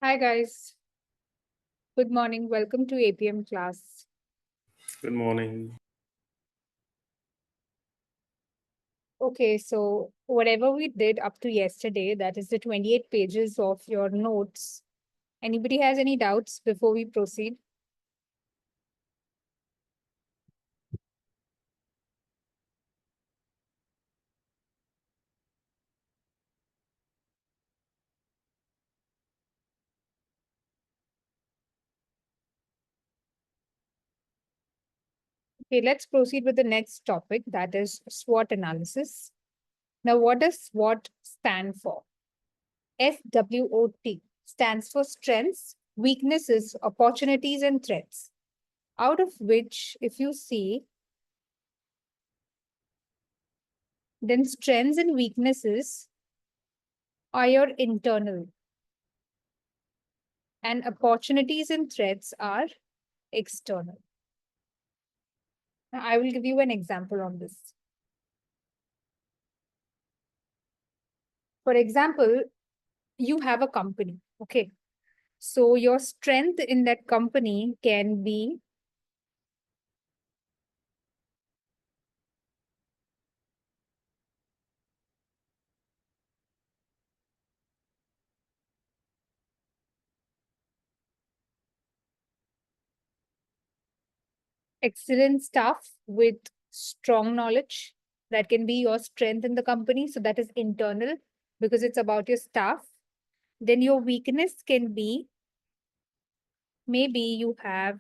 Hi guys, good morning. Welcome to APM class. Good morning. Okay, so whatever we did up to yesterday, that is the 28 pages of your notes. Anybody has any doubts before we proceed? Okay, let's proceed with the next topic, that is SWOT analysis. Now, what does SWOT stand for? SWOT stands for strengths, weaknesses, opportunities, and threats. Out of which, if you see, then strengths and weaknesses are your internal, and opportunities and threats are external. Now, I will give you an example on this. For example, you have a company, okay? So your strength in that company can be excellent staff with strong knowledge. That can be your strength in the company. So that is internal because it's about your staff. Then your weakness can be maybe you have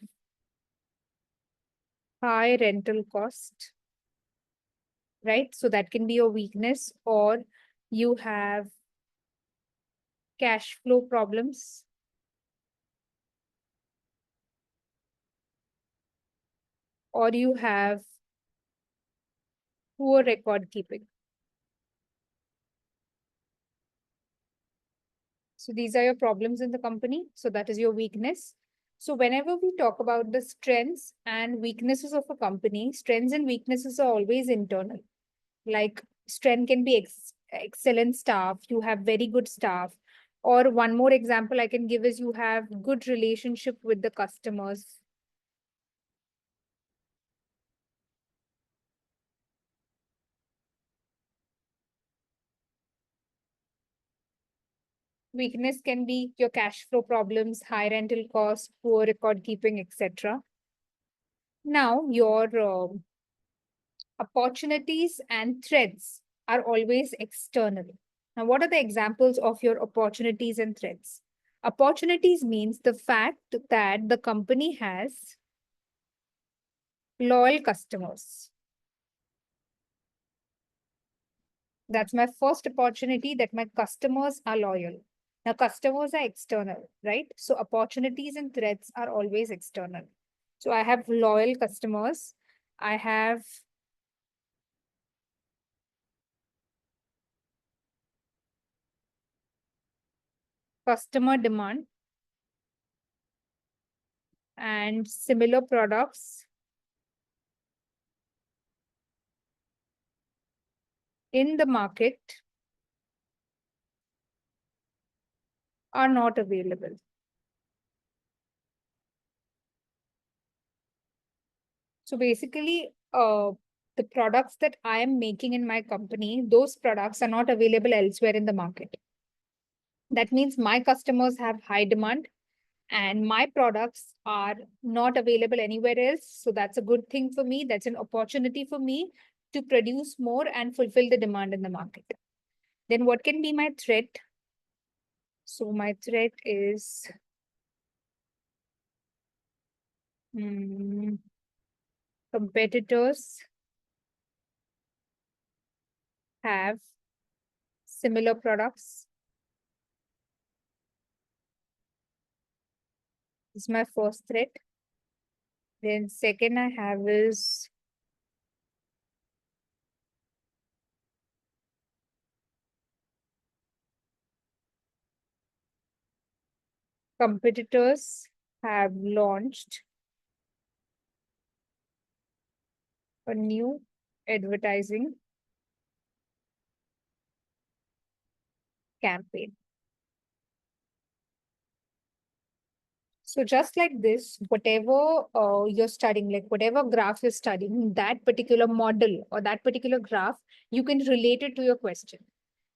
high rental cost, right? So that can be your weakness, or you have cash flow problems, or you have poor record keeping. So these are your problems in the company. So that is your weakness. So whenever we talk about the strengths and weaknesses of a company, strengths and weaknesses are always internal. Like strength can be excellent staff, you have very good staff. Or one more example I can give is you have good relationship with the customers. Weakness can be your cash flow problems, high rental costs, poor record keeping, etc. Now, your opportunities and threats are always external. Now, what are the examples of your opportunities and threats? Opportunities means the fact that the company has loyal customers. That's my first opportunity, that my customers are loyal. Now, customers are external, right? So, opportunities and threats are always external. So, I have loyal customers. I have customer demand and similar products in the market are not available. So basically, the products that I am making in my company, those products are not available elsewhere in the market. That means my customers have high demand and my products are not available anywhere else. So that's a good thing for me. That's an opportunity for me to produce more and fulfill the demand in the market. Then what can be my threat? So my threat is competitors have similar products. This is my first threat. Then second I have is competitors have launched a new advertising campaign. So just like this, whatever you're studying, like whatever graph you're studying, that particular model or that particular graph, you can relate it to your question.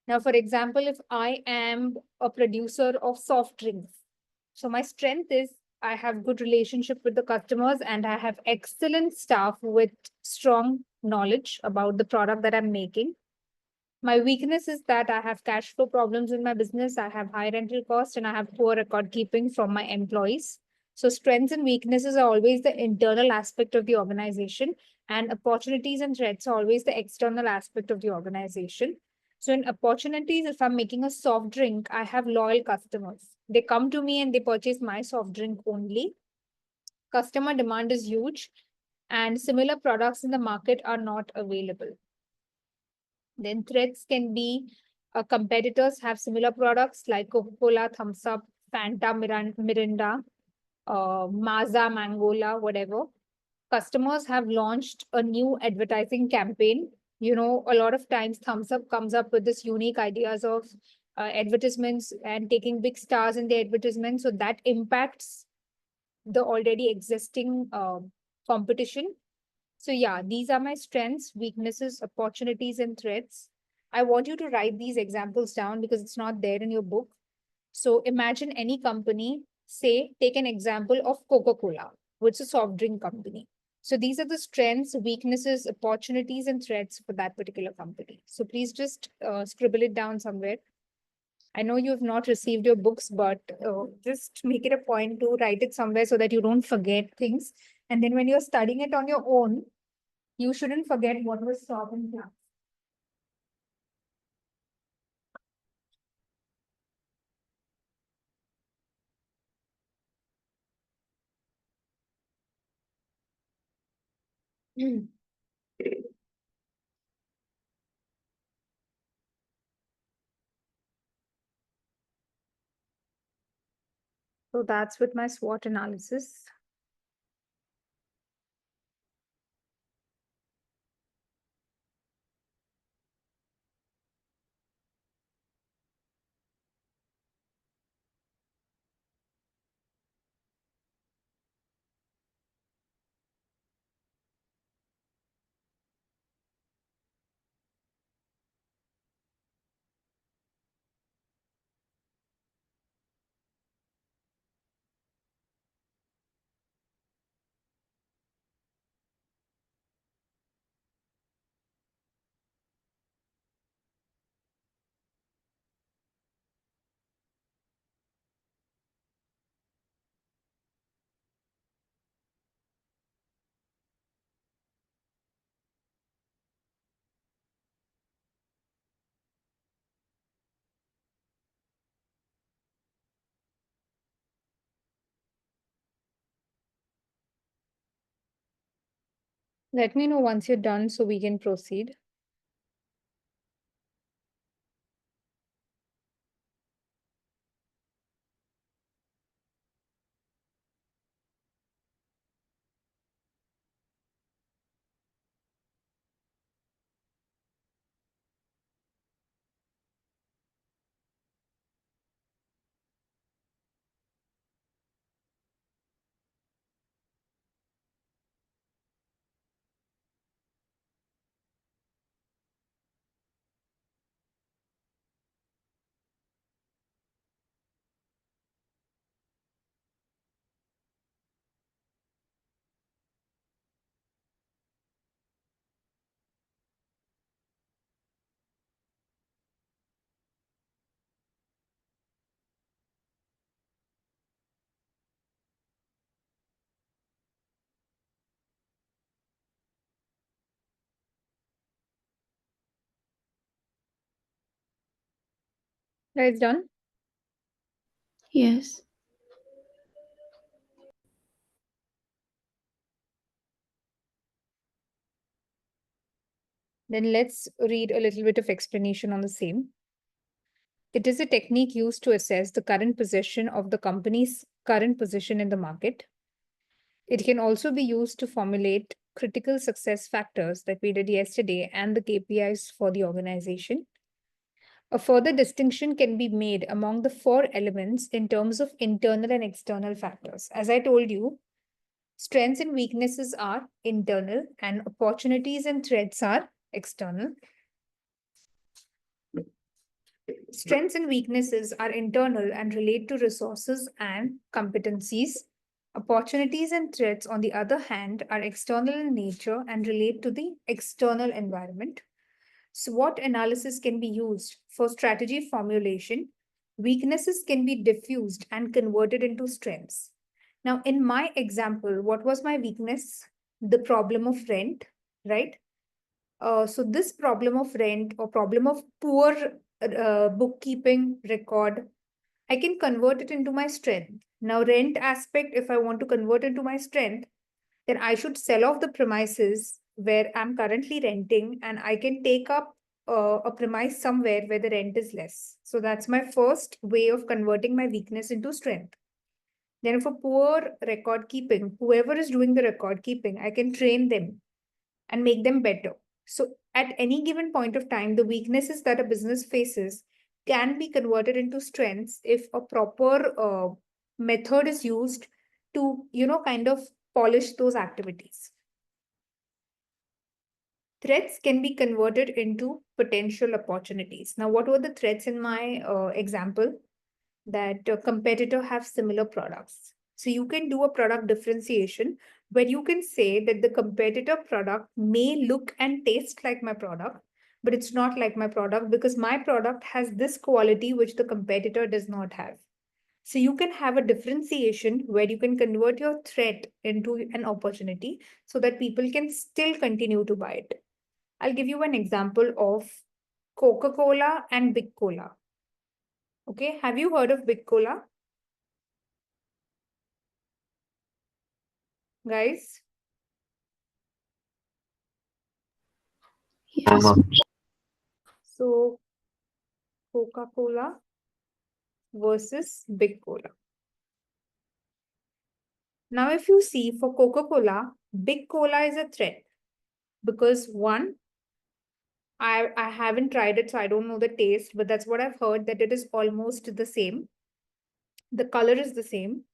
Now, for example, if I am a producer of soft drinks, so my strength is I have good relationship with the customers and I have excellent staff with strong knowledge about the product that I'm making. My weakness is that I have cash flow problems in my business. I have high rental cost and I have poor record keeping from my employees. So strengths and weaknesses are always the internal aspect of the organization, and opportunities and threats are always the external aspect of the organization. So in opportunities, if I'm making a soft drink, I have loyal customers. They come to me and they purchase my soft drink only. Customer demand is huge and similar products in the market are not available. Then threats can be competitors have similar products like Coca-Cola, Thumbs Up, Fanta, Mirinda, Mazda, Mangola, whatever. Customers have launched a new advertising campaign. You know, a lot of times Thumbs Up comes up with this unique ideas of advertisements and taking big stars in the advertisement. So that impacts the already existing competition. So yeah, these are my strengths, weaknesses, opportunities, and threats. I want you to write these examples down because it's not there in your book. So imagine any company, say, take an example of Coca-Cola, which is a soft drink company. So these are the strengths, weaknesses, opportunities, and threats for that particular company. So please just scribble it down somewhere. I know you have not received your books, but just make it a point to write it somewhere so that you don't forget things. And then when you're studying it on your own, you shouldn't forget what was taught in class. Mm. So that's with my SWOT analysis. Let me know once you're done so we can proceed. Guys, done? Yes. Then let's read a little bit of explanation on the same. It is a technique used to assess the current position of the company's current position in the market. It can also be used to formulate critical success factors that we did yesterday and the KPIs for the organization. A further distinction can be made among the four elements in terms of internal and external factors. As I told you, strengths and weaknesses are internal, and opportunities and threats are external. Strengths and weaknesses are internal and relate to resources and competencies. Opportunities and threats, on the other hand, are external in nature and relate to the external environment. SWOT analysis can be used for strategy formulation. Weaknesses can be diffused and converted into strengths. Now, in my example, what was my weakness? The problem of rent, right? So this problem of rent or problem of poor bookkeeping record, I can convert it into my strength. Now, rent aspect, if I want to convert into my strength, then I should sell off the premises where I'm currently renting and I can take up a premise somewhere where the rent is less. So that's my first way of converting my weakness into strength. Then for poor record keeping, whoever is doing the record keeping, I can train them and make them better. So at any given point of time, the weaknesses that a business faces can be converted into strengths if a proper method is used to, kind of polish those activities. Threats can be converted into potential opportunities. Now, what were the threats in my example? That a competitor have similar products. So you can do a product differentiation where you can say that the competitor product may look and taste like my product, but it's not like my product because my product has this quality which the competitor does not have. So you can have a differentiation where you can convert your threat into an opportunity so that people can still continue to buy it. I'll give you an example of Coca-Cola and Big Cola. Okay, have you heard of Big Cola? Guys? Yes, So Coca-Cola versus Big Cola. Now, if you see for Coca-Cola, Big Cola is a threat because one, I haven't tried it, so I don't know the taste, but that's what I've heard that it is almost the same. The color is the same,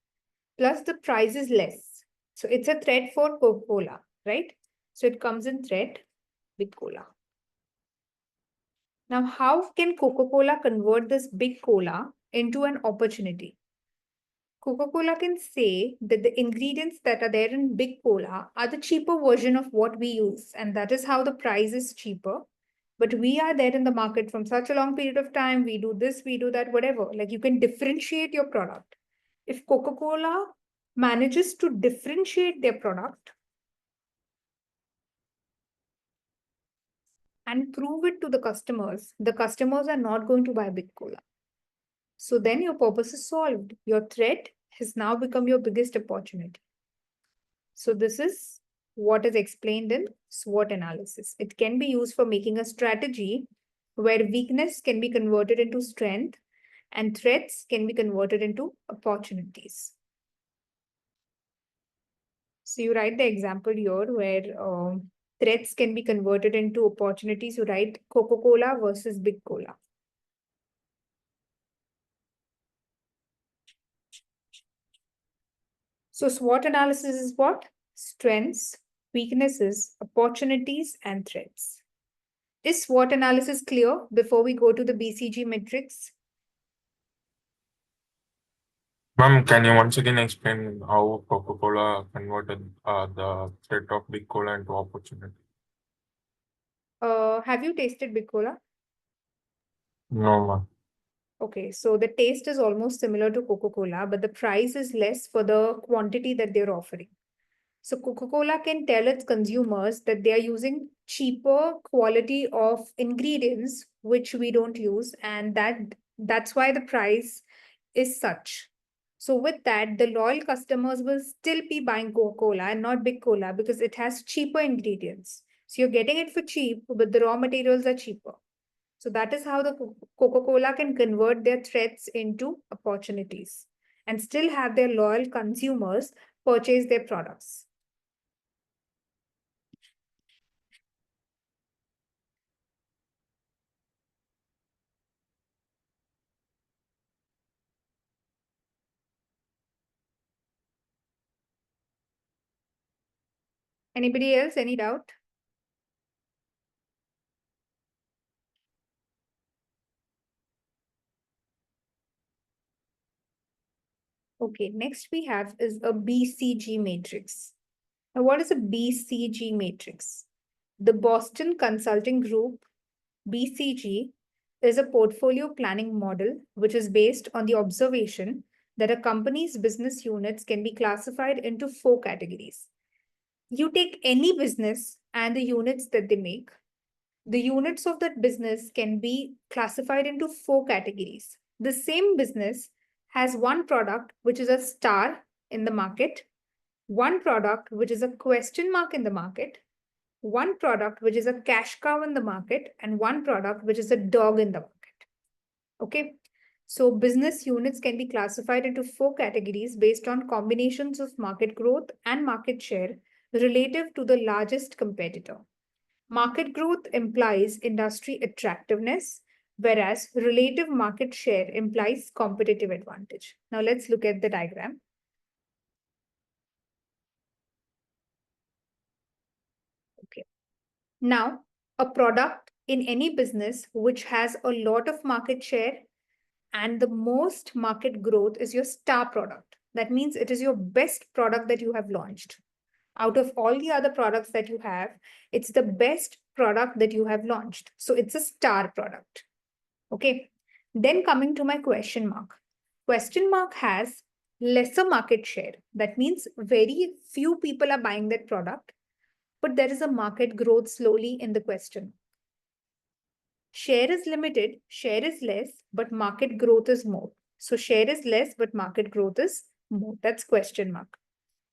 plus the price is less. So it's a threat for Coca-Cola, right? So it comes in threat, Big Cola. Now, how can Coca-Cola convert this Big Cola into an opportunity? Coca-Cola can say that the ingredients that are there in Big Cola are the cheaper version of what we use, and that is how the price is cheaper. But we are there in the market from such a long period of time. We do this, we do that, whatever. Like you can differentiate your product. If Coca-Cola manages to differentiate their product and prove it to the customers are not going to buy Big Cola. So then your purpose is solved. Your threat has now become your biggest opportunity. So this is what is explained in SWOT analysis. It can be used for making a strategy where weakness can be converted into strength and threats can be converted into opportunities. So you write the example here where threats can be converted into opportunities. You write Coca-Cola versus Big Cola. So SWOT analysis is what? Strengths, weaknesses, opportunities, and threats. Is SWOT analysis clear before we go to the BCG metrics? ma'am, can you once again explain how Coca-Cola converted the threat of Big Cola into opportunity? Have you tasted Big Cola? No, ma'am. Okay, so the taste is almost similar to Coca-Cola, but the price is less for the quantity that they're offering. So Coca-Cola can tell its consumers that they are using cheaper quality of ingredients, which we don't use, and that's why the price is such. So with that, the loyal customers will still be buying Coca-Cola and not Big Cola because it has cheaper ingredients. So you're getting it for cheap, but the raw materials are cheaper. So that is how the Coca-Cola can convert their threats into opportunities and still have their loyal consumers purchase their products. Anybody else? Any doubt? Okay, next we have is a BCG matrix. Now, what is a BCG matrix? The Boston Consulting Group, BCG, is a portfolio planning model which is based on the observation that a company's business units can be classified into 4 categories. You take any business and the units that they make. The units of that business can be classified into 4 categories. The same business has one product which is a star in the market, one product which is a question mark in the market, one product which is a cash cow in the market, and one product which is a dog in the market. Okay. So business units can be classified into 4 categories based on combinations of market growth and market share relative to the largest competitor. Market growth implies industry attractiveness, whereas relative market share implies competitive advantage. Now let's look at the diagram. Okay. Now, a product in any business which has a lot of market share and the most market growth is your star product. That means it is your best product that you have launched. Out of all the other products that you have, it's the best product that you have launched. So it's a star product. Okay. Then coming to my question mark. Question mark has lesser market share. That means very few people are buying that product, but there is a market growth slowly in the question. Share is limited, share is less, but market growth is more. So share is less, but market growth is more. That's question mark.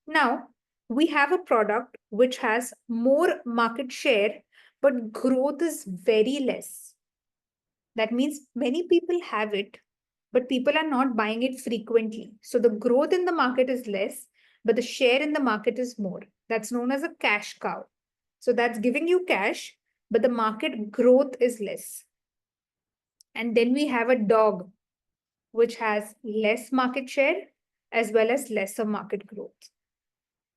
Now, we have a product which has more market share, but growth is very less. That means many people have it, but people are not buying it frequently. So the growth in the market is less, but the share in the market is more. That's known as a cash cow. So that's giving you cash, but the market growth is less. And then we have a dog, which has less market share as well as lesser market growth.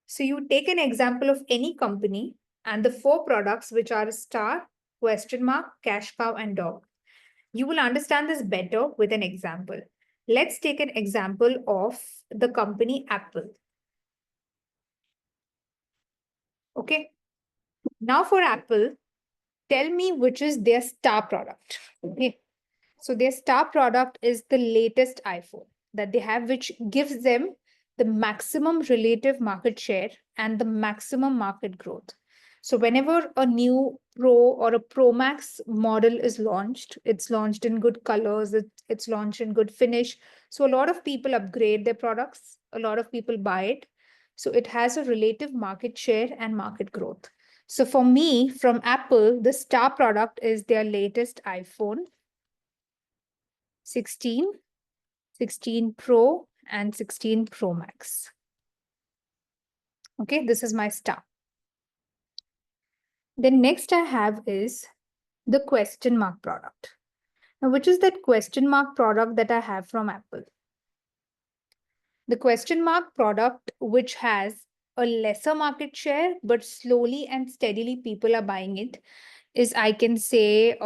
So you take an example of any company and the 4 products, which are star, question mark, cash cow, and dog. You will understand this better with an example. Let's take an example of the company Apple. Okay. Now for Apple, tell me which is their star product. Okay. So their star product is the latest iPhone that they have, which gives them the maximum relative market share and the maximum market growth. So whenever a new Pro or a Pro Max model is launched, it's launched in good colors, it's launched in good finish. So a lot of people upgrade their products, a lot of people buy it. So it has a relative market share and market growth. So for me, from Apple, the star product is their latest iPhone 16, 16 Pro, and 16 Pro Max. Okay, this is my star. Then next I have is the question mark product. Now, which is that question mark product that I have from Apple? The question mark product, which has a lesser market share, but slowly and steadily people are buying it, is, I can say,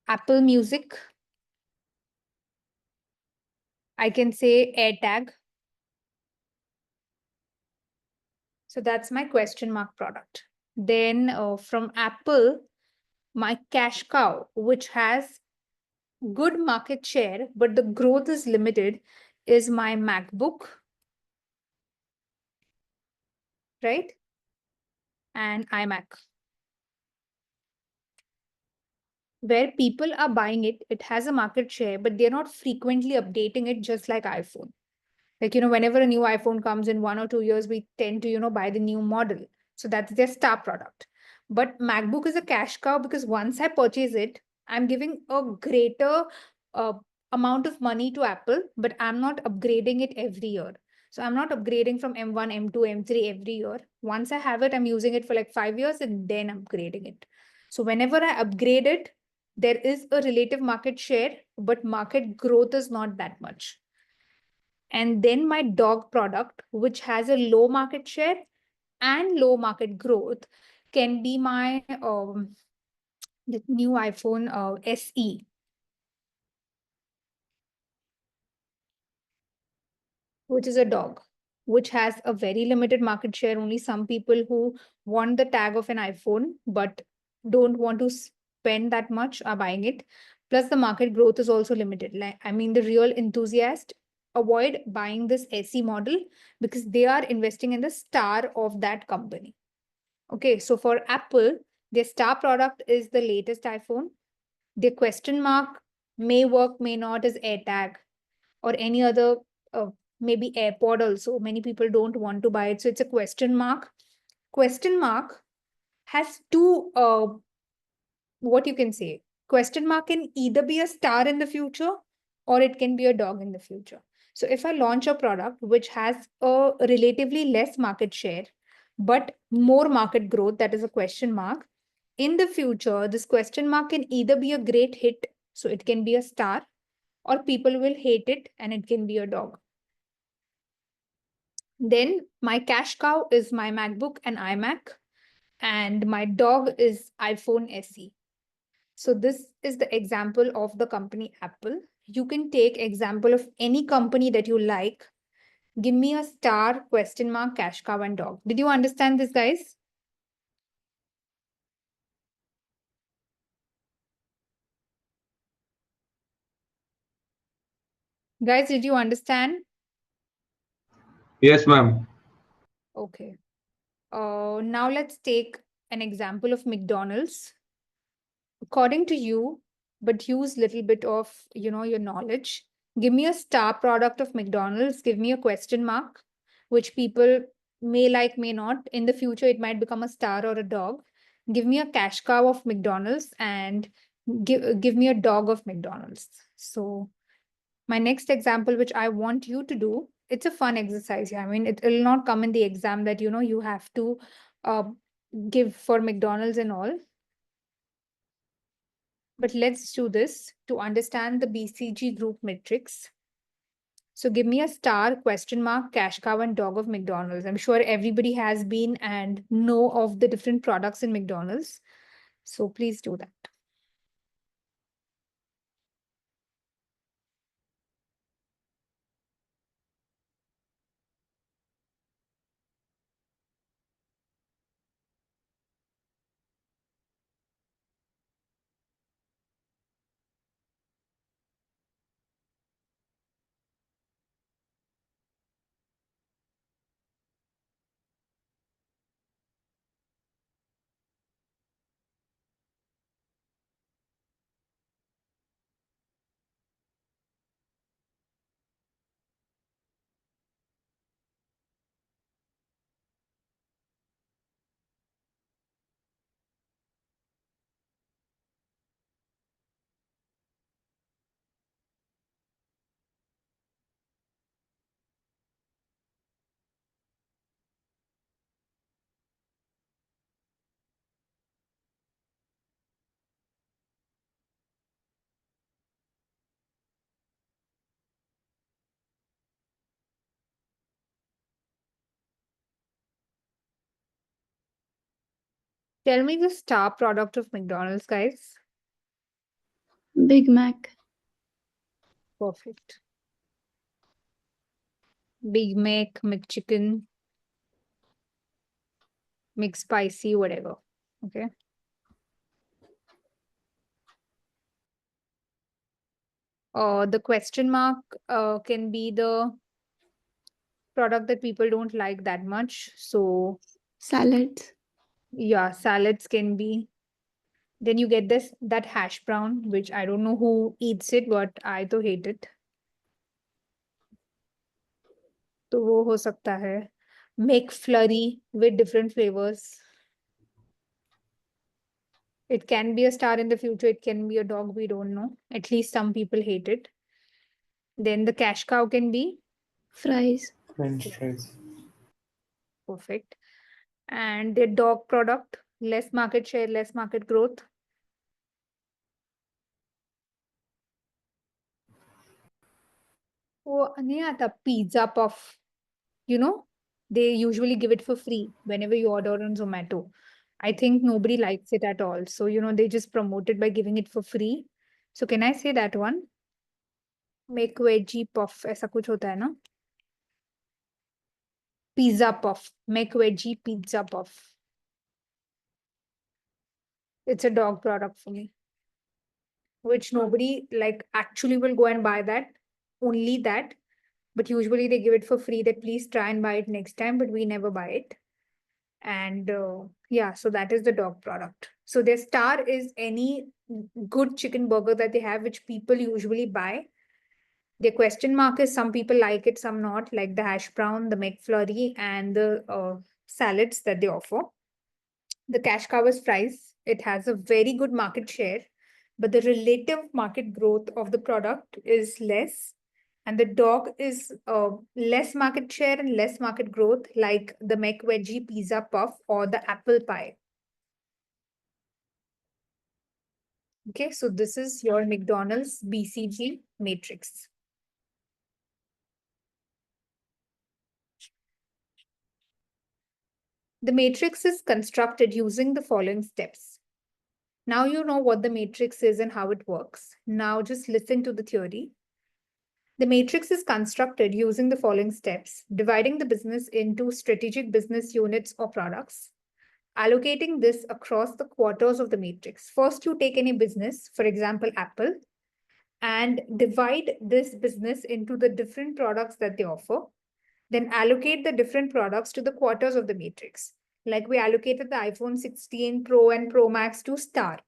Apple Music. I can say AirTag. So that's my question mark product. Then from Apple, my cash cow, which has good market share, but the growth is limited, is my MacBook, right? And iMac. Where people are buying it, it has a market share, but they're not frequently updating it, just like iPhone. Like, whenever a new iPhone comes in 1 or 2 years, we tend to, buy the new model. So that's their star product. But MacBook is a cash cow because once I purchase it, I'm giving a greater amount of money to Apple, but I'm not upgrading it every year. So I'm not upgrading from M1, M2, M3 every year. Once I have it, I'm using it for like 5 years and then upgrading it. So whenever I upgrade it, there is a relative market share, but market growth is not that much. And then my dog product, which has a low market share and low market growth can be my the new iPhone SE, which is a dog, which has a very limited market share. Only some people who want the tag of an iPhone but don't want to spend that much are buying it. Plus, the market growth is also limited. Like, I mean, the real enthusiast avoid buying this SE model because they are investing in the star of that company. Okay, so for Apple, their star product is the latest iPhone. Their question mark may work, may not, is AirTag or any other, uh, maybe AirPod also. Many people don't want to buy it. So it's a question mark. Question mark has two, what you can say, question mark can either be a star in the future or it can be a dog in the future. So if I launch a product which has a relatively less market share, but more market growth, that is a question mark, in the future, this question mark can either be a great hit, so it can be a star, or people will hate it and it can be a dog. Then my cash cow is my MacBook and iMac, and my dog is iPhone SE. So this is the example of the company Apple. You can take example of any company that you like. Give me a star, question mark, cash cow, and dog. Did you understand this, guys? Guys, did you understand? Yes, ma'am. Okay. Now let's take an example of McDonald's. According to you, but use little bit of, your knowledge. Give me a star product of McDonald's. Give me a question mark, which people may like, may not. In the future, it might become a star or a dog. Give me a cash cow of McDonald's and give me a dog of McDonald's. So my next example, which I want you to do, it's a fun exercise. Yeah, I mean, it will not come in the exam that, you have to uh, give for McDonald's and all. But let's do this to understand the BCG group matrix. So give me a star, question mark, cash cow, and dog of McDonald's. I'm sure everybody has been and know of the different products in McDonald's. So please do that. Tell me the star product of McDonald's, guys. Big Mac. Perfect. Big Mac, McChicken, McSpicy, whatever. Okay. The question mark can be the product that people don't like that much. So Salads. yeah, salads can be. Then you get that hash brown, which I don't know who eats it, but I तो hate it. तो वो हो सकता है. Make flurry with different flavors. It can be a star in the future. It can be a dog. We don't know. At least some people hate it. Then the cash cow can be Fries. French fries. perfect. And the dog product, less market share, less market growth. वो नहीं आता pizza puff, you know, They usually give it for free whenever you order on Zomato. I think nobody likes it at all. So, they just promote it by giving it for free. So can I say that one? Make veggie puff, ऐसा कुछ होता है ना? Pizza puff, make veggie pizza puff. It's a dog product for me, which nobody like actually will go and buy that, only that. But usually they give it for free that please try and buy it next time, but we never buy it. And yeah, so that is the dog product. So their star is any good chicken burger that they have, which people usually buy. Their question mark is some people like it, some not, like the hash brown, the McFlurry, and the salads that they offer. The cash cow is fries. It has a very good market share, but the relative market growth of the product is less. And the dog is less market share and less market growth, like the McVeggie pizza puff or the apple pie. Okay, so this is your McDonald's BCG matrix. The matrix is constructed using the following steps. Now you know what the matrix is and how it works. Now just listen to the theory. The matrix is constructed using the following steps, dividing the business into strategic business units or products, allocating this across the quarters of the matrix. First, you take any business, for example, Apple, and divide this business into the different products that they offer. Then allocate the different products to the quarters of the matrix. Like we allocated the iPhone 16 Pro and Pro Max to star.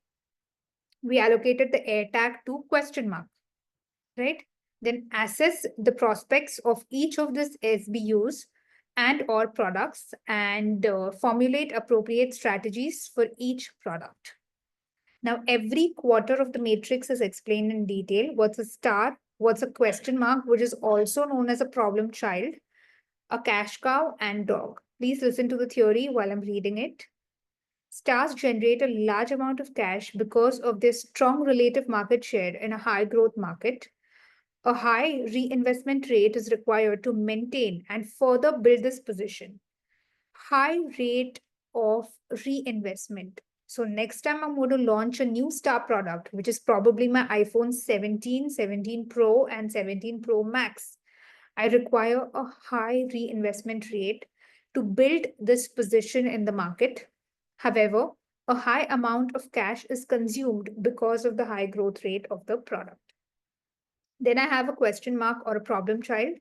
We allocated the AirTag to question mark, right? Then assess the prospects of each of these SBUs and or products and formulate appropriate strategies for each product. Now, every quarter of the matrix is explained in detail. What's a star? What's a question mark, which is also known as a problem child, a cash cow, and dog. Please listen to the theory while I'm reading it. Stars generate a large amount of cash because of their strong relative market share in a high growth market. A high reinvestment rate is required to maintain and further build this position. High rate of reinvestment. So next time I'm going to launch a new star product, which is probably my iPhone 17, 17 Pro, and 17 Pro Max. I require a high reinvestment rate to build this position in the market. However, a high amount of cash is consumed because of the high growth rate of the product. Then I have a question mark or a problem child.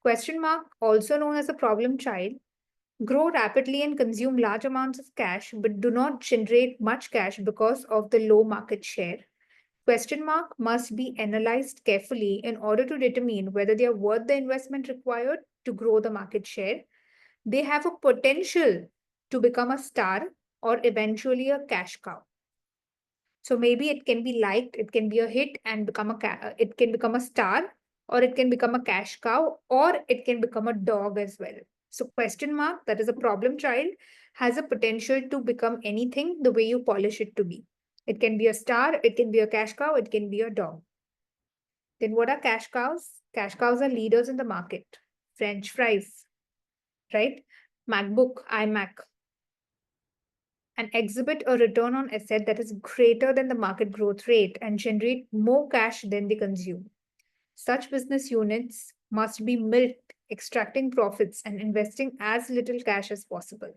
Question mark, also known as a problem child, grow rapidly and consume large amounts of cash, but do not generate much cash because of the low market share. Question mark must be analyzed carefully in order to determine whether they are worth the investment required to grow the market share. They have a potential to become a star or eventually a cash cow. So maybe it can be liked, it can be a hit and it can become a star, or it can become a cash cow, or it can become a dog as well. So question mark, that is a problem child, has a potential to become anything the way you polish it to be. It can be a star, it can be a cash cow, it can be a dog. Then what are cash cows? Cash cows are leaders in the market. French fries, right? MacBook, iMac, and exhibit a return on asset that is greater than the market growth rate and generate more cash than they consume. Such business units must be milked, extracting profits and investing as little cash as possible.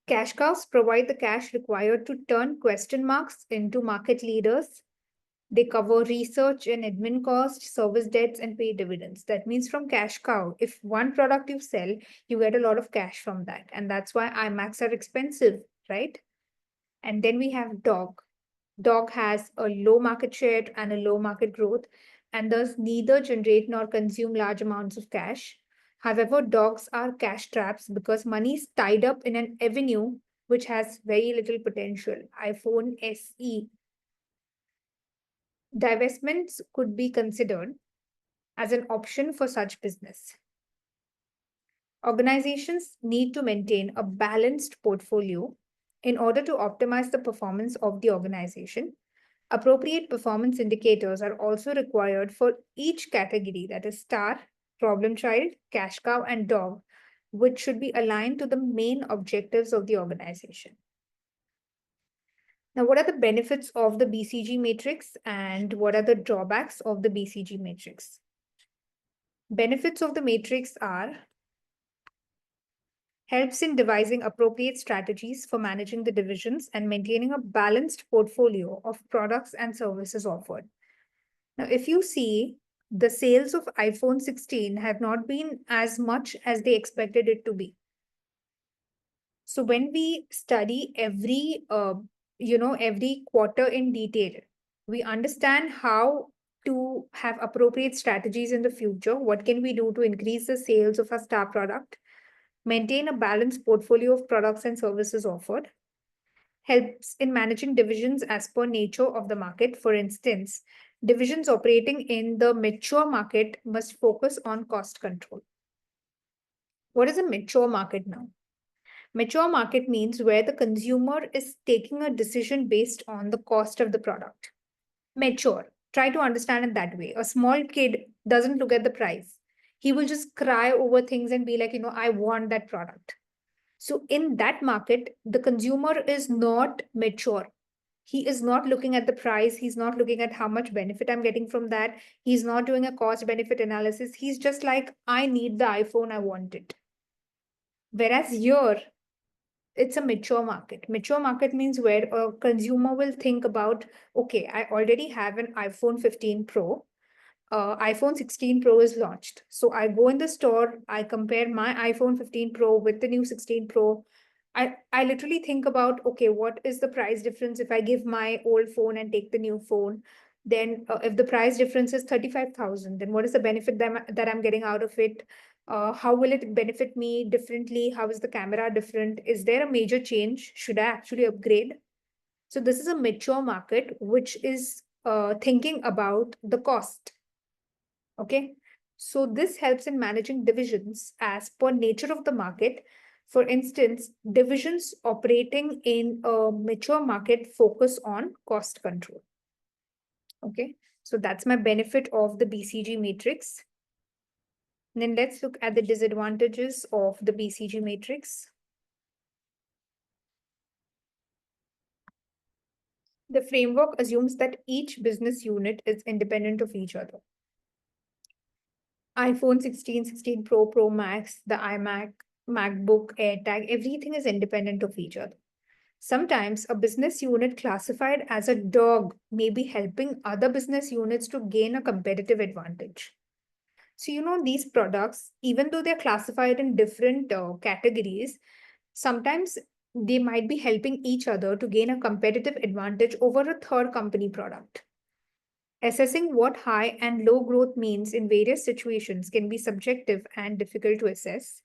Cash cows provide the cash required to turn question marks into market leaders. They cover research and admin costs, service debts, and pay dividends. That means from cash cow, if one product you sell, you get a lot of cash from that. And that's why iMacs are expensive, right? And then we have dog. Dog has a low market share and a low market growth, and thus neither generate nor consume large amounts of cash. However, dogs are cash traps because money is tied up in an avenue which has very little potential. iPhone SE. Divestments could be considered as an option for such business. Organizations need to maintain a balanced portfolio in order to optimize the performance of the organization. Appropriate performance indicators are also required for each category, that is star, problem child, cash cow, and dog, which should be aligned to the main objectives of the organization. Now, what are the benefits of the BCG matrix and what are the drawbacks of the BCG matrix? Benefits of the matrix are helps in devising appropriate strategies for managing the divisions and maintaining a balanced portfolio of products and services offered. Now, if you see, the sales of iPhone 16 have not been as much as they expected it to be. So when we study every quarter in detail, we understand how to have appropriate strategies in the future. What can we do to increase the sales of our star product? Maintain a balanced portfolio of products and services offered, helps in managing divisions as per nature of the market. For instance, divisions operating in the mature market must focus on cost control. What is a mature market now? Mature market means where the consumer is taking a decision based on the cost of the product. Mature, try to understand it that way. A small kid doesn't look at the price. He will just cry over things and be like, I want that product. So in that market, the consumer is not mature. He is not looking at the price. He's not looking at how much benefit I'm getting from that. He's not doing a cost benefit analysis. He's just like, I need the iPhone, I want it. Whereas here, it's a mature market. Mature market means where a consumer will think about, okay, I already have an iPhone 15 Pro. iPhone 16 Pro is launched. So I go in the store, I compare my iPhone 15 Pro with the new 16 Pro. I literally think about, okay, what is the price difference if I give my old phone and take the new phone? Then if the price difference is 35,000, then what is the benefit that I'm getting out of it? How will it benefit me differently? How is the camera different? Is there a major change? Should I actually upgrade? So this is a mature market, which is thinking about the cost. Okay, so this helps in managing divisions as per nature of the market. For instance, divisions operating in a mature market focus on cost control. Okay, so that's my benefit of the BCG matrix. And then let's look at the disadvantages of the BCG matrix. The framework assumes that each business unit is independent of each other. iPhone 16, 16 Pro, Pro Max, the iMac, MacBook, AirTag, everything is independent of each other. Sometimes a business unit classified as a dog may be helping other business units to gain a competitive advantage. So, these products, even though they're classified in different categories, sometimes they might be helping each other to gain a competitive advantage over a third company product. Assessing what high and low growth means in various situations can be subjective and difficult to assess.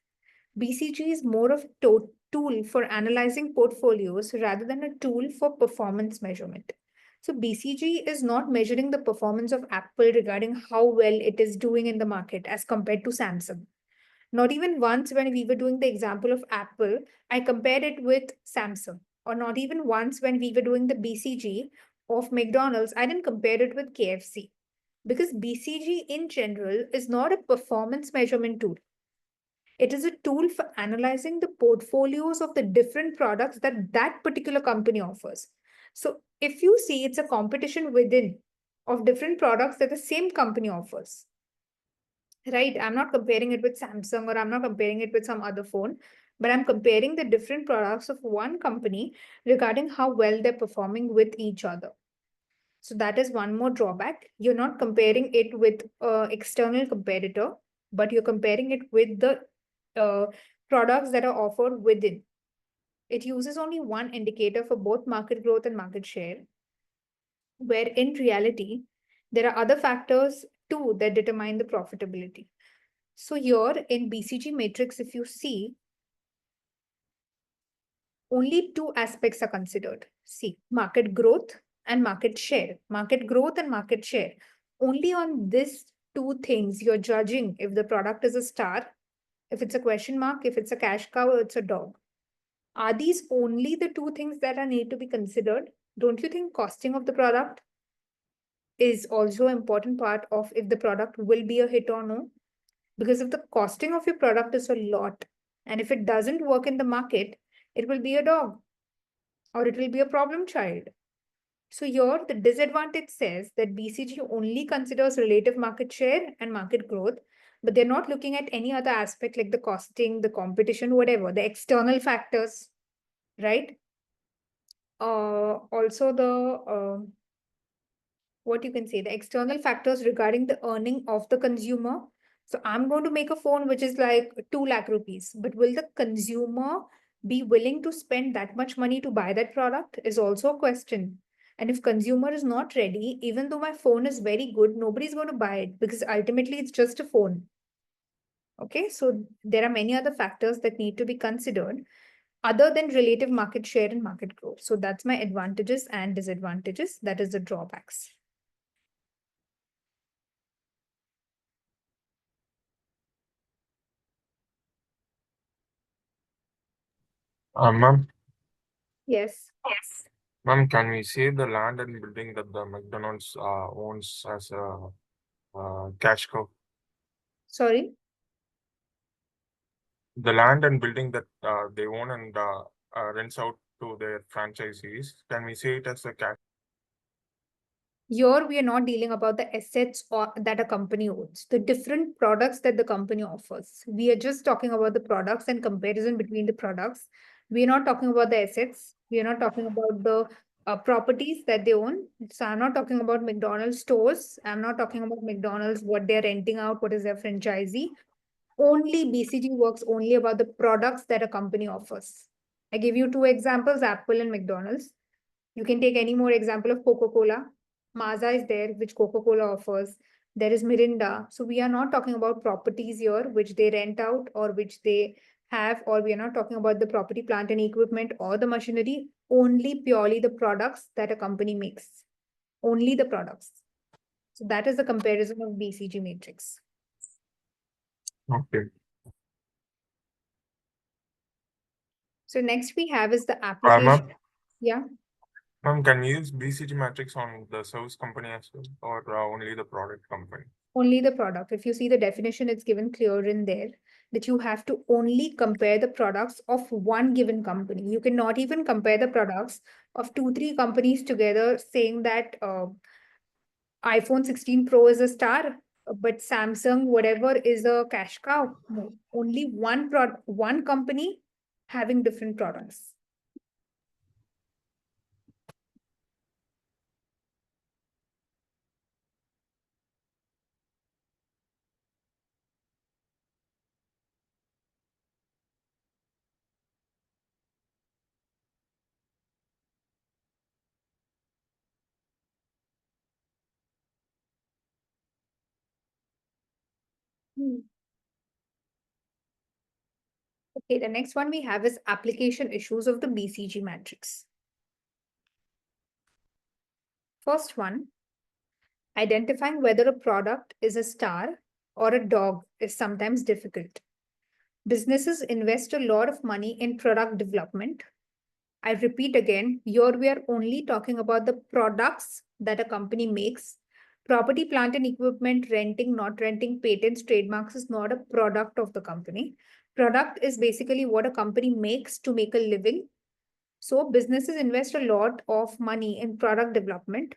BCG is more of a tool for analyzing portfolios rather than a tool for performance measurement. So BCG is not measuring the performance of Apple regarding how well it is doing in the market as compared to Samsung. Not even once when we were doing the example of Apple, I compared it with Samsung. Or not even once when we were doing the BCG of McDonald's, I didn't compare it with KFC. Because BCG in general is not a performance measurement tool. It is a tool for analyzing the portfolios of the different products that that particular company offers. So if you see, it's a competition within of different products that the same company offers. Right? I'm not comparing it with Samsung or I'm not comparing it with some other phone, but I'm comparing the different products of one company regarding how well they're performing with each other. So that is one more drawback. You're not comparing it with an external competitor, but you're comparing it with the products that are offered within. It uses only one indicator for both market growth and market share, where in reality, there are other factors too that determine the profitability. So here in BCG matrix, if you see, only two aspects are considered. See, market growth and market share. Market growth and market share. Only on these two things you're judging if the product is a star, if it's a question mark, if it's a cash cow, or it's a dog. Are these only the two things that are need to be considered? Don't you think costing of the product is also an important part of if the product will be a hit or no? Because if the costing of your product is a lot, and if it doesn't work in the market, it will be a dog or it will be a problem child. So here the disadvantage says that BCG only considers relative market share and market growth, but they're not looking at any other aspect like the costing, the competition, whatever, the external factors, right? Also what you can say, the external factors regarding the earning of the consumer. So I'm going to make a phone which is like 2 lakh rupees, but will the consumer be willing to spend that much money to buy that product is also a question. And if consumer is not ready, even though my phone is very good, nobody's going to buy it because ultimately it's just a phone. Okay, so there are many other factors that need to be considered other than relative market share and market growth. So that's my advantages and disadvantages. That is the drawbacks. Ma'am, Yes. ma'am, can we say the land and building that the McDonald's owns as a cash cow? Sorry. The land and building that they own and rents out to their franchisees, can we say it as a cash? Here we are not dealing about the assets or that a company owns, the different products that the company offers. We are just talking about the products and comparison between the products. We are not talking about the assets. We are not talking about the properties that they own. So I'm not talking about McDonald's stores. I'm not talking about McDonald's, what they're renting out, what is their franchisee. Only BCG works only about the products that a company offers. I give you two examples, Apple and McDonald's. You can take any more example of Coca-Cola. Mazda is there, which Coca-Cola offers. There is Mirinda. So we are not talking about properties here, which they rent out or which they have, or we are not talking about the property, plant and equipment or the machinery, only purely the products that a company makes. Only the products. So that is the comparison of BCG matrix. Okay. So next we have is the Ma'am, application. Yeah. ma'am, can we use BCG matrix on the service company as well, or only the product company? Only the product. If you see the definition, it's given clear in there that you have to only compare the products of one given company. You cannot even compare the products of 2, 3 companies together saying that iPhone 16 Pro is a star, but Samsung, whatever, is a cash cow. No, only one company having different products. Okay, the next one we have is application issues of the BCG matrix. First one, identifying whether a product is a star or a dog is sometimes difficult. Businesses invest a lot of money in product development. I repeat again, here we are only talking about the products that a company makes. Property, plant and equipment, renting, not renting, patents, trademarks is not a product of the company. Product is basically what a company makes to make a living. So businesses invest a lot of money in product development,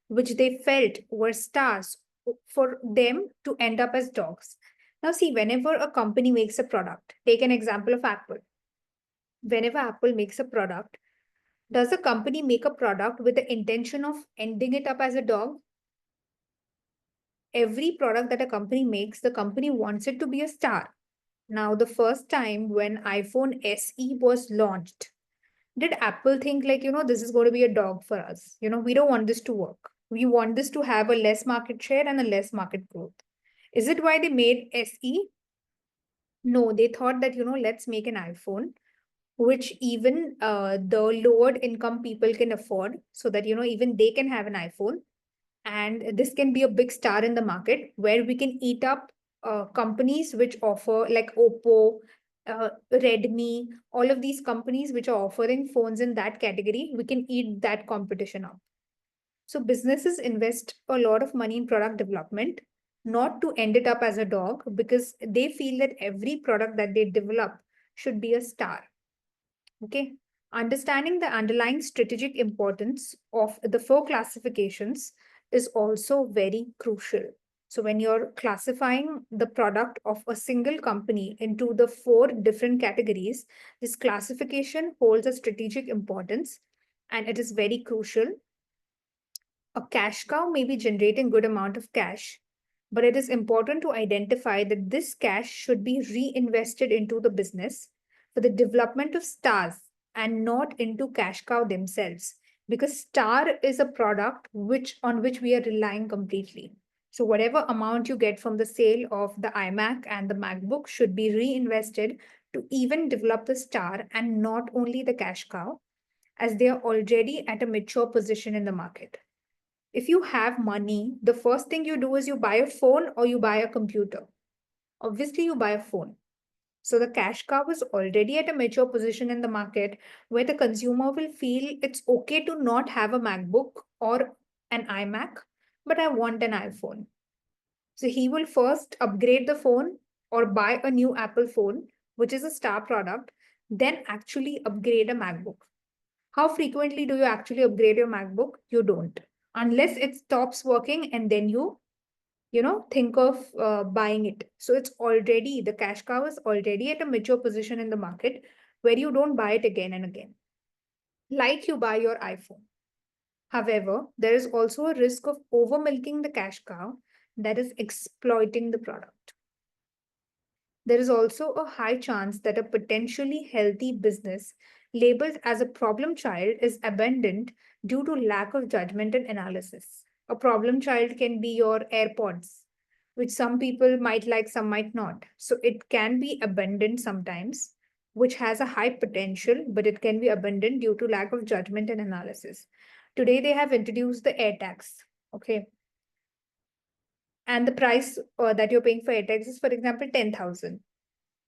which they felt were stars for them to end up as dogs. Now see, whenever a company makes a product, take an example of Apple. Whenever Apple makes a product, does a company make a product with the intention of ending it up as a dog? Every product that a company makes, the company wants it to be a star. Now, the first time when iPhone SE was launched, did Apple think like, this is going to be a dog for us? We don't want this to work. We want this to have a less market share and a less market growth. Is it why they made SE? No, they thought that, let's make an iPhone which even the lowered income people can afford so that, even they can have an iPhone. And this can be a big star in the market where we can eat up companies which offer like Oppo, Redmi, all of these companies which are offering phones in that category, we can eat that competition up. So businesses invest a lot of money in product development. not to end it up as a dog, because they feel that every product that they develop should be a star. Okay. Understanding the underlying strategic importance of the four classifications is also very crucial. So when you're classifying the product of a single company into the four different categories, this classification holds a strategic importance and it is very crucial. A cash cow may be generating good amount of cash, but it is important to identify that this cash should be reinvested into the business for the development of stars and not into cash cow themselves, because star is a product on which we are relying completely. So whatever amount you get from the sale of the iMac and the MacBook should be reinvested to even develop the star and not only the cash cow, as they are already at a mature position in the market. If you have money, the first thing you do is you buy a phone or you buy a computer. Obviously, you buy a phone. So the cash cow is already at a mature position in the market where the consumer will feel it's okay to not have a MacBook or an iMac, but I want an iPhone. So he will first upgrade the phone or buy a new Apple phone, which is a star product, then actually upgrade a MacBook. How frequently do you actually upgrade your MacBook? You don't, unless it stops working and then you think of buying it. So it's already, the cash cow is already at a mature position in the market where you don't buy it again and again, like you buy your iPhone. However, there is also a risk of over milking the cash cow, that is exploiting the product. There is also a high chance that a potentially healthy business labeled as a problem child is abandoned due to lack of judgment and analysis. A problem child can be your AirPods, which some people might like, some might not. So it can be abandoned sometimes, which has a high potential, but it can be abandoned due to lack of judgment and analysis. Today, they have introduced the AirTags. Okay. And the price that you're paying for AirTags is, for example, 10,000.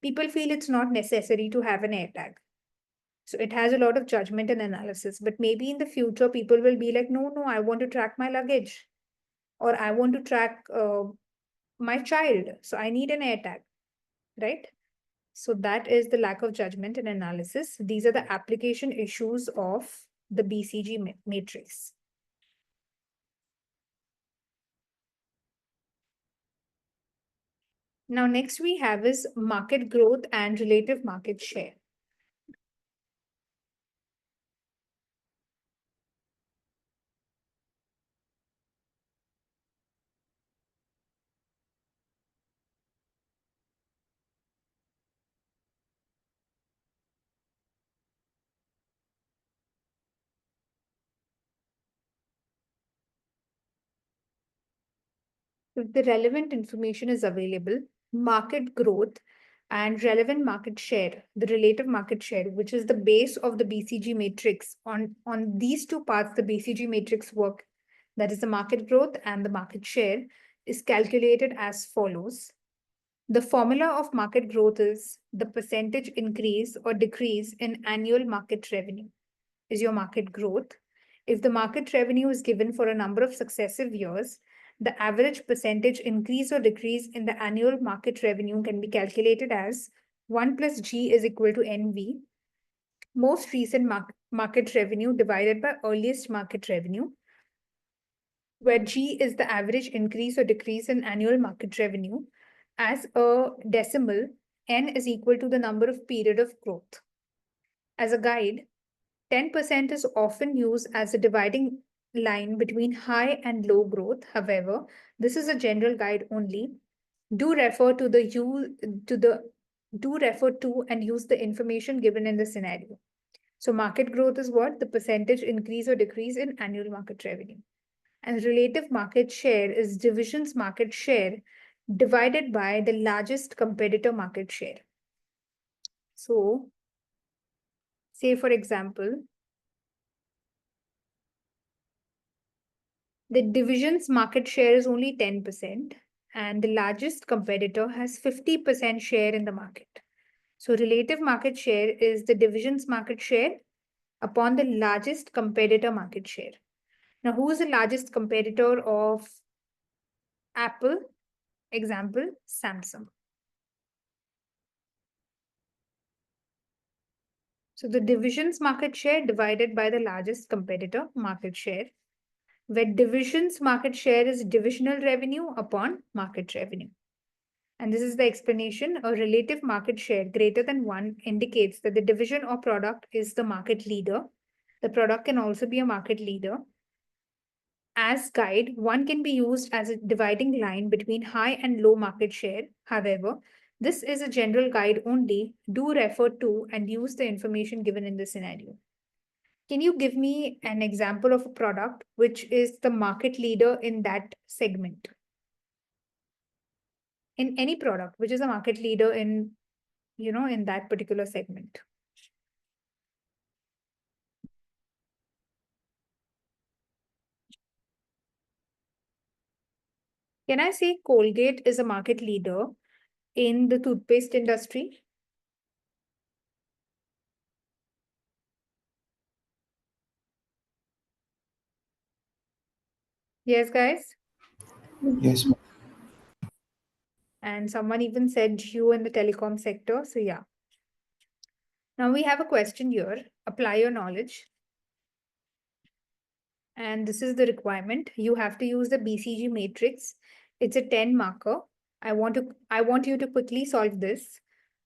People feel it's not necessary to have an AirTag. So it has a lot of judgment and analysis. But maybe in the future, people will be like, no, I want to track my luggage, or I want to track my child. So I need an AirTag, right? So that is the lack of judgment and analysis. These are the application issues of the BCG matrix. Now, next we have is market growth and relative market share. If the relevant information is available, market growth and relevant market share, the relative market share, which is the base of the BCG matrix, on these two parts, the BCG matrix work, that is the market growth and the market share, is calculated as follows. The formula of market growth is the percentage increase or decrease in annual market revenue is your market growth. If the market revenue is given for a number of successive years, the average percentage increase or decrease in the annual market revenue can be calculated as 1 plus G is equal to NV, most recent market revenue divided by earliest market revenue, where G is the average increase or decrease in annual market revenue. As a decimal, N is equal to the number of period of growth. As a guide, 10% is often used as a dividing line between high and low growth. However, this is a general guide only. Do refer to and use the information given in the scenario. So market growth is what? The percentage increase or decrease in annual market revenue. And relative market share is division's market share divided by the largest competitor market share. So, say for example, the division's market share is only 10%, and the largest competitor has 50% share in the market. So relative market share is the division's market share upon the largest competitor market share. Now, who is the largest competitor of Apple? Example, Samsung. So the division's market share divided by the largest competitor market share, where division's market share is divisional revenue upon market revenue. And this is the explanation. A relative market share greater than 1 indicates that the division or product is the market leader. The product can also be a market leader. As guide, 1 can be used as a dividing line between high and low market share. However, this is a general guide only. Do refer to and use the information given in the scenario. Can you give me an example of a product which is the market leader in that segment? In any product, which is a market leader in, in that particular segment. Can I say Colgate is a market leader in the toothpaste industry? Yes, guys. Yes, ma'am. And someone even said you in the telecom sector. So yeah. Now we have a question here. Apply your knowledge. And this is the requirement. You have to use the BCG matrix. It's a 10 marker. I want you to quickly solve this,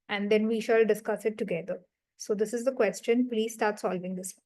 and then we shall discuss it together. So this is the question. Please start solving this one.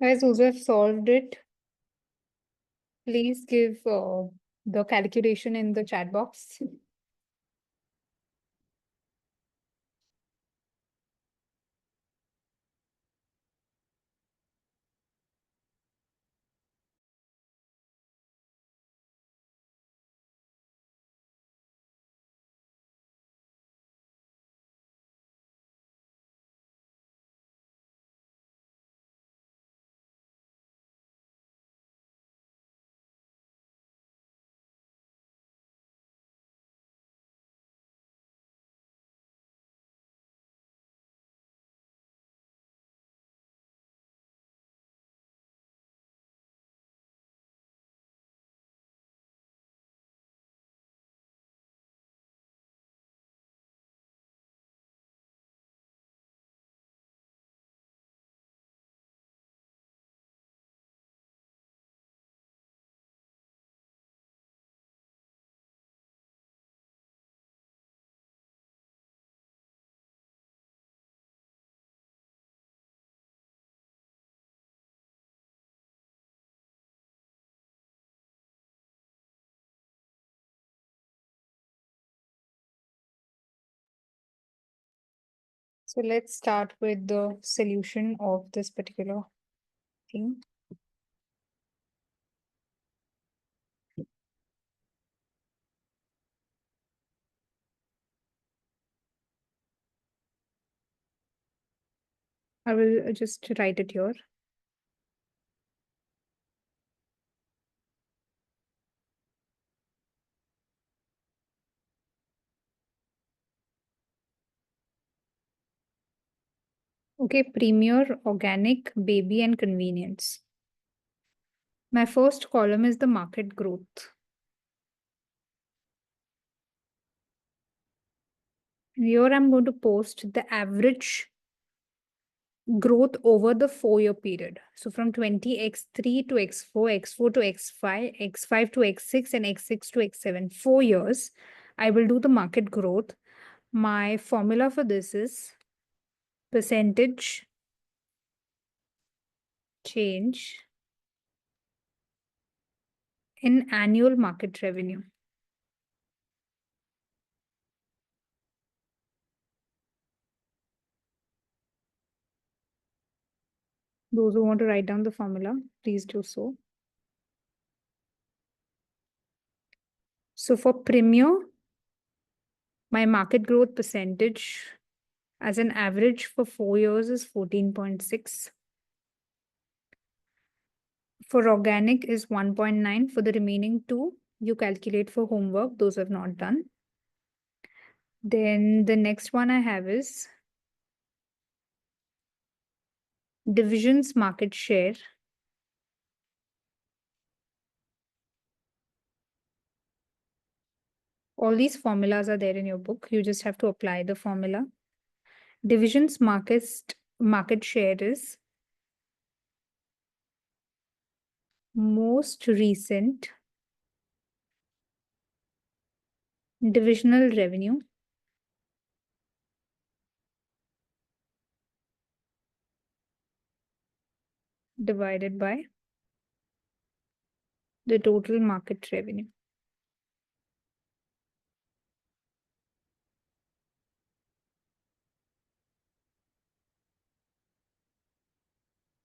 Guys, those who have solved it, please give the calculation in the chat box. So let's start with the solution of this particular thing. I will just write it here. Okay, Premier, Organic, Baby, and Convenience. My first column is the market growth. Here I'm going to post the average growth over the 4-year period. So from 20x3 to x4, x4 to x5, x5 to x6, and x6 to x7. 4 years, I will do the market growth. My formula for this is percentage change in annual market revenue. Those who want to write down the formula, please do so. So for Premier, my market growth percentage as an average for 4 years is 14.6. For organic is 1.9. For the remaining 2, you calculate for homework, those have not done. Then the next one I have is divisions market share. All these formulas are there in your book. You just have to apply the formula. Divisions market share is most recent divisional revenue divided by the total market revenue.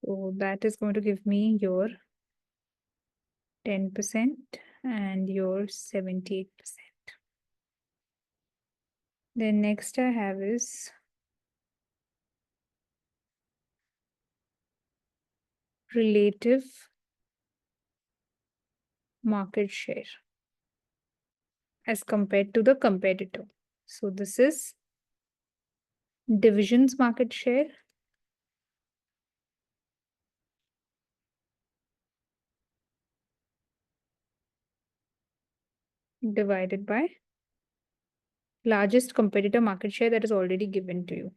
So that is going to give me your 10% and your 78%. Then next I have is relative market share as compared to the competitor. So this is divisions market share divided by largest competitor market share that is already given to you.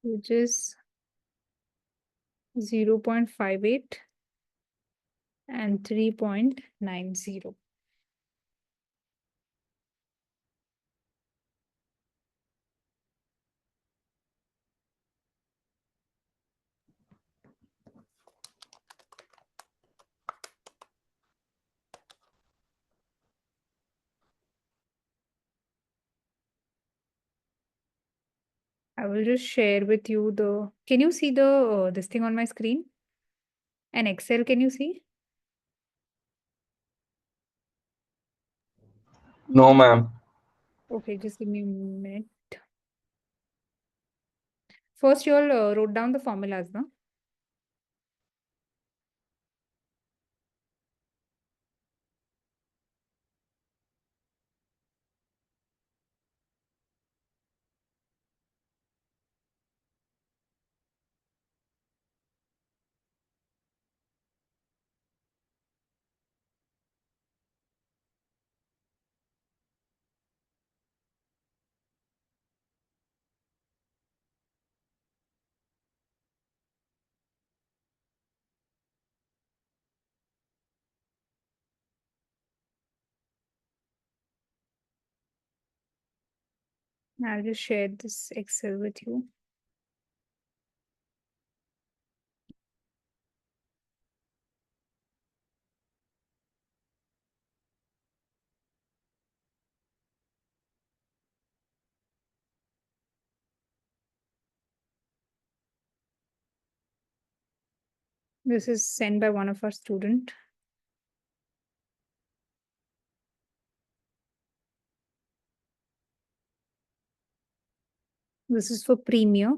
Which is 0.58 and 3.90. I will just share with you the, can you see the, this thing on my screen? And Excel, can you see? No, ma'am. Okay, just give me a minute. First, you all wrote down the formulas, no? I'll just share this Excel with you. This is sent by one of our student. This is for Premier.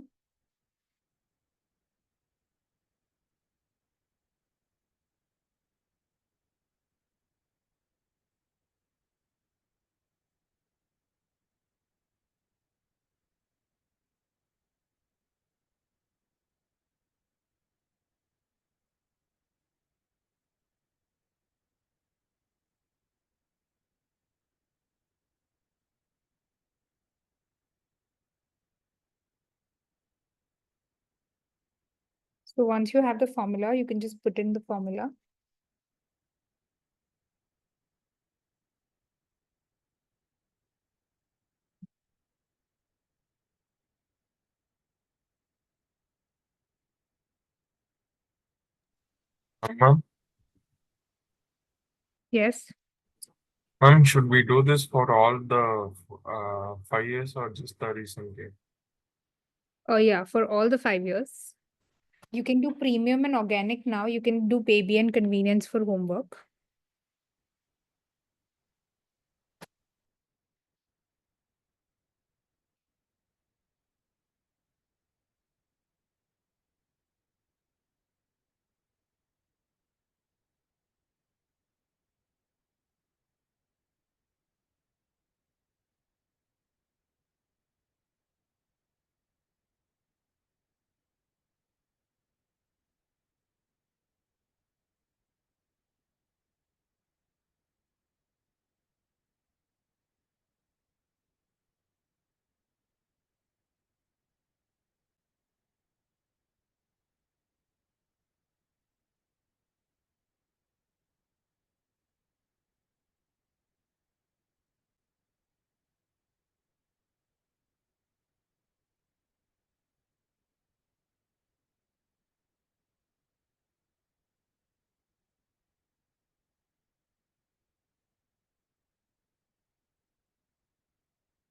So once you have the formula, you can just put in the formula. Ma'am, Yes. ma'am, should we do this for all the 5 years or just the recent year? Oh yeah, for all the 5 years. You can do premium and organic now. You can do baby and convenience for homework.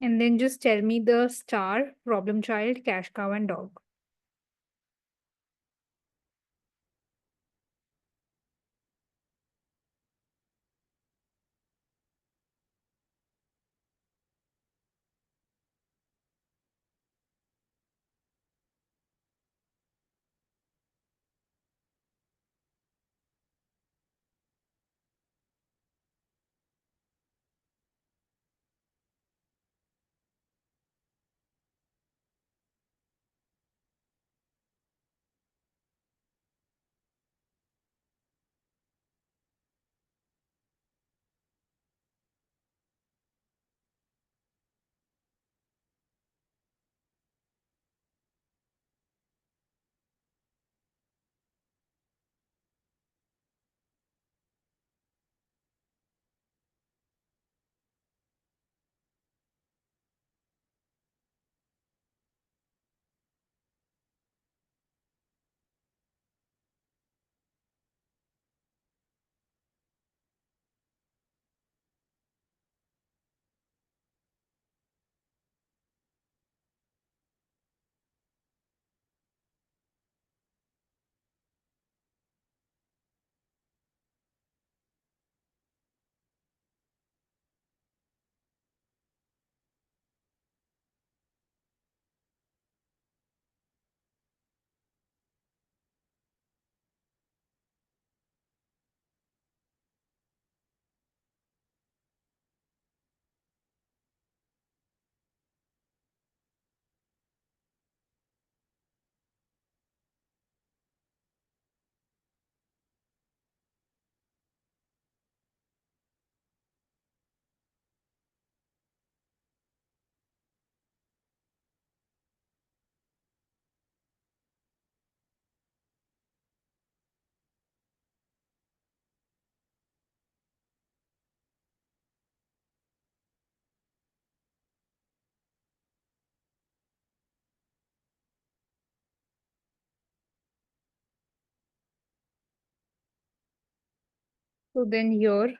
And then just tell me the star, problem child, cash cow, and dog. So then here,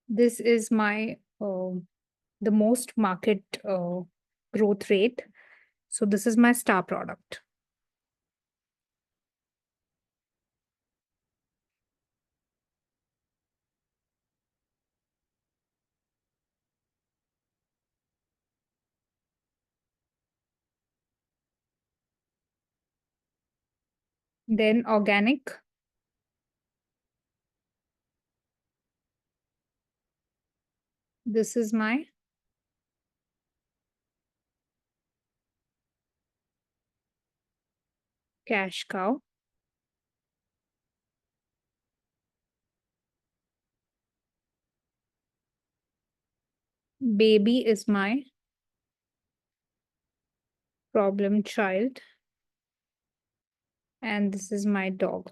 this is my the most market growth rate. So this is my star product. Then organic. This is my cash cow. Baby is my problem child. And this is my dog.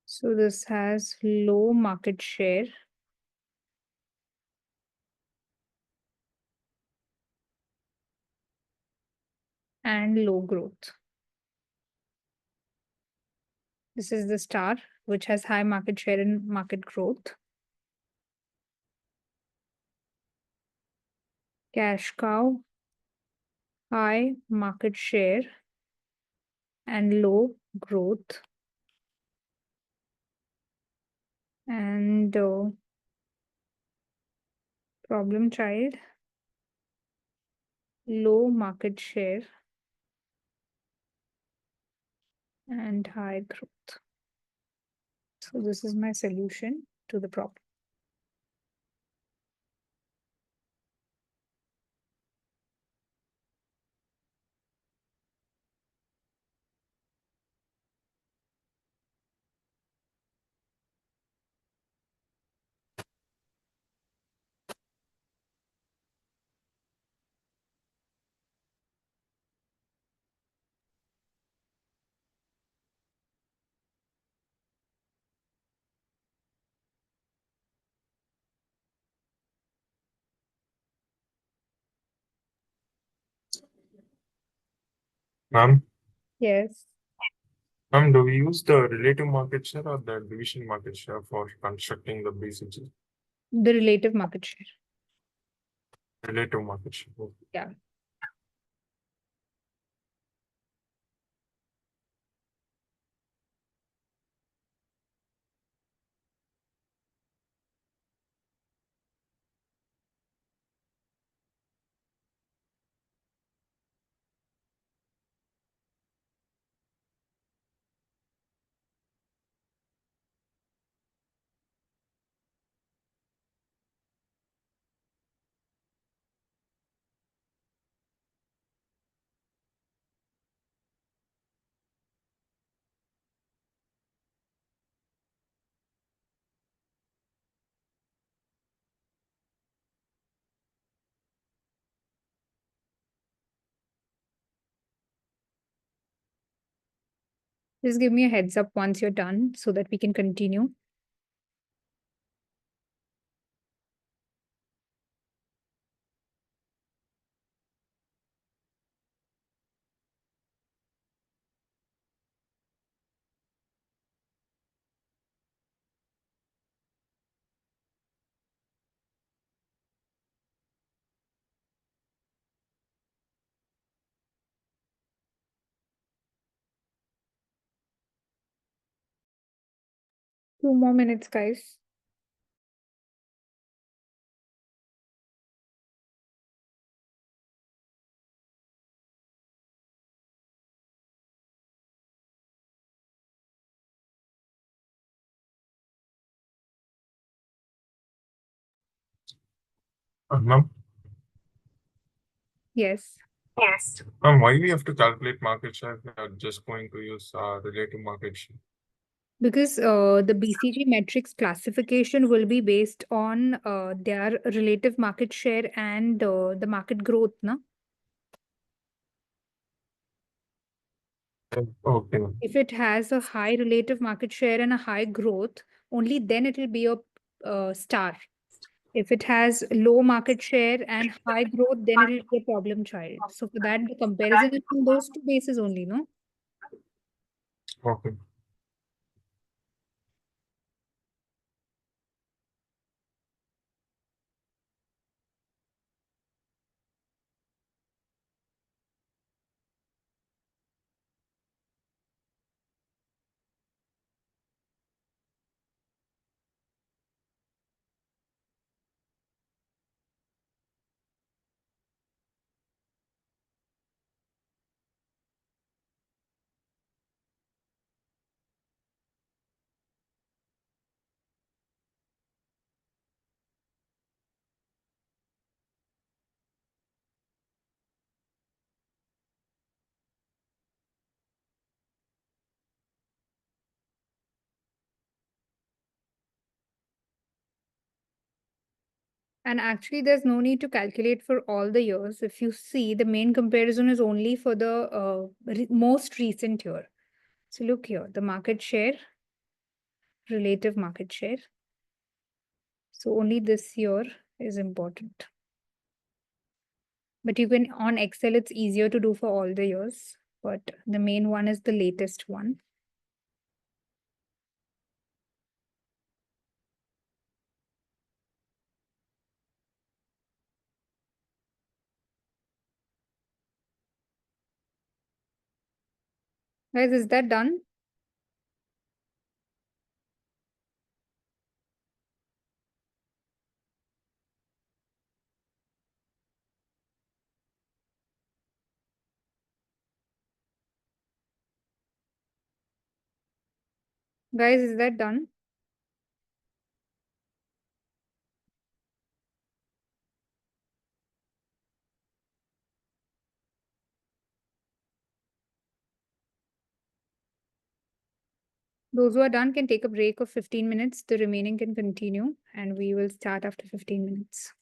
So this has low market share. And low growth. This is the star, which has high market share and market growth. Cash cow, high market share and low growth. And problem child, low market share and high growth. So this is my solution to the problem. Ma'am, Yes, do we use the relative market share or the division market share for constructing the BCG? the relative market share. Relative market share. Okay. Yeah. Just give me a heads up once you're done so that we can continue. Two more minutes, guys. Ma'am, Yes. why we have to calculate market share? We are just going to use relative market share. Because the BCG metrics classification will be based on their relative market share and the market growth, no? Okay. Ma'am. If it has a high relative market share and a high growth, only then it will be a star. If it has low market share and high growth, then it will be a problem child. So for that, the comparison is from those two bases only, no? Okay. And actually, there's no need to calculate for all the years. If you see, the main comparison is only for the most recent year. So look here, the market share, relative market share. So only this year is important. But you can, on Excel, it's easier to do for all the years. But the main one is the latest one. Guys, is that done? Guys, is that done? Those who are done can take a break of 15 minutes. The remaining can continue and we will start after 15 minutes.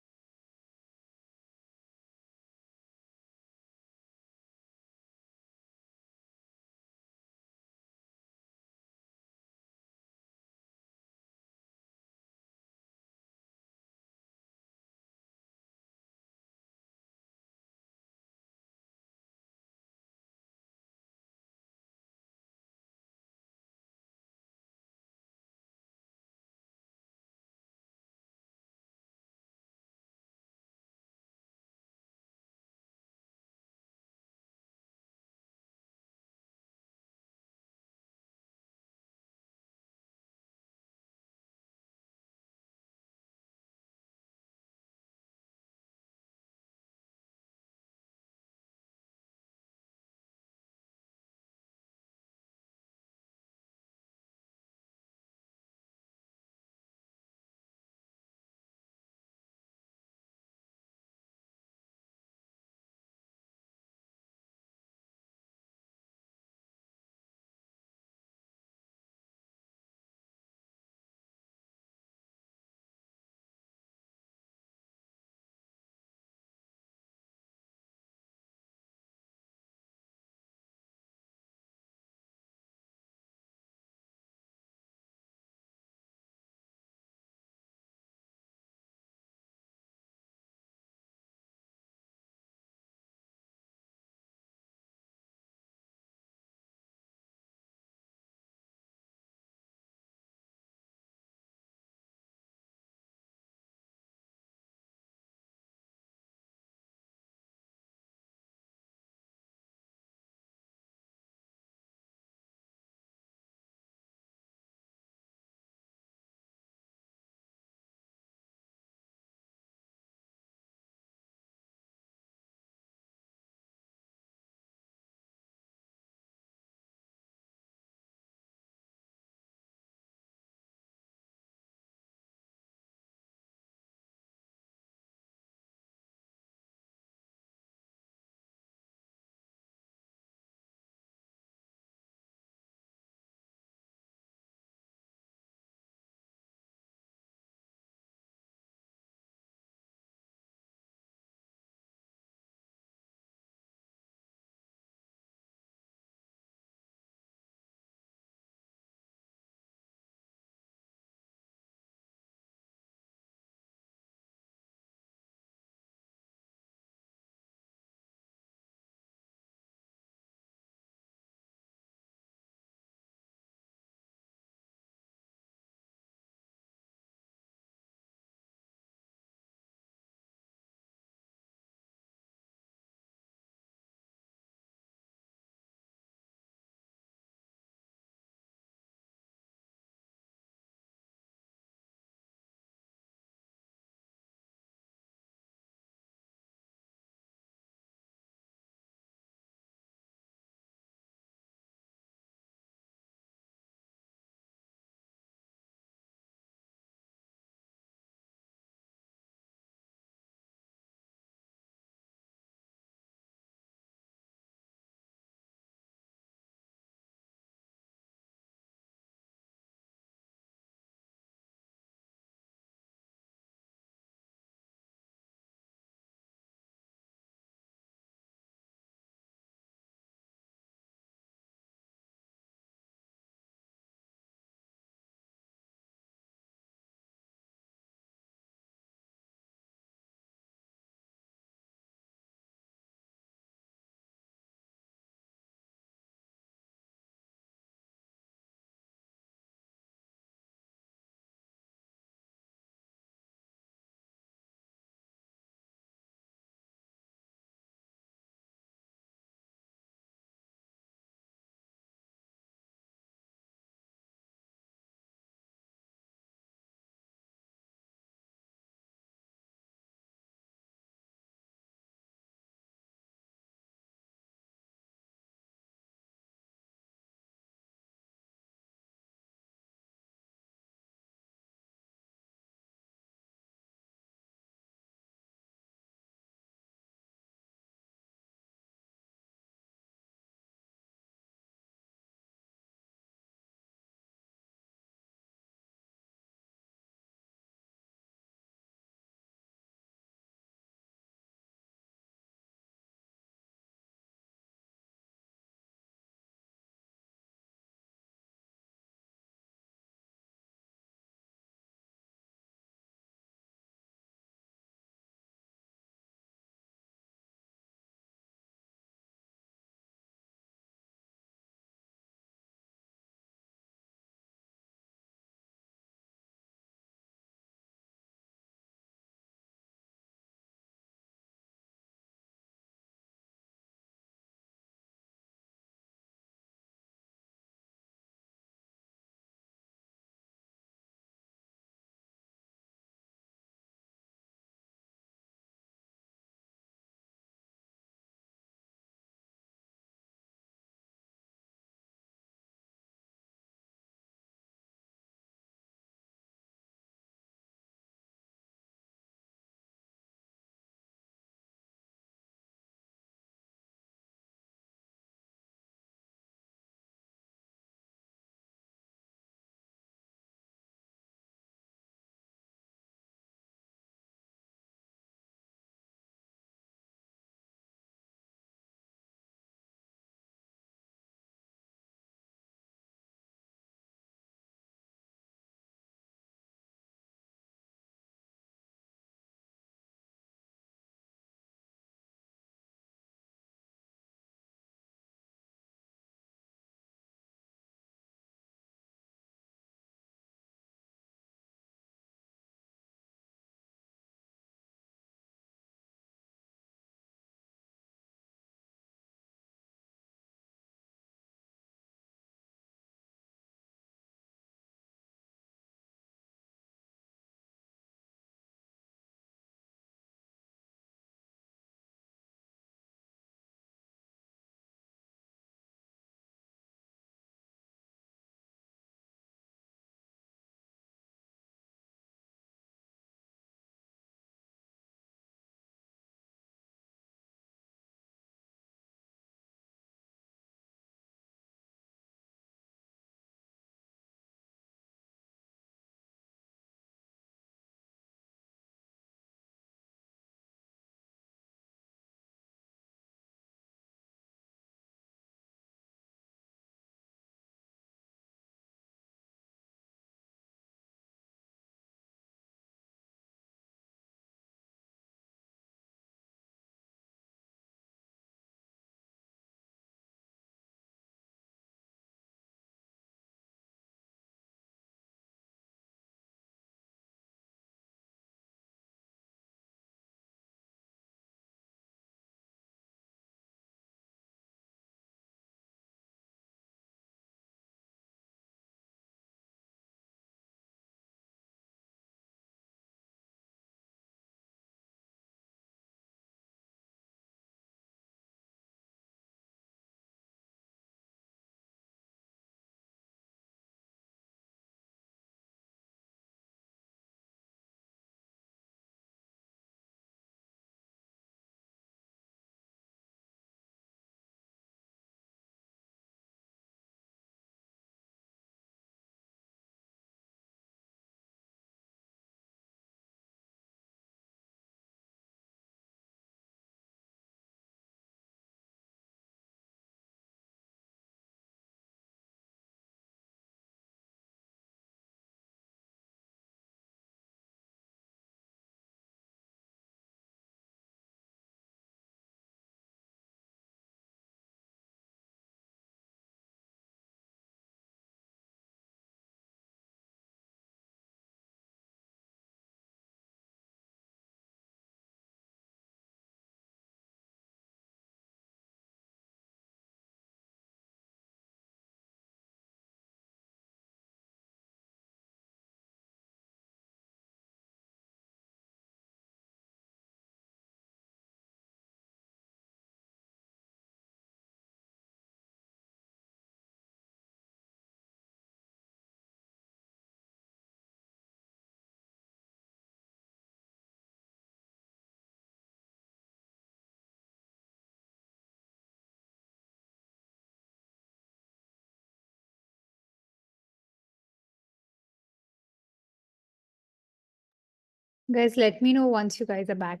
Guys, let me know once you guys are back.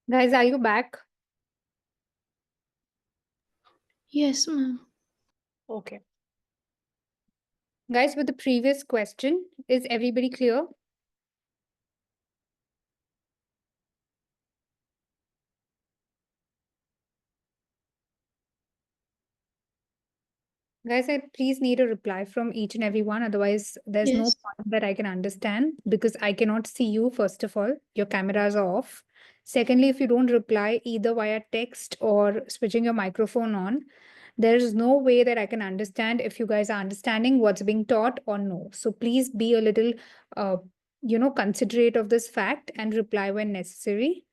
Guys, are you back? Yes, ma'am. Okay. Guys, with the previous question, is everybody clear? Guys, I please need a reply from each and every one. Otherwise, there's no Yes. point that I can understand because I cannot see you, first of all. Your cameras are off. Secondly, if you don't reply either via text or switching your microphone on, there is no way that I can understand if you guys are understanding what's being taught or no. So please be a little, considerate of this fact and reply when necessary,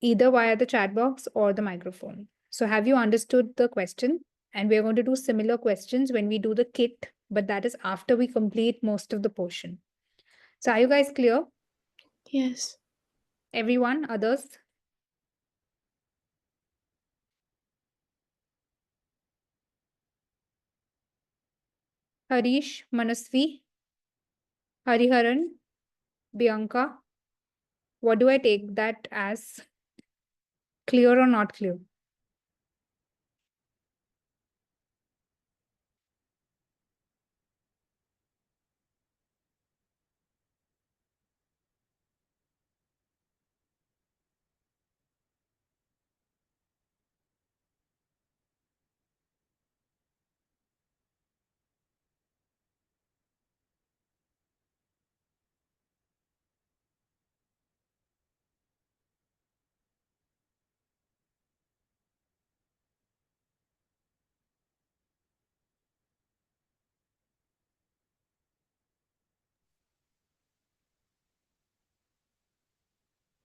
either via the chat box or the microphone. So have you understood the question? And we're going to do similar questions when we do the kit, but that is after we complete most of the portion. So are you guys clear? Yes. Everyone, others? Harish, Manasvi, Hariharan, Bianca. What do I take that as? Clear or not clear?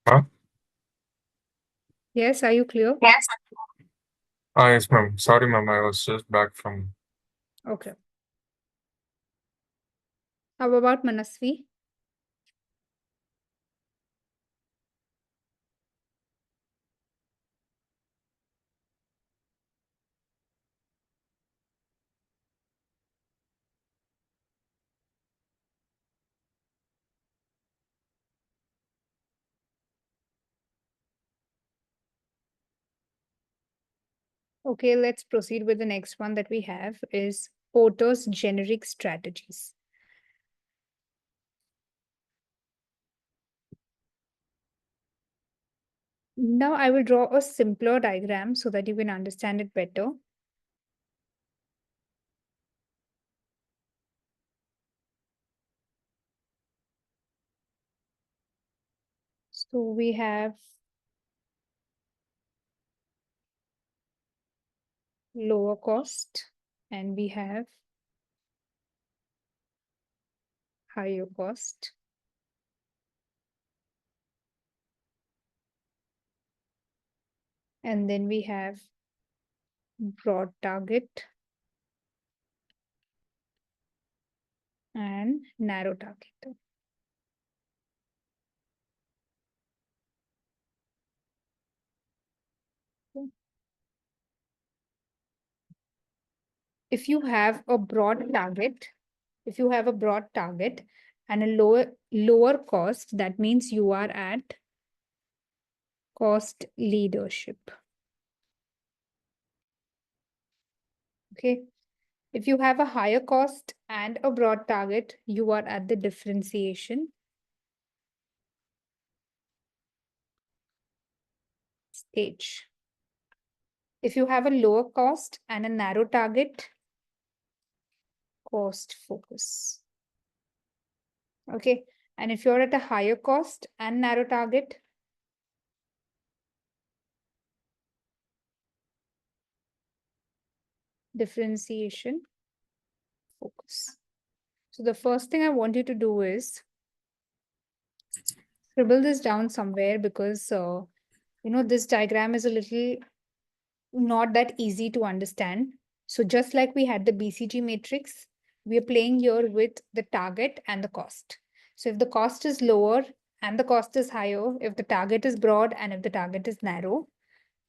Huh? Yes, are you clear? Yes. Yes, ma'am. Sorry, ma'am. I was just back from. Okay. How about Manasvi? Okay, let's proceed with the next one that we have is Porter's generic strategies. Now I will draw a simpler diagram so that you can understand it better. So we have lower cost and we have higher cost. And then we have broad target and narrow target. If you have a broad target, and a lower cost, that means you are at cost leadership. Okay. If you have a higher cost and a broad target, you are at the differentiation stage. If you have a lower cost and a narrow target, cost focus. Okay. And if you're at a higher cost and narrow target, differentiation focus. So the first thing I want you to do is scribble this down somewhere, because this diagram is a little not that easy to understand. So just like we had the BCG matrix, we are playing here with the target and the cost. So if the cost is lower and the cost is higher, if the target is broad and if the target is narrow,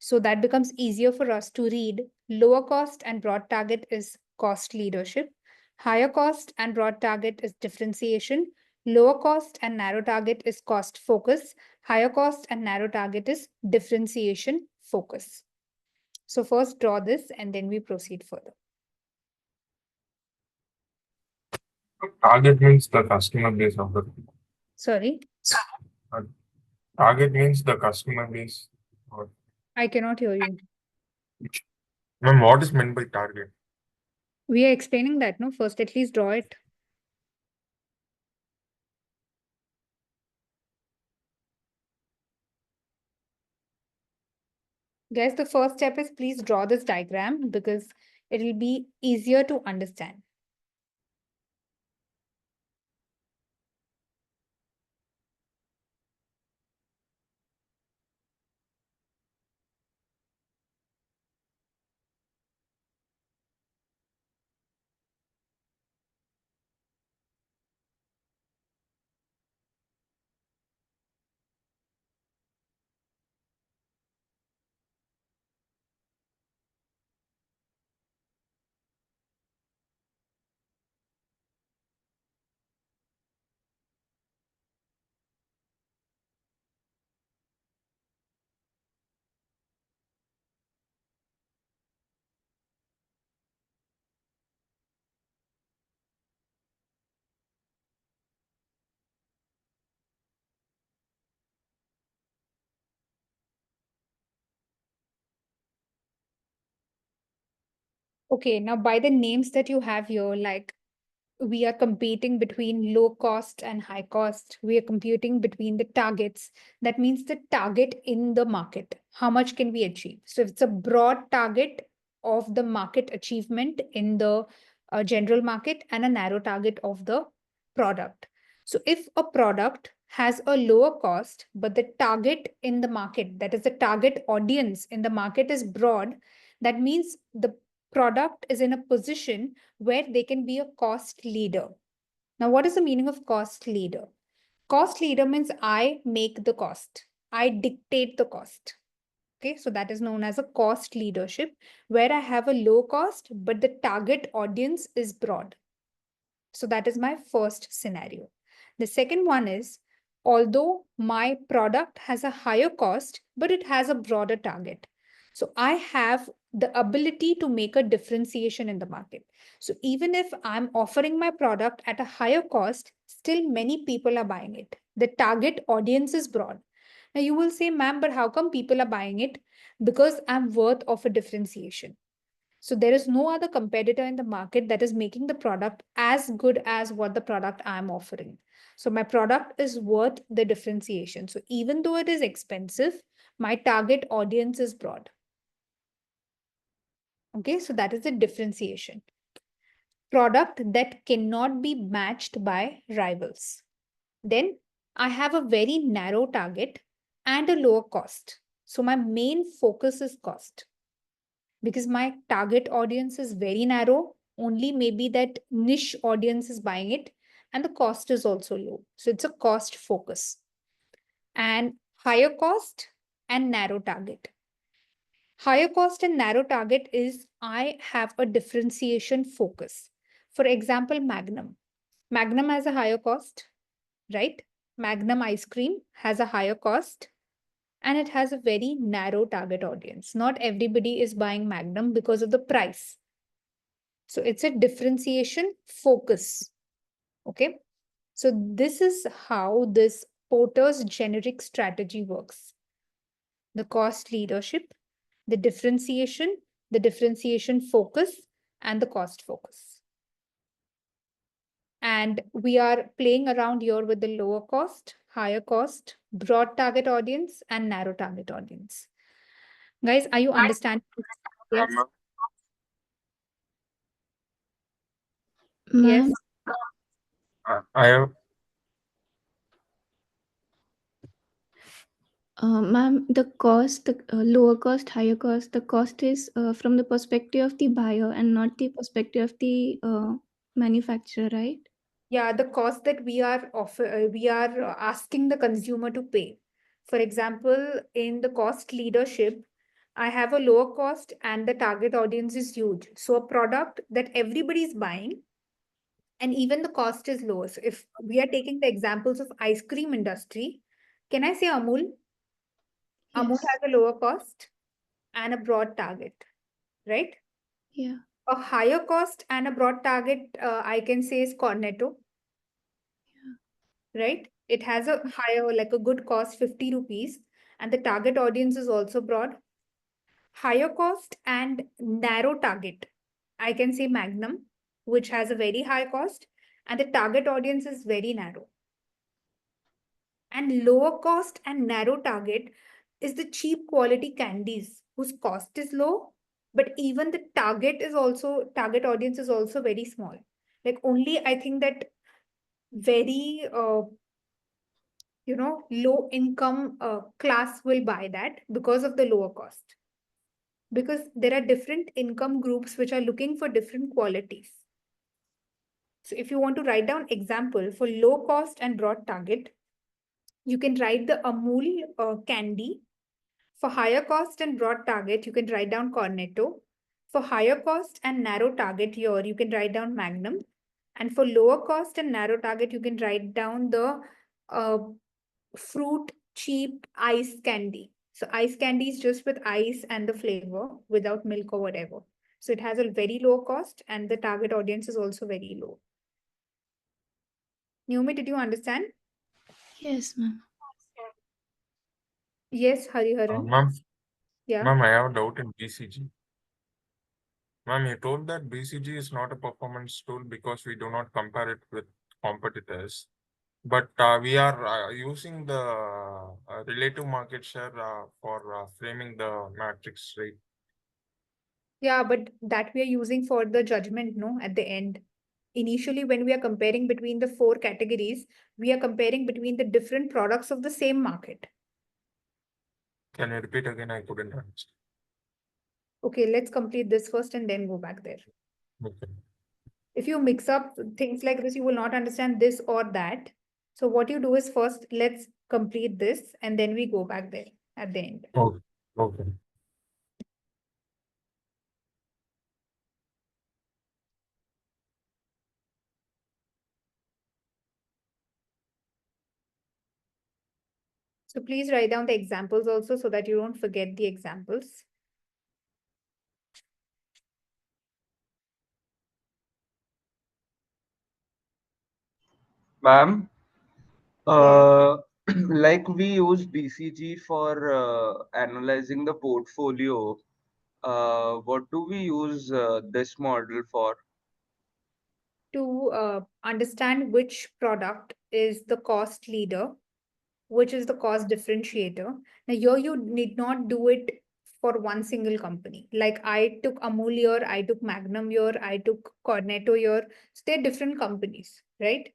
so that becomes easier for us to read. Lower cost and broad target is cost leadership. Higher cost and broad target is differentiation. Lower cost and narrow target is cost focus. Higher cost and narrow target is differentiation focus. So first draw this and then we proceed further. Target means the customer base of the Sorry, target means the customer base. I cannot hear you. Ma'am, what is meant by target? We are explaining that, no? First, at least draw it. Guys, the first step is please draw this diagram because it will be easier to understand. Okay, now by the names that you have here, like we are competing between low cost and high cost. We are competing between the targets. That means the target in the market. How much can we achieve? So if it's a broad target of the market achievement in the general market and a narrow target of the product. So if a product has a lower cost, but the target in the market, that is the target audience in the market is broad, that means the product is in a position where they can be a cost leader. Now, what is the meaning of cost leader? Cost leader means I make the cost, I dictate the cost. Okay, so that is known as a cost leadership, where I have a low cost, but the target audience is broad. So that is my first scenario. The second one is, although my product has a higher cost, but it has a broader target. So I have the ability to make a differentiation in the market. So even if I'm offering my product at a higher cost, still many people are buying it. The target audience is broad. Now you will say, ma'am, but how come people are buying it? Because I'm worth of a differentiation. So there is no other competitor in the market that is making the product as good as what the product I'm offering. So my product is worth the differentiation. So even though it is expensive, my target audience is broad. Okay, so that is the differentiation. Product that cannot be matched by rivals. Then I have a very narrow target and a lower cost. So my main focus is cost, because my target audience is very narrow. Only maybe that niche audience is buying it, and the cost is also low. So it's a cost focus. And higher cost and narrow target. Higher cost and narrow target is I have a differentiation focus. For example, Magnum. Magnum has a higher cost, right? Magnum ice cream has a higher cost and it has a very narrow target audience. Not everybody is buying Magnum because of the price. So it's a differentiation focus. Okay. So this is how this Porter's generic strategy works. The cost leadership, the differentiation focus, and the cost focus. And we are playing around here with the lower cost, higher cost, broad target audience, and narrow target audience. Guys, are you understanding? Yes. Ma'am, Yes. I have ma'am, the cost, the lower cost, higher cost, the cost is from the perspective of the buyer and not the perspective of the manufacturer, right? Yeah, the cost that we are asking the consumer to pay. For example, in the cost leadership, I have a lower cost and the target audience is huge. So a product that everybody is buying and even the cost is lower. So if we are taking the examples of ice cream industry, can I say Amul? Amul Yes. has a lower cost and a broad target, right? Yeah. A higher cost and a broad target, I can say is Cornetto, right? It has a higher, like a good cost, 50 rupees, and the target audience is also broad. Higher cost and narrow target, I can say Magnum, which has a very high cost, and the target audience is very narrow. And lower cost and narrow target is the cheap quality candies whose cost is low, but even the target audience is also very small. Like only I think that very low income class will buy that because of the lower cost. Because there are different income groups which are looking for different qualities. So if you want to write down example for low cost and broad target, you can write the Amul candy. For higher cost and broad target, you can write down Cornetto. For higher cost and narrow target here, you can write down Magnum. And for lower cost and narrow target, you can write down the uh, fruit cheap ice candy. So ice candy is just with ice and the flavor without milk or whatever. So it has a very low cost and the target audience is also very low. Naomi, did you understand? Yes, ma'am. Yes, Hariharan. ma'am, Yeah. ma'am, I have a doubt in BCG. Ma'am, you told that BCG is not a performance tool because we do not compare it with competitors. But we are using the relative market share for framing the matrix, right? Yeah, but that we are using for the judgment, no, at the end. Initially, when we are comparing between the four categories, we are comparing between the different products of the same market. Can you repeat again? I couldn't understand. Okay, let's complete this first and then go back there. Okay. If you mix up things like this, you will not understand this or that. So what you do is first, let's complete this and then we go back there at the end. Okay. Okay. So please write down the examples also so that you don't forget the examples. Ma'am, Yes. uh, like we use BCG for analyzing the portfolio. What do we use this model for? To understand which product is the cost leader, which is the cost differentiator. Now, here you need not do it for one single company. Like I took Amul here, I took Magnum here, I took Cornetto here. So they're different companies, right?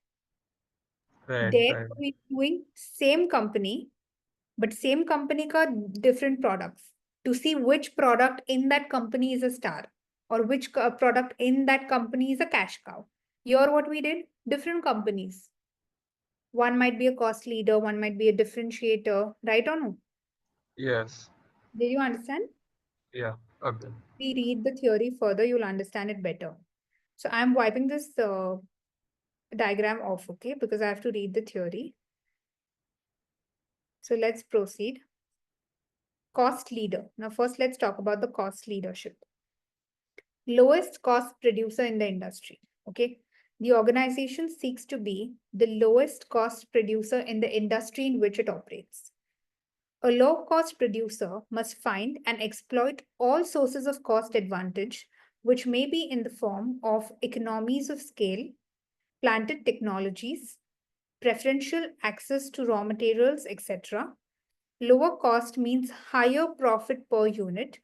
Right. There Right. we're doing same company, but same company ka different products to see which product in that company is a star or which product in that company is a cash cow. Here, what we did, different companies. One might be a cost leader, one might be a differentiator, right or no? Yes. Did you understand? Yeah. Okay. We read the theory further, you'll understand it better. So I'm wiping this diagram off, okay? Because I have to read the theory. So let's proceed. Cost leader. Now, first, let's talk about the cost leadership. Lowest cost producer in the industry, okay? The organization seeks to be the lowest cost producer in the industry in which it operates. A low-cost producer must find and exploit all sources of cost advantage, which may be in the form of economies of scale, planted technologies, preferential access to raw materials, etc. Lower cost means higher profit per unit,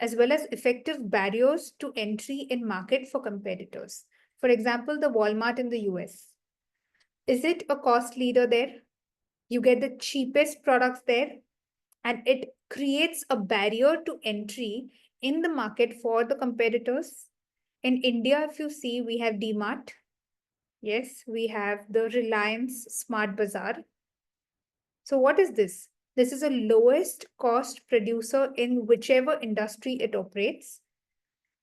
as well as effective barriers to entry in market for competitors. For example, the Walmart in the US. Is it a cost leader there? You get the cheapest products there, and it creates a barrier to entry in the market for the competitors. In India, if you see, we have DMart. Yes, we have the Reliance Smart Bazaar. So what is this? This is a lowest cost producer in whichever industry it operates.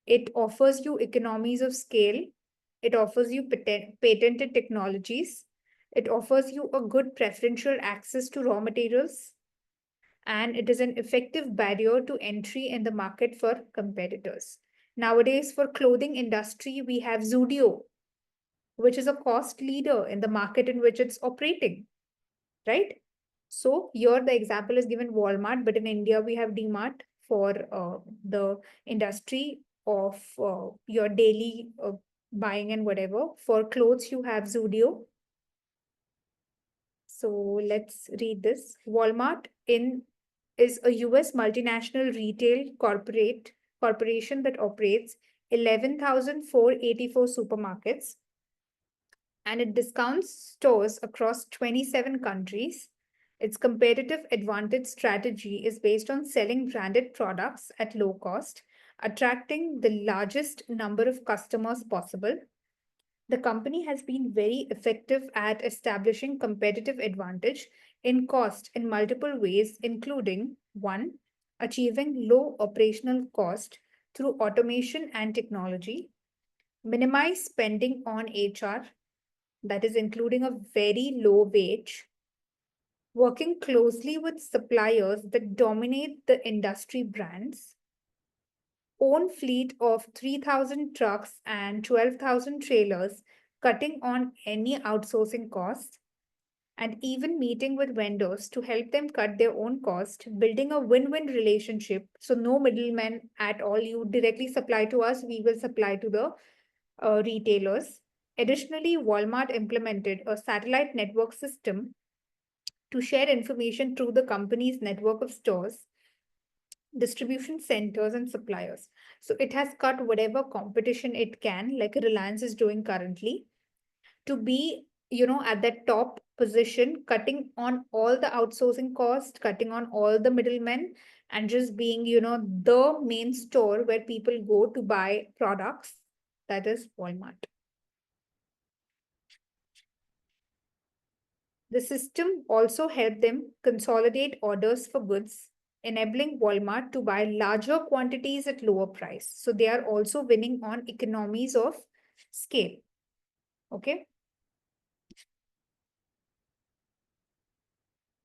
It offers you economies of scale. It offers you patented technologies. It offers you a good preferential access to raw materials. And it is an effective barrier to entry in the market for competitors. Nowadays, for clothing industry, we have Zudio, which is a cost leader in the market in which it's operating, right? So here the example is given Walmart, but in India we have DMart for the industry of your daily buying and whatever. For clothes, you have Zudio. So let's read this. Walmart is a US multinational retail corporation that operates 11,484 supermarkets, and it discounts stores across 27 countries. Its competitive advantage strategy is based on selling branded products at low cost, attracting the largest number of customers possible. The company has been very effective at establishing competitive advantage in cost in multiple ways, including one, achieving low operational cost through automation and technology, minimize spending on HR, that is including a very low wage, working closely with suppliers that dominate the industry brands, own fleet of 3,000 trucks and 12,000 trailers, cutting on any outsourcing costs, and even meeting with vendors to help them cut their own cost, building a win-win relationship. So no middlemen at all. You directly supply to us, we will supply to the retailers. Additionally, Walmart implemented a satellite network system to share information through the company's network of stores, distribution centers, and suppliers. So it has cut whatever competition it can, like Reliance is doing currently, to be, at that top position, cutting on all the outsourcing cost, cutting on all the middlemen, and just being, the main store where people go to buy products. That is Walmart. The system also helped them consolidate orders for goods, enabling Walmart to buy larger quantities at lower price. So they are also winning on economies of scale. Okay.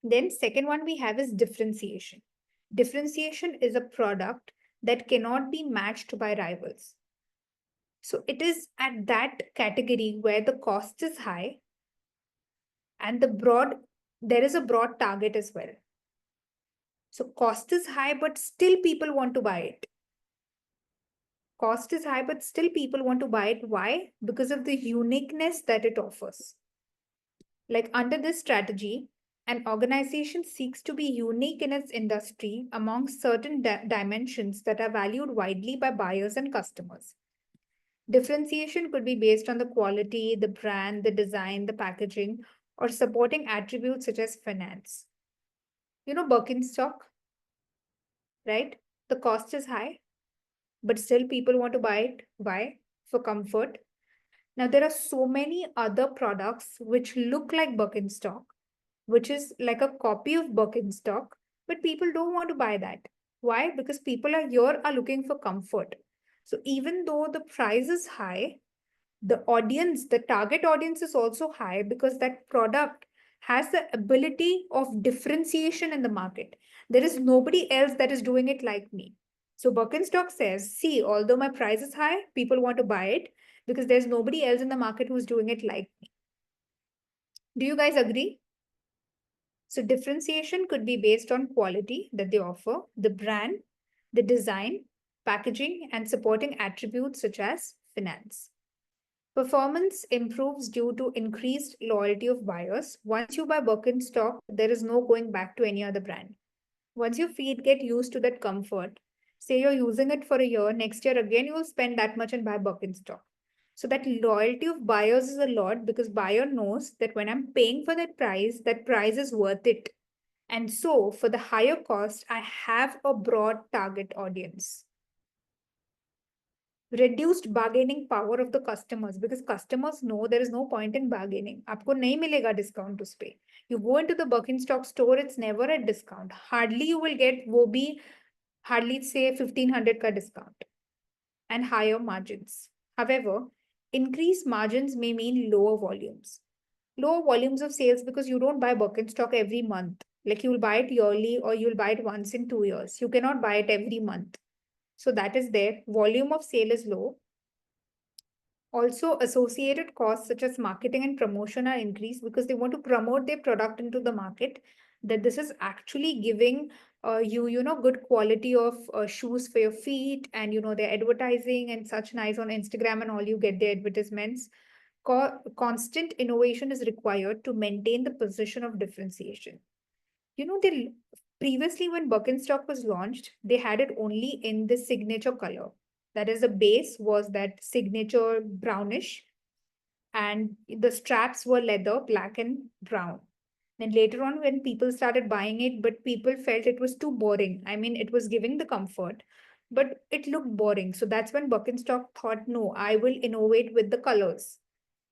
Then second one we have is differentiation. Differentiation is a product that cannot be matched by rivals. So it is at that category where the cost is high and there is a broad target as well. So cost is high, but still people want to buy it. Cost is high, but still people want to buy it. Why? Because of the uniqueness that it offers. Like under this strategy, an organization seeks to be unique in its industry among certain dimensions that are valued widely by buyers and customers. Differentiation could be based on the quality, the brand, the design, the packaging, or supporting attributes such as finance. Birkenstock, right? The cost is high, but still people want to buy it. Why? For comfort. Now, there are so many other products which look like Birkenstock, which is like a copy of Birkenstock, but people don't want to buy that. Why? Because people are looking for comfort. So even though the price is high, The audience, the target audience is also high because that product has the ability of differentiation in the market. There is nobody else that is doing it like me. So Birkenstock says, see, although my price is high, people want to buy it because there's nobody else in the market who's doing it like me. Do you guys agree? So differentiation could be based on quality that they offer, the brand, the design, packaging, and supporting attributes such as finance. Performance improves due to increased loyalty of buyers. Once you buy Birkenstock, there is no going back to any other brand. Once your feet get used to that comfort, say you're using it for a year, next year again you will spend that much and buy Birkenstock. So that loyalty of buyers is a lot because buyer knows that when I'm paying for that price is worth it. And so for the higher cost, I have a broad target audience. Reduced bargaining power of the customers because customers know there is no point in bargaining. आपको नहीं मिलेगा discount उस पे. You go into the Birkenstock store, it's never a discount. Hardly you will get वो भी hardly say 1500 का discount and higher margins. However, increased margins may mean lower volumes. Lower volumes of sales because you don't buy Birkenstock every month. Like you will buy it yearly or you'll buy it once in 2 years. You cannot buy it every month. So that is there. Volume of sale is low. Also, associated costs such as marketing and promotion are increased because they want to promote their product into the market. That this is actually giving good quality of shoes for your feet, and they're advertising and such nice on Instagram and all. You get the advertisements. Constant innovation is required to maintain the position of differentiation. They previously when Birkenstock was launched, they had it only in the signature color. That is, the base was that signature brownish, and the straps were leather, black and brown. Then later on, when people started buying it, but people felt it was too boring. I mean, it was giving the comfort, but it looked boring. So that's when Birkenstock thought, no, I will innovate with the colors.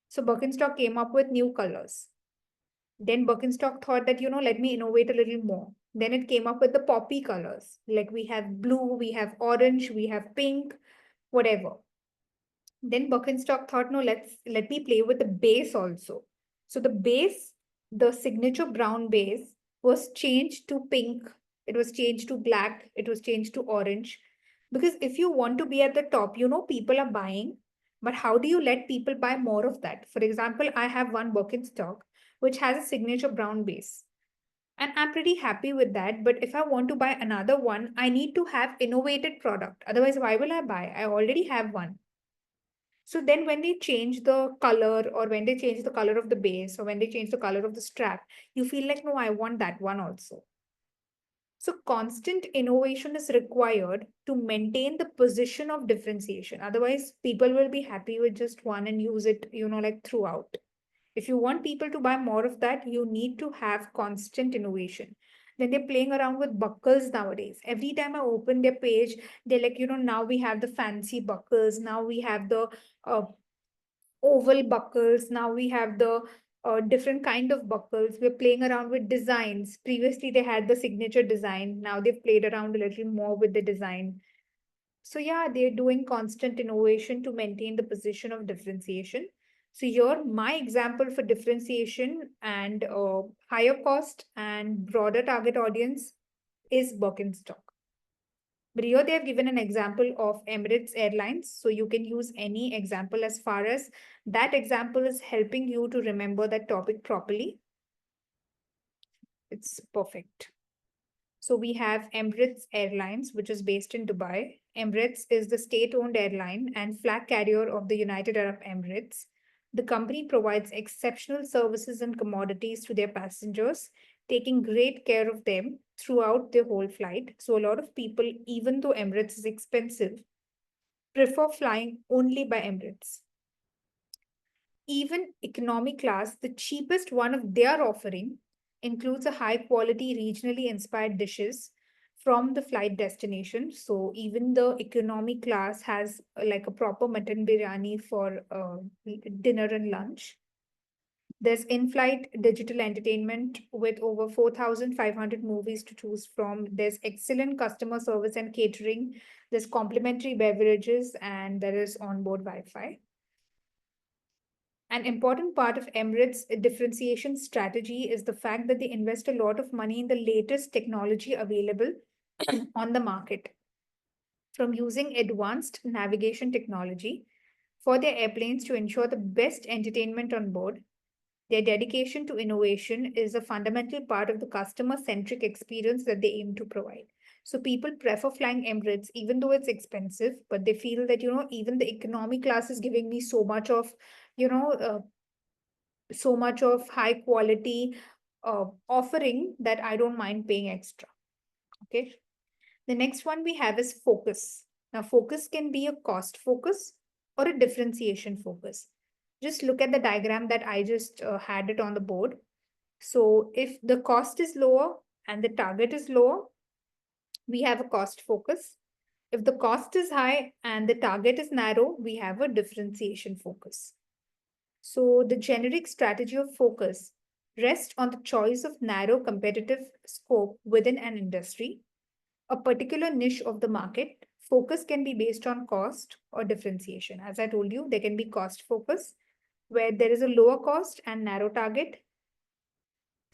So Birkenstock came up with new colors. Then Birkenstock thought that, let me innovate a little more. Then it came up with the poppy colors. Like we have blue, we have orange, we have pink, whatever. Then Birkenstock thought, no, let me play with the base also. So the base, the signature brown base was changed to pink. It was changed to black. It was changed to orange. Because if you want to be at the top, people are buying, but how do you let people buy more of that? For example, I have one Birkenstock which has a signature brown base. And I'm pretty happy with that. But if I want to buy another one, I need to have innovated product. Otherwise, why will I buy? I already have one. So then when they change the color, or when they change the color of the base, or when they change the color of the strap, you feel like, no, I want that one also. So constant innovation is required to maintain the position of differentiation. Otherwise, people will be happy with just one and use it, like throughout. If you want people to buy more of that, you need to have constant innovation. Then they're playing around with buckles nowadays. Every time I open their page, they're like, now we have the fancy buckles. Now we have the oval buckles. Now we have the different kind of buckles. We're playing around with designs. Previously, they had the signature design. Now they've played around a little more with the design. So yeah, they're doing constant innovation to maintain the position of differentiation. So here, my example for differentiation and higher cost and broader target audience is Birkenstock. But here they have given an example of Emirates Airlines. So you can use any example as far as that example is helping you to remember that topic properly. It's perfect. So we have Emirates Airlines, which is based in Dubai. Emirates is the state-owned airline and flag carrier of the United Arab Emirates. The company provides exceptional services and commodities to their passengers, taking great care of them throughout their whole flight. So a lot of people, even though Emirates is expensive, prefer flying only by Emirates. Even economy class, the cheapest one of their offering, includes a high quality regionally inspired dishes from the flight destination. So even the economy class has like a proper mutton biryani for dinner and lunch. There's in-flight digital entertainment with over 4,500 movies to choose from. There's excellent customer service and catering. There's complimentary beverages, and there is onboard Wi-Fi. An important part of Emirates' differentiation strategy is the fact that they invest a lot of money in the latest technology available on the market, from using advanced navigation technology for their airplanes to ensure the best entertainment on board. Their dedication to innovation is a fundamental part of the customer-centric experience that they aim to provide. So people prefer flying Emirates, even though it's expensive, but they feel that, even the economy class is giving me you know, uh, so much of high quality offering that I don't mind paying extra. Okay. The next one we have is focus. Now, focus can be a cost focus or a differentiation focus. Just look at the diagram that I just had it on the board. So if the cost is lower and the target is lower, we have a cost focus. If the cost is high and the target is narrow, we have a differentiation focus. So the generic strategy of focus rests on the choice of narrow competitive scope within an industry, a particular niche of the market. Focus can be based on cost or differentiation. As I told you, there can be cost focus where there is a lower cost and narrow target.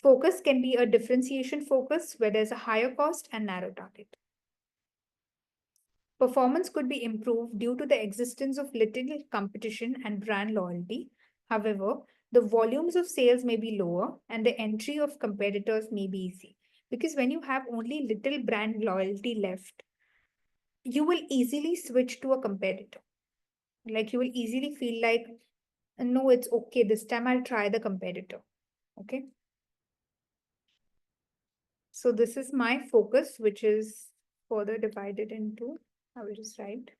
Focus can be a differentiation focus where there's a higher cost and narrow target. Performance could be improved due to the existence of little competition and brand loyalty. However, the volumes of sales may be lower and the entry of competitors may be easy. Because when you have only little brand loyalty left, you will easily switch to a competitor. Like you will easily feel like, no, it's okay. This time I'll try the competitor. Okay. So this is my focus, which is further divided into, I will just write.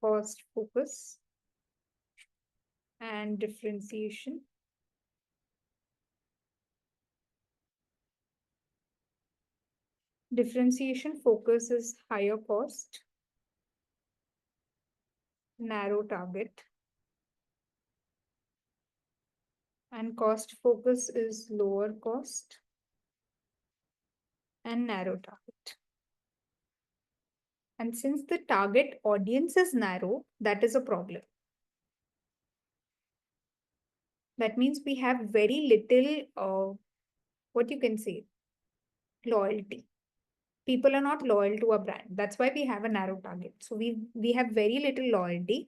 Cost focus and differentiation. Differentiation focus is higher cost, narrow target, and cost focus is lower cost and narrow target. And since the target audience is narrow, that is a problem. That means we have very little, what you can say, loyalty. People are not loyal to a brand. That's why we have a narrow target. So we have very little loyalty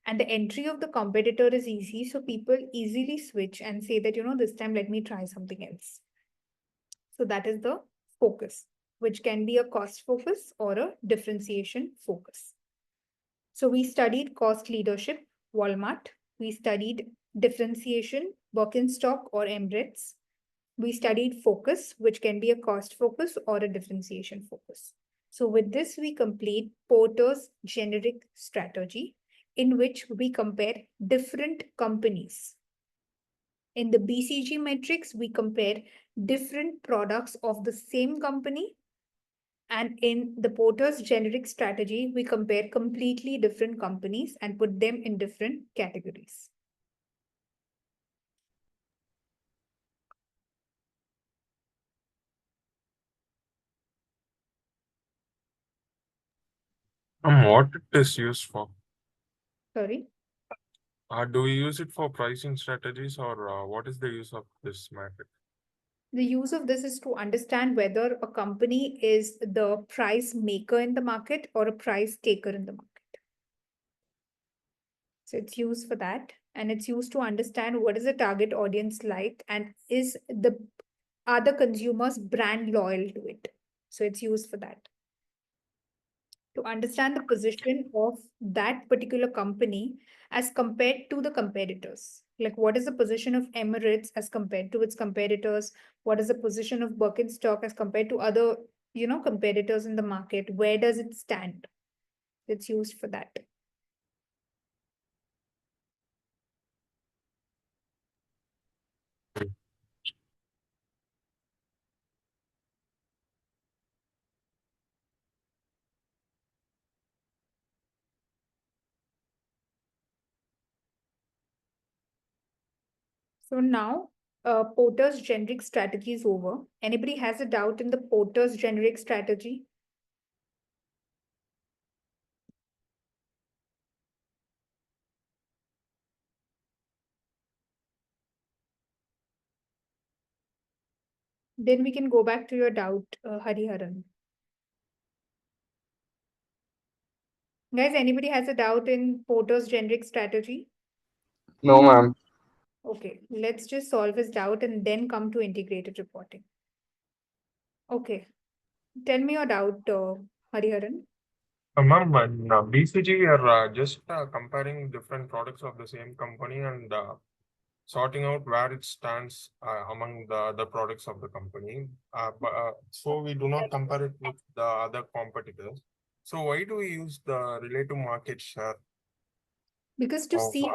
and the entry of the competitor is easy. So people easily switch and say that, this time let me try something else. So that is the focus, which can be a cost focus or a differentiation focus. So we studied cost leadership, Walmart. We studied differentiation, Birkenstock or Emirates. We studied focus, which can be a cost focus or a differentiation focus. So with this, we complete Porter's generic strategy, in which we compare different companies. In the BCG matrix, we compare different products of the same company. And in the Porter's generic strategy, we compare completely different companies and put them in different categories. What it is used for? Sorry? Do we use it for pricing strategies or what is the use of this method? The use of this is to understand whether a company is the price maker in the market or a price taker in the market. So it's used for that. And it's used to understand what is the target audience like and are the consumers brand loyal to it. So it's used for that. To understand the position of that particular company as compared to the competitors. Like what is the position of Emirates as compared to its competitors? What is the position of Birkenstock as compared to other, competitors in the market? Where does it stand? It's used for that. So now Porter's generic strategy is over. Anybody has a doubt in the Porter's generic strategy? Then we can go back to your doubt, Hariharan. Guys, anybody has a doubt in Porter's generic strategy? No, ma'am. Okay, let's just solve his doubt and then come to integrated reporting. Okay, tell me your doubt, Hariharan. Ma'am, in BCG, we are just comparing different products of the same company and sorting out where it stands among the other products of the company. So we do not compare it with the other competitors. So why do we use the relative market share Because to of see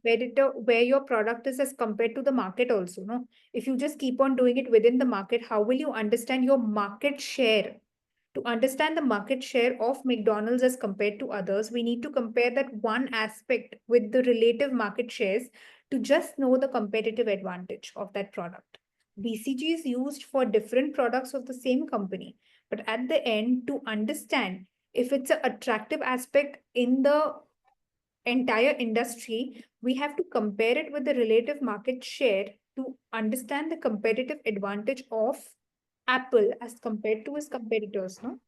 where your product is as compared to the market also, no? If you just keep on doing it within the market, how will you understand your market share? To understand the market share of McDonald's as compared to others, we need to compare that one aspect with the relative market shares to just know the competitive advantage of that product. BCG is used for different products of the same company, but at the end, to understand if it's an attractive aspect in the entire industry, we have to compare it with the relative market share to understand the competitive advantage of Apple as compared to its competitors, no?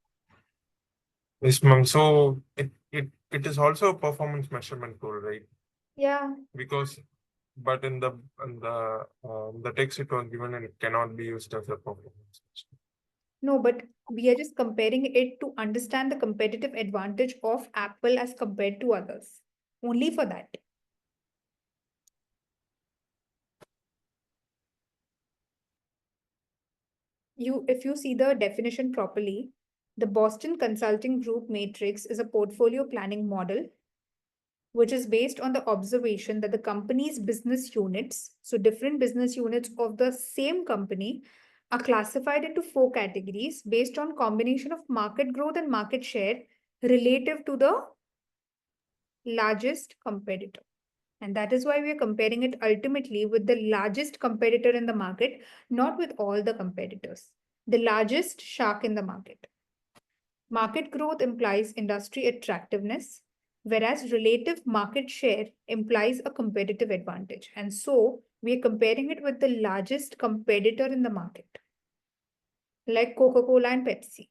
Yes, ma'am. So it is also a performance measurement tool, right? Yeah. Because but in the text it was given and it cannot be used as a performance measurement. No, but we are just comparing it to understand the competitive advantage of Apple as compared to others. Only for that. If you see the definition properly, the Boston Consulting Group matrix is a portfolio planning model which is based on the observation that the company's business units, so different business units of the same company, are classified into 4 categories based on combination of market growth and market share relative to the largest competitor. And that is why we are comparing it ultimately with the largest competitor in the market, not with all the competitors. The largest shark in the market. Market growth implies industry attractiveness, whereas relative market share implies a competitive advantage. And so we are comparing it with the largest competitor in the market, like Coca-Cola and Pepsi.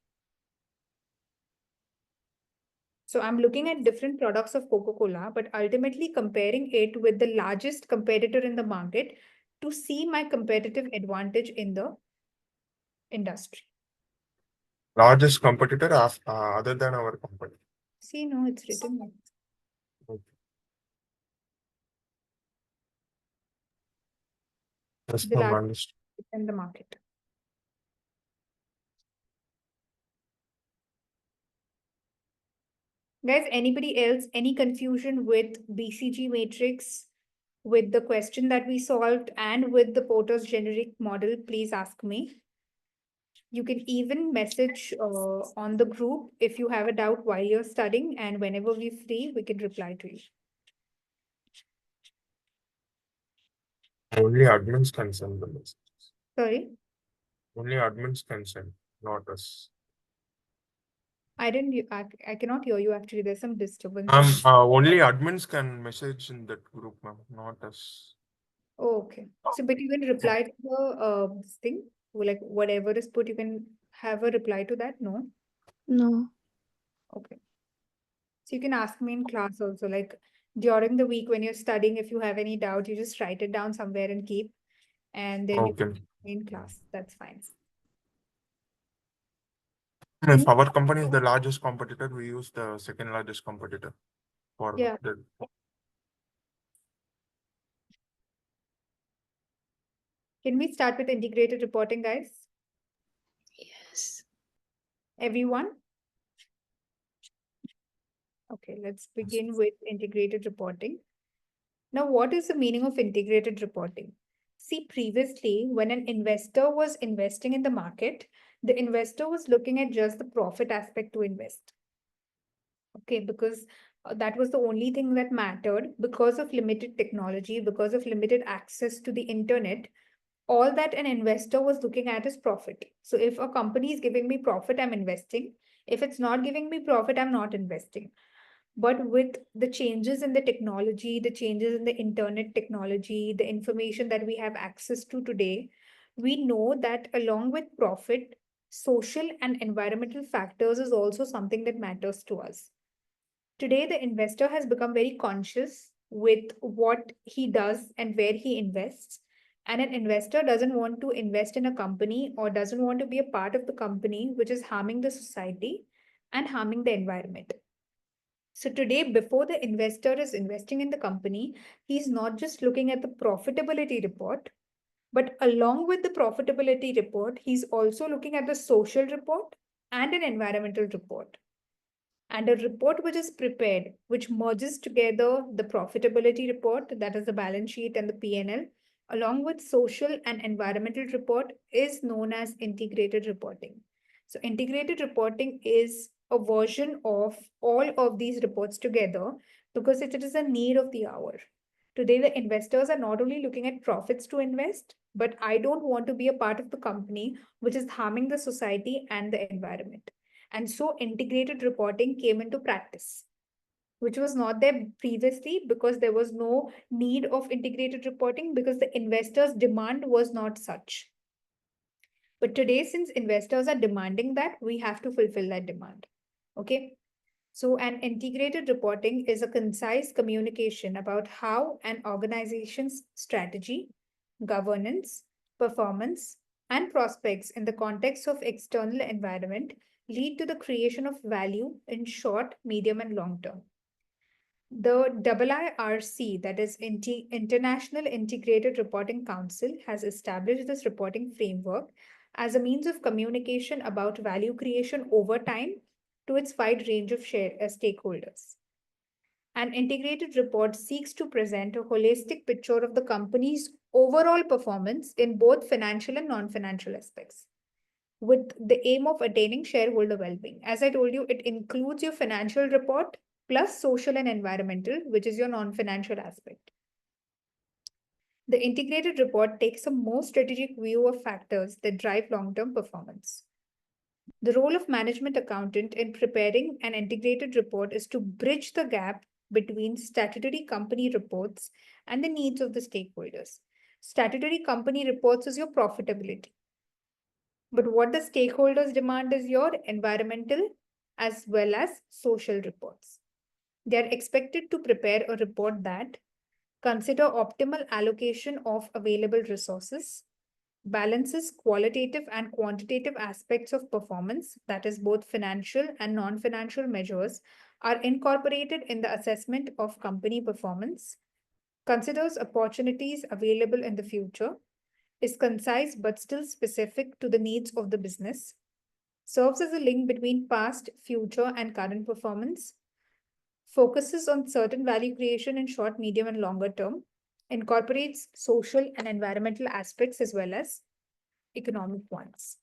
So I'm looking at different products of Coca-Cola, but ultimately comparing it with the largest competitor in the market to see my competitive advantage in the industry. Largest competitor other than our company. See, no, it's written there. Okay. Yes, The ma'am, largest understood. in the market. Guys, anybody else, any confusion with BCG matrix, with the question that we solved and with the Porter's generic model, please ask me. You can even message on the group if you have a doubt while you're studying, and whenever we're free, we can reply to you. Only admins can send the message. Sorry, Only admins can send, not us. I cannot hear you actually. There's some disturbance. Only admins can message in that group, ma'am, not us. Oh, okay. So, but you can reply to the this thing, like whatever is put, you can have a reply to that. No. No. Okay. So you can ask me in class also, like during the week when you're studying, if you have any doubt, you just write it down somewhere and keep, and then you Okay. can in class. That's fine. If our company is the largest competitor, we use the second largest competitor for Yeah. the. Can we start with integrated reporting, guys? Yes. Everyone? Okay, let's begin with integrated reporting. Now, what is the meaning of integrated reporting? See, previously, when an investor was investing in the market, the investor was looking at just the profit aspect to invest. Okay, because that was the only thing that mattered because of limited technology, because of limited access to the internet. All that an investor was looking at is profit. So if a company is giving me profit, I'm investing. If it's not giving me profit, I'm not investing. But with the changes in the technology, the changes in the internet technology, the information that we have access to today, we know that along with profit, social and environmental factors is also something that matters to us. Today, the investor has become very conscious with what he does and where he invests. And an investor doesn't want to invest in a company or doesn't want to be a part of the company which is harming the society and harming the environment. So today, before the investor is investing in the company, he's not just looking at the profitability report, but along with the profitability report, he's also looking at the social report and an environmental report. And a report which is prepared, which merges together the profitability report, that is the balance sheet and the P&L, along with social and environmental report, is known as integrated reporting. So integrated reporting is a version of all of these reports together because it is a need of the hour. Today, the investors are not only looking at profits to invest, but I don't want to be a part of the company which is harming the society and the environment. And so integrated reporting came into practice, which was not there previously because there was no need of integrated reporting because the investors' demand was not such. But today, since investors are demanding that, we have to fulfill that demand. Okay. So, an integrated reporting is a concise communication about how an organization's strategy, governance, performance, and prospects in the context of external environment lead to the creation of value in short, medium, and long term. The IIRC, that is International Integrated Reporting Council, has established this reporting framework as a means of communication about value creation over time to its wide range of stakeholders. An integrated report seeks to present a holistic picture of the company's overall performance in both financial and non-financial aspects, with the aim of attaining shareholder well-being. As I told you, it includes your financial report plus social and environmental, which is your non-financial aspect. The integrated report takes a more strategic view of factors that drive long-term performance. The role of management accountant in preparing an integrated report is to bridge the gap between statutory company reports and the needs of the stakeholders. Statutory company reports is your profitability. But what the stakeholders demand is your environmental as well as social reports. They are expected to prepare a report that consider optimal allocation of available resources, balances qualitative and quantitative aspects of performance, that is both financial and non-financial measures are incorporated in the assessment of company performance, considers opportunities available in the future, is concise but still specific to the needs of the business, serves as a link between past, future, and current performance, focuses on certain value creation in short, medium, and longer term, incorporates social and environmental aspects as well as economic ones.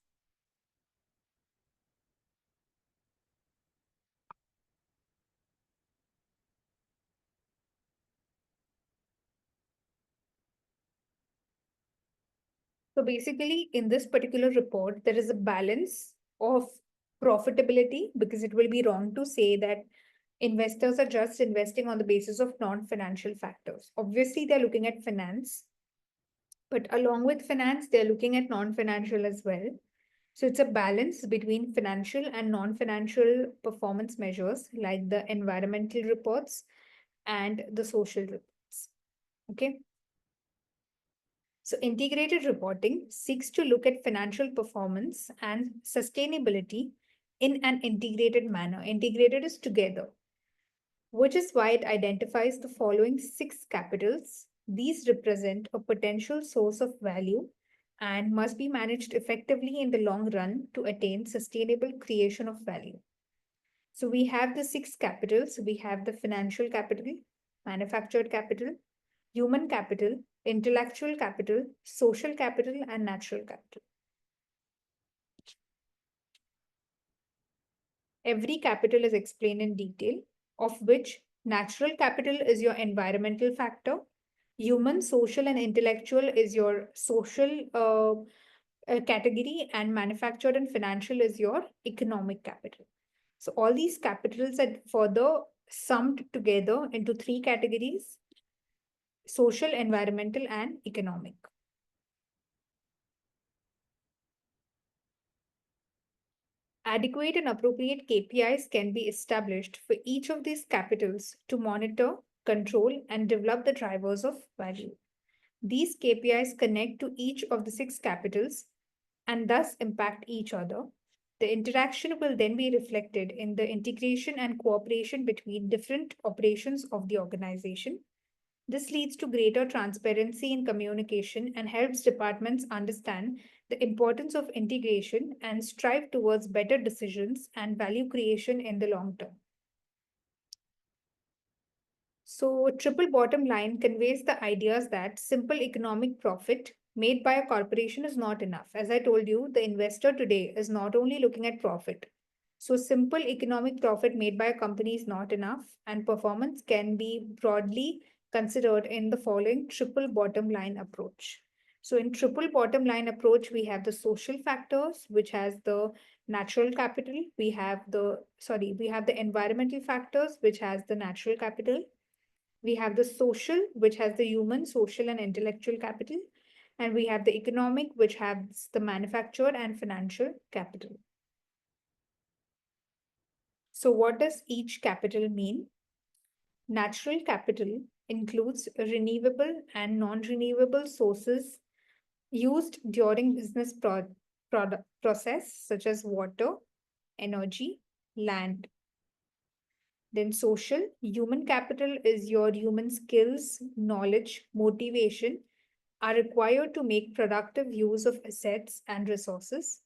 So basically, in this particular report, there is a balance of profitability because it will be wrong to say that investors are just investing on the basis of non-financial factors. Obviously, they're looking at finance, but along with finance, they're looking at non-financial as well. So it's a balance between financial and non-financial performance measures like the environmental reports and the social reports. Okay. So integrated reporting seeks to look at financial performance and sustainability in an integrated manner. Integrated is together, which is why it identifies the following 6 capitals. These represent a potential source of value and must be managed effectively in the long run to attain sustainable creation of value. So we have the 6 capitals. We have the financial capital, manufactured capital, human capital, intellectual capital, social capital, and natural capital. Every capital is explained in detail, of which natural capital is your environmental factor, human, social, and intellectual is your social category, and manufactured and financial is your economic capital. So all these capitals are further summed together into 3 categories: social, environmental, and economic. Adequate and appropriate KPIs can be established for each of these capitals to monitor, control, and develop the drivers of value. These KPIs connect to each of the six capitals and thus impact each other. The interaction will then be reflected in the integration and cooperation between different operations of the organization. This leads to greater transparency in communication and helps departments understand the importance of integration and strive towards better decisions and value creation in the long term. So, triple bottom line conveys the ideas that simple economic profit made by a corporation is not enough. As I told you, the investor today is not only looking at profit. So, simple economic profit made by a company is not enough, and performance can be broadly considered in the following triple bottom line approach. So, in triple bottom line approach, we have the social factors, which has the natural capital. We have the environmental factors, which has the natural capital. We have the social, which has the human, social, and intellectual capital. And we have the economic, which has the manufactured and financial capital. So, what does each capital mean? Natural capital includes renewable and non renewable sources used during business process, such as water, energy, land. Then social, human capital is your human skills, knowledge, motivation are required to make productive use of assets and resources.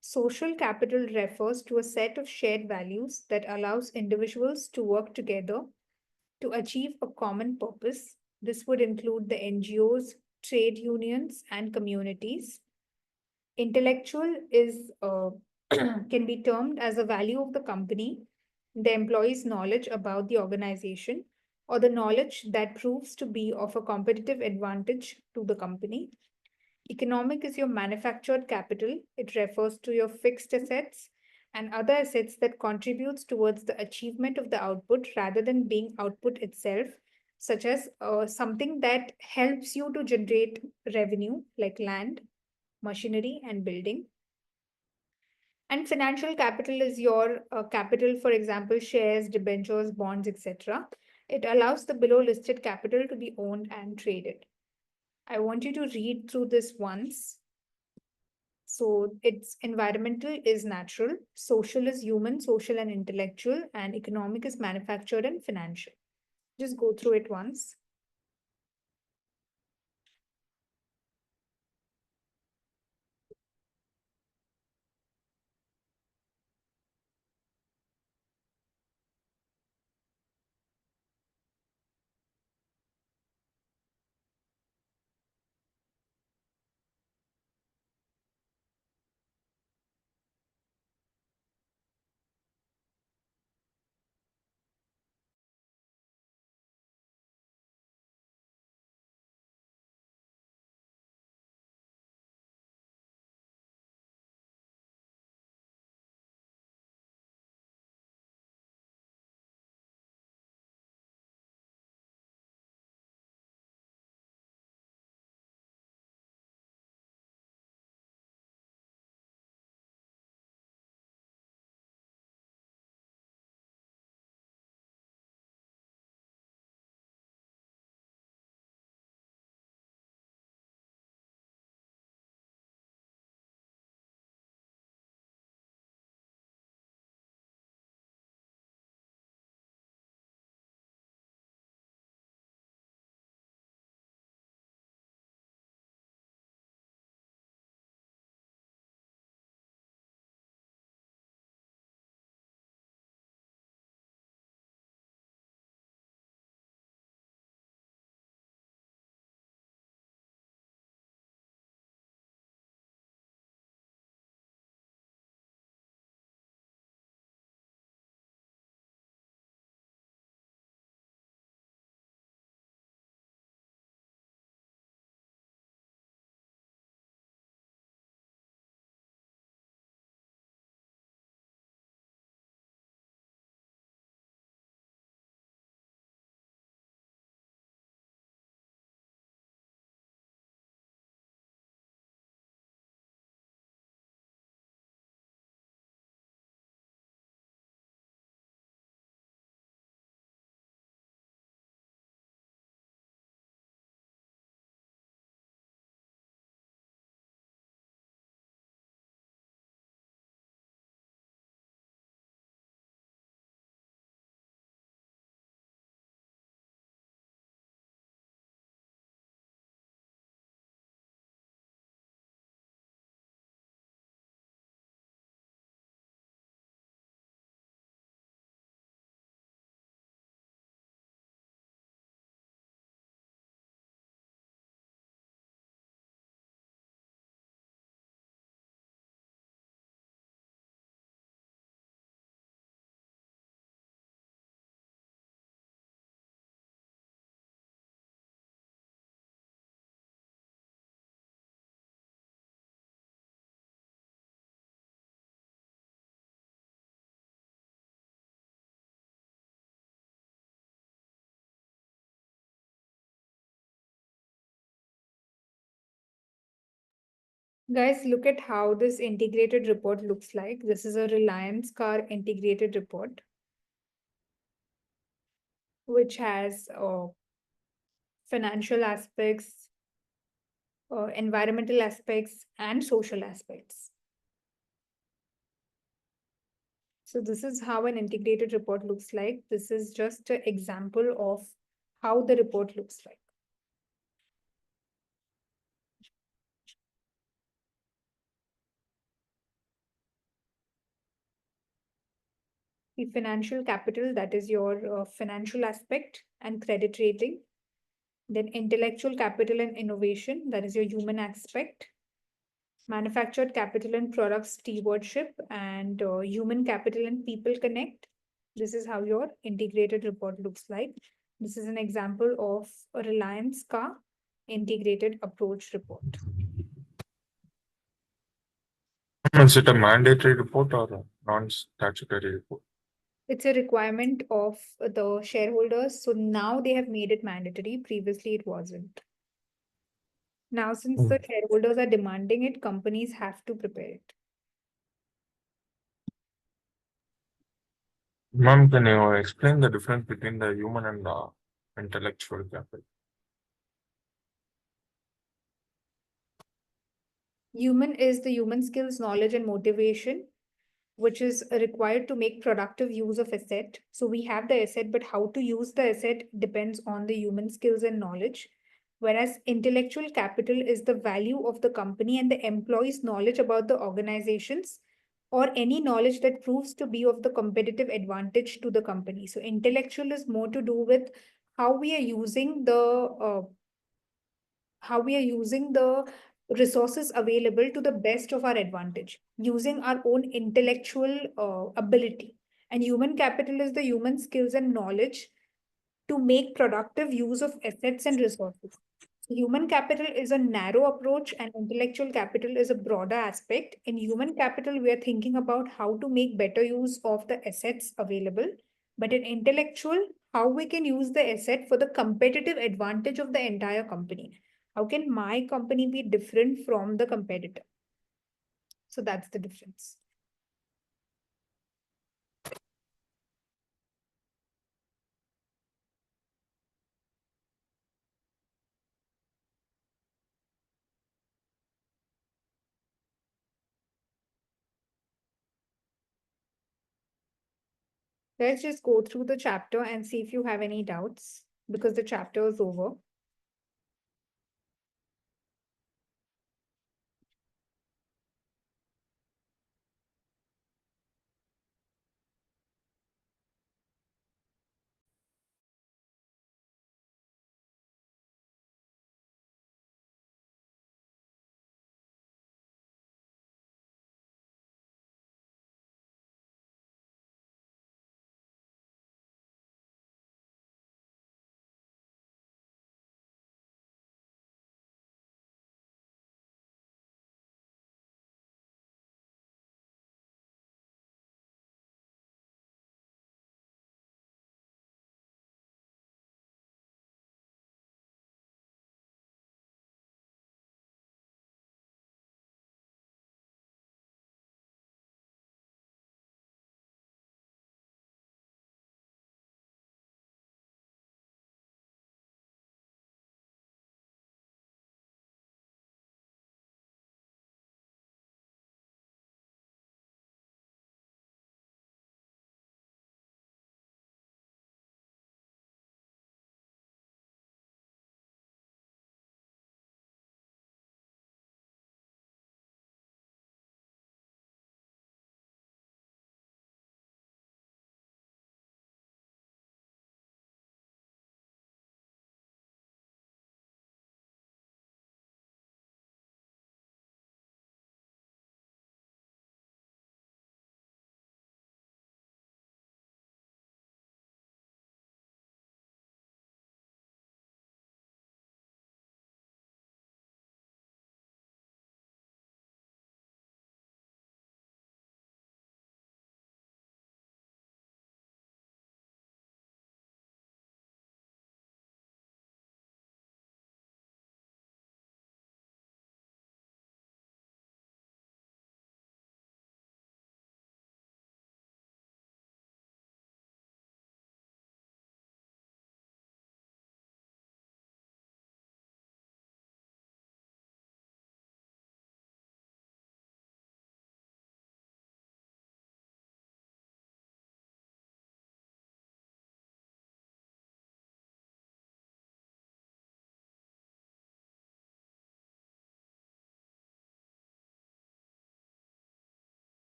Social capital refers to a set of shared values that allows individuals to work together to achieve a common purpose. This would include the NGOs, trade unions, and communities. Intellectual is can be termed as a value of the company, the employee's knowledge about the organization, or the knowledge that proves to be of a competitive advantage to the company. Economic is your manufactured capital. It refers to your fixed assets and other assets that contributes towards the achievement of the output rather than being output itself, such as something that helps you to generate revenue like land, machinery, and building. And financial capital is your capital, for example, shares, debentures, bonds, etc. It allows the below listed capital to be owned and traded. I want you to read through this once. So it's environmental is natural, social is human, social and intellectual, and economic is manufactured and financial. Just go through it once. Guys, look at how this integrated report looks like. This is a Reliance car integrated report, which has financial aspects, environmental aspects, and social aspects. So this is how an integrated report looks like. This is just an example of how the report looks like. The financial capital, that is your financial aspect and credit rating. Then intellectual capital and innovation, that is your human aspect. Manufactured capital and product stewardship, and human capital and people connect. This is how your integrated report looks like. This is an example of a Reliance car integrated approach report. Is it a mandatory report or a non-statutory report? It's a requirement of the shareholders. So now they have made it mandatory. Previously, it wasn't. Now, since the shareholders are demanding it, companies have to prepare it. Ma'am, can you explain the difference between the human and the intellectual capital? Human is the human skills, knowledge, and motivation, which is required to make productive use of asset. So we have the asset, but how to use the asset depends on the human skills and knowledge. Whereas intellectual capital is the value of the company and the employees' knowledge about the organizations or any knowledge that proves to be of the competitive advantage to the company. So intellectual is more to do with how we are using the resources available to the best of our advantage, using our own intellectual ability. And human capital is the human skills and knowledge to make productive use of assets and resources. Human capital is a narrow approach, and intellectual capital is a broader aspect. In human capital, we are thinking about how to make better use of the assets available. But in intellectual, how we can use the asset for the competitive advantage of the entire company. How can my company be different from the competitor? So that's the difference. Let's just go through the chapter and see if you have any doubts, because the chapter is over.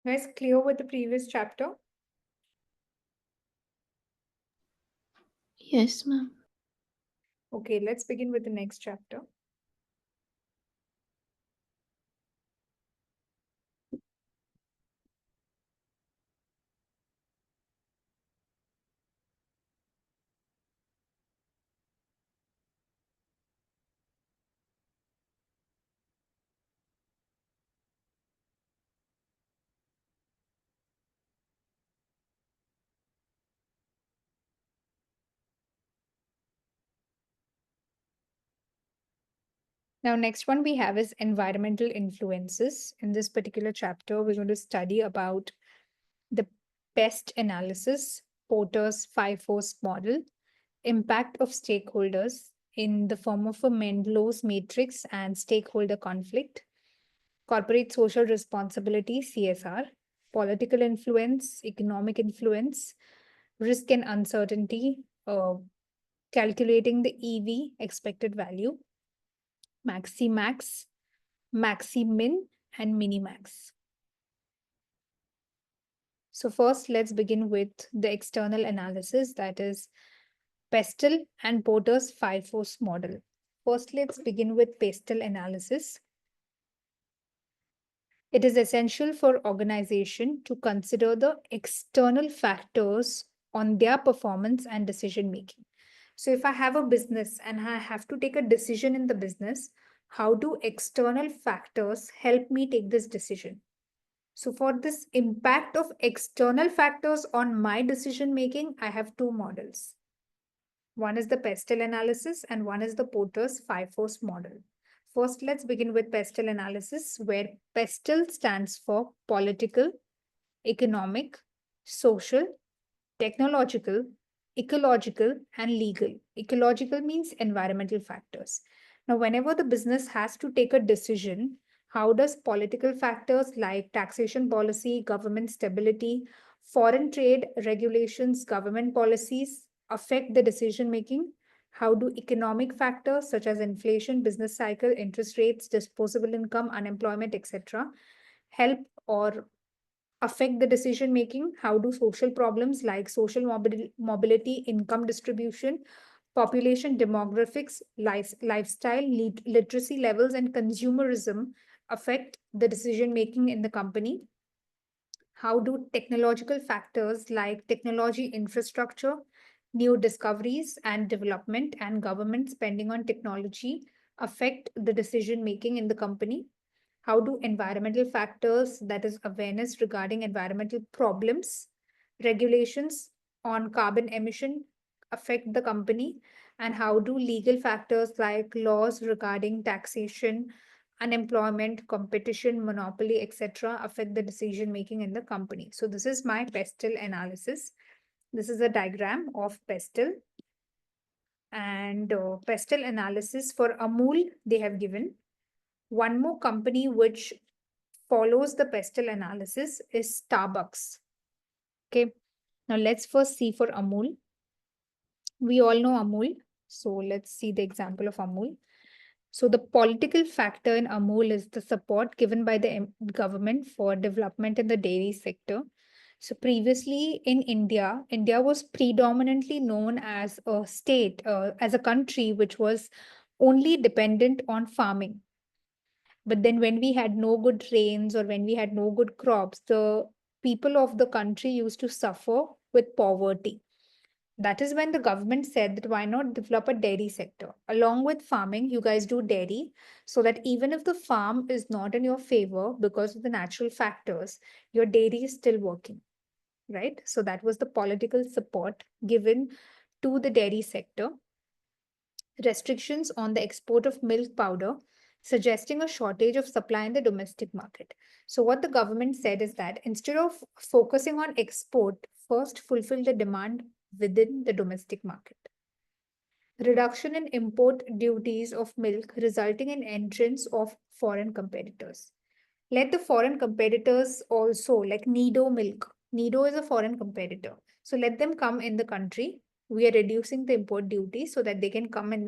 Guys, clear with the previous chapter? Yes, ma'am. Okay, let's begin with the next chapter. Now, next one we have is environmental influences. In this particular chapter, we're going to study about the pest analysis, Porter's 5-force model, impact of stakeholders in the form of a Mendelow's matrix and stakeholder conflict, corporate social responsibility, CSR, political influence, economic influence, risk and uncertainty, calculating the EV, expected value, maxi-max, maxi-min, and minimax. So first, let's begin with the external analysis, that is Pestle and Porter's 5-force model. First, let's begin with Pestle analysis. It is essential for organization to consider the external factors on their performance and decision making. So if I have a business and I have to take a decision in the business, how do external factors help me take this decision? So for this impact of external factors on my decision making, I have two models. One is the Pestle analysis and one is the Porter's 5-force model. First, let's begin with Pestle analysis, where Pestle stands for political, economic, social, technological, ecological, and legal. Ecological means environmental factors. Now, whenever the business has to take a decision, how does political factors like taxation policy, government stability, foreign trade regulations, government policies affect the decision making? How do economic factors such as inflation, business cycle, interest rates, disposable income, unemployment, etc., help or affect the decision making? How do social problems like social mobility, income distribution, population demographics, lifestyle, literacy levels, and consumerism affect the decision making in the company? How do technological factors like technology infrastructure, new discoveries and development, and government spending on technology affect the decision making in the company? How do environmental factors, that is, awareness regarding environmental problems, regulations on carbon emission, affect the company? And how do legal factors like laws regarding taxation, unemployment, competition, monopoly, etc., affect the decision making in the company? So, this is my Pestle analysis. This is a diagram of Pestle. And Pestle analysis for Amul, they have given. One more company which follows the Pestle analysis is Starbucks. Okay, now let's first see for Amul. We all know Amul. So let's see the example of Amul. So the political factor in Amul is the support given by the government for development in the dairy sector. So previously in India, India was predominantly known as a state, as a country which was only dependent on farming. But then when we had no good rains or when we had no good crops, the people of the country used to suffer with poverty. That is when the government said that why not develop a dairy sector? Along with farming, you guys do dairy so that even if the farm is not in your favor because of the natural factors, your dairy is still working, right? So that was the political support given to the dairy sector. Restrictions on the export of milk powder, suggesting a shortage of supply in the domestic market. So, what the government said is that instead of focusing on export, first fulfill the demand within the domestic market. Reduction in import duties of milk, resulting in entrance of foreign competitors. Let the foreign competitors also, like Nido milk. Nido is a foreign competitor. So let them come in the country. We are reducing the import duty so that they can come in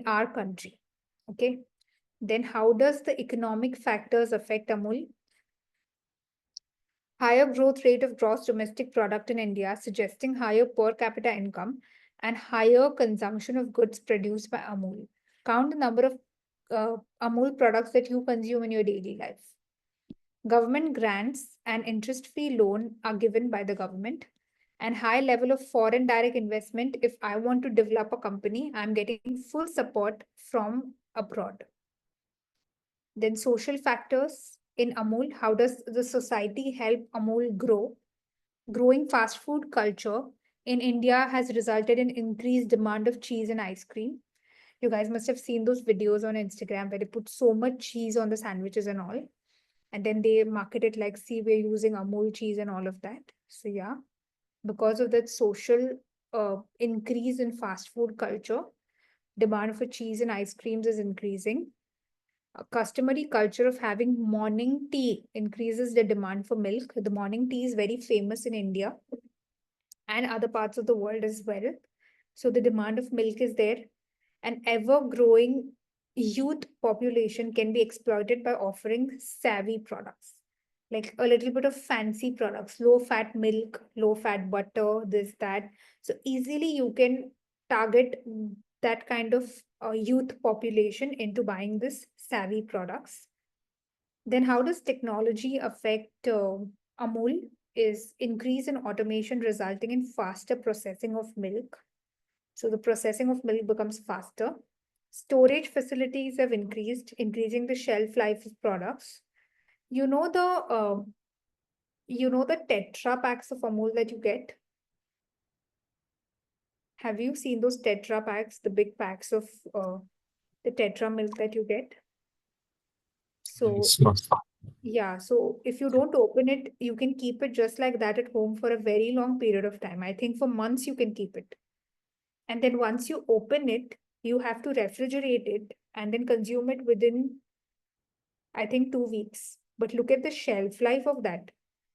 our country. Okay. Then how does the economic factors affect Amul? higher growth rate of gross domestic product in India, suggesting higher per capita income and higher consumption of goods produced by Amul. Count the number of Amul products that you consume in your daily life. Government grants and interest-free loan are given by the government, and high level of foreign direct investment. If I want to develop a company, I'm getting full support from abroad. Then social factors in Amul. How does the society help Amul grow? Growing fast food culture in India has resulted in increased demand of cheese and ice cream. You guys must have seen those videos on Instagram where they put so much cheese on the sandwiches and all. And then they market it like, see, we're using Amul cheese and all of that. So yeah, because of that social increase in fast food culture, demand for cheese and ice creams is increasing. A customary culture of having morning tea increases the demand for milk. The morning tea is very famous in India and other parts of the world as well. So the demand of milk is there. An ever-growing youth population can be exploited by offering savvy products, like a little bit of fancy products, low-fat milk, low-fat butter, this, that. So easily you can target that kind of youth population into buying this savvy products. Then how does technology affect Amul? Is increase in automation resulting in faster processing of milk. So the processing of milk becomes faster. Storage facilities have increased, increasing the shelf life of products. You know the Tetra packs of Amul that you get? Have you seen those Tetra packs, the big packs of the Tetra milk that you get? So It's not. yeah, so if you don't open it, you can keep it just like that at home for a very long period of time. I think for months you can keep it. And then once you open it, you have to refrigerate it and then consume it within, I think, 2 weeks. But look at the shelf life of that.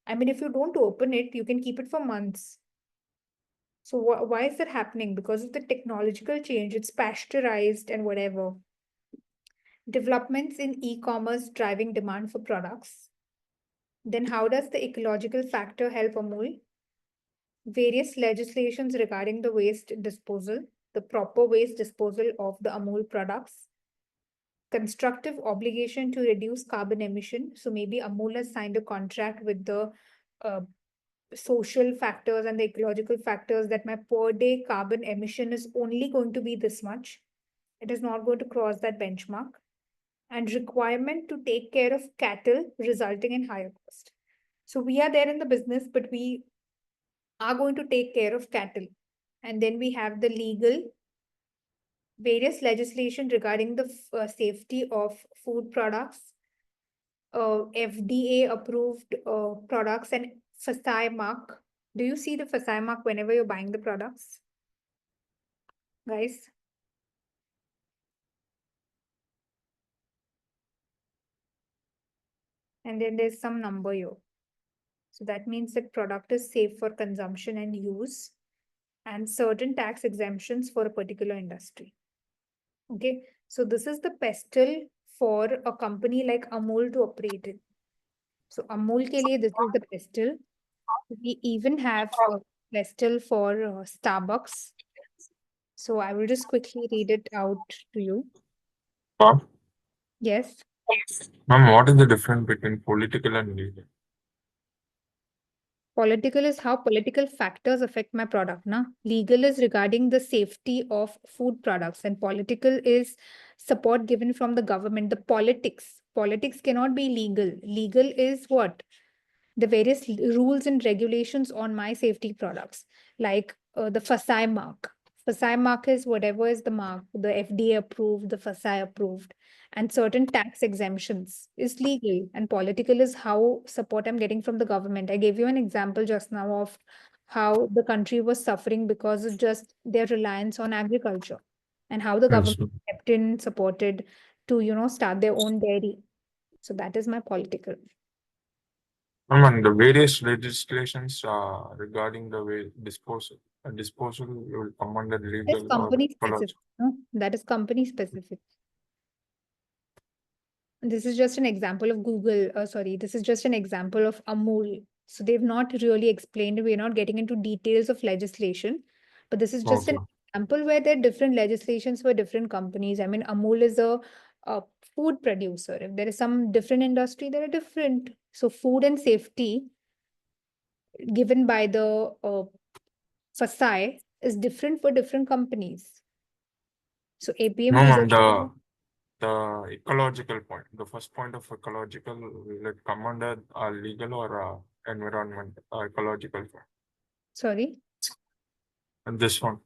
I mean, if you don't open it, you can keep it for months. So why is that happening? Because of the technological change, it's pasteurized and whatever. Developments in e-commerce driving demand for products. Then how does the ecological factor help Amul? Various legislations regarding the waste disposal, the proper waste disposal of the Amul products, constructive obligation to reduce carbon emission. So maybe Amul has signed a contract with the uh, social factors and the ecological factors that my per day carbon emission is only going to be this much. It is not going to cross that benchmark. And requirement to take care of cattle resulting in higher cost. So we are there in the business, but we are going to take care of cattle. And then we have the legal, various legislation regarding the safety of food products, FDA approved products and FSI mark. Do you see the FSI mark whenever you're buying the products? Guys? And then there's some number here. So that means that product is safe for consumption and use, and certain tax exemptions for a particular industry. Okay, so this is the pestle for a company like Amul to operate in. So Amul ke liye, this is the pestle. We even have a pestle for Starbucks. So I will just quickly read it out to you. Ma'am, Yes. ma'am, what is the difference between political and legal? Political is how political factors affect my product. Na? Legal is regarding the safety of food products, and political is support given from the government. The politics cannot be legal. Legal is what? The various rules and regulations on my safety products, like the FSI mark. FSI mark is whatever is the mark, the FDA approved, the FSI approved, and certain tax exemptions is legal. And political is how support I'm getting from the government. I gave you an example just now of how the country was suffering because of just their reliance on agriculture, and how the Yes, government ma'am. stepped in, supported to start their own dairy. So that is my political. Ma'am, and the various legislations regarding the way disposal will come under That's legal or company ecological. specific. No? That is company specific. This is just an example of Google. Sorry, this is just an example of Amul. So they've not really explained, we're not getting into details of legislation, but this is just an Okay. example where there are different legislations for different companies. I mean, Amul is a food producer. If there is some different industry, there are different. So food and safety given by the FSI is different for different companies. So APM No, is ma'am, also the ecological point, the first point of ecological, will it come under legal or environment ecological point? sorry. And this one,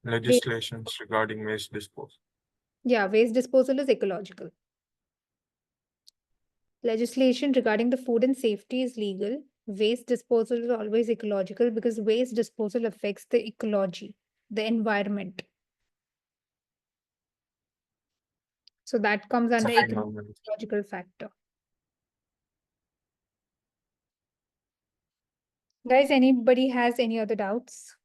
legislations regarding waste disposal. Yeah, waste disposal is ecological. Legislation regarding the food and safety is legal. Waste disposal is always ecological because waste disposal affects the ecology, the environment. So that comes under Environment. ecological factor. Guys, anybody has any other doubts?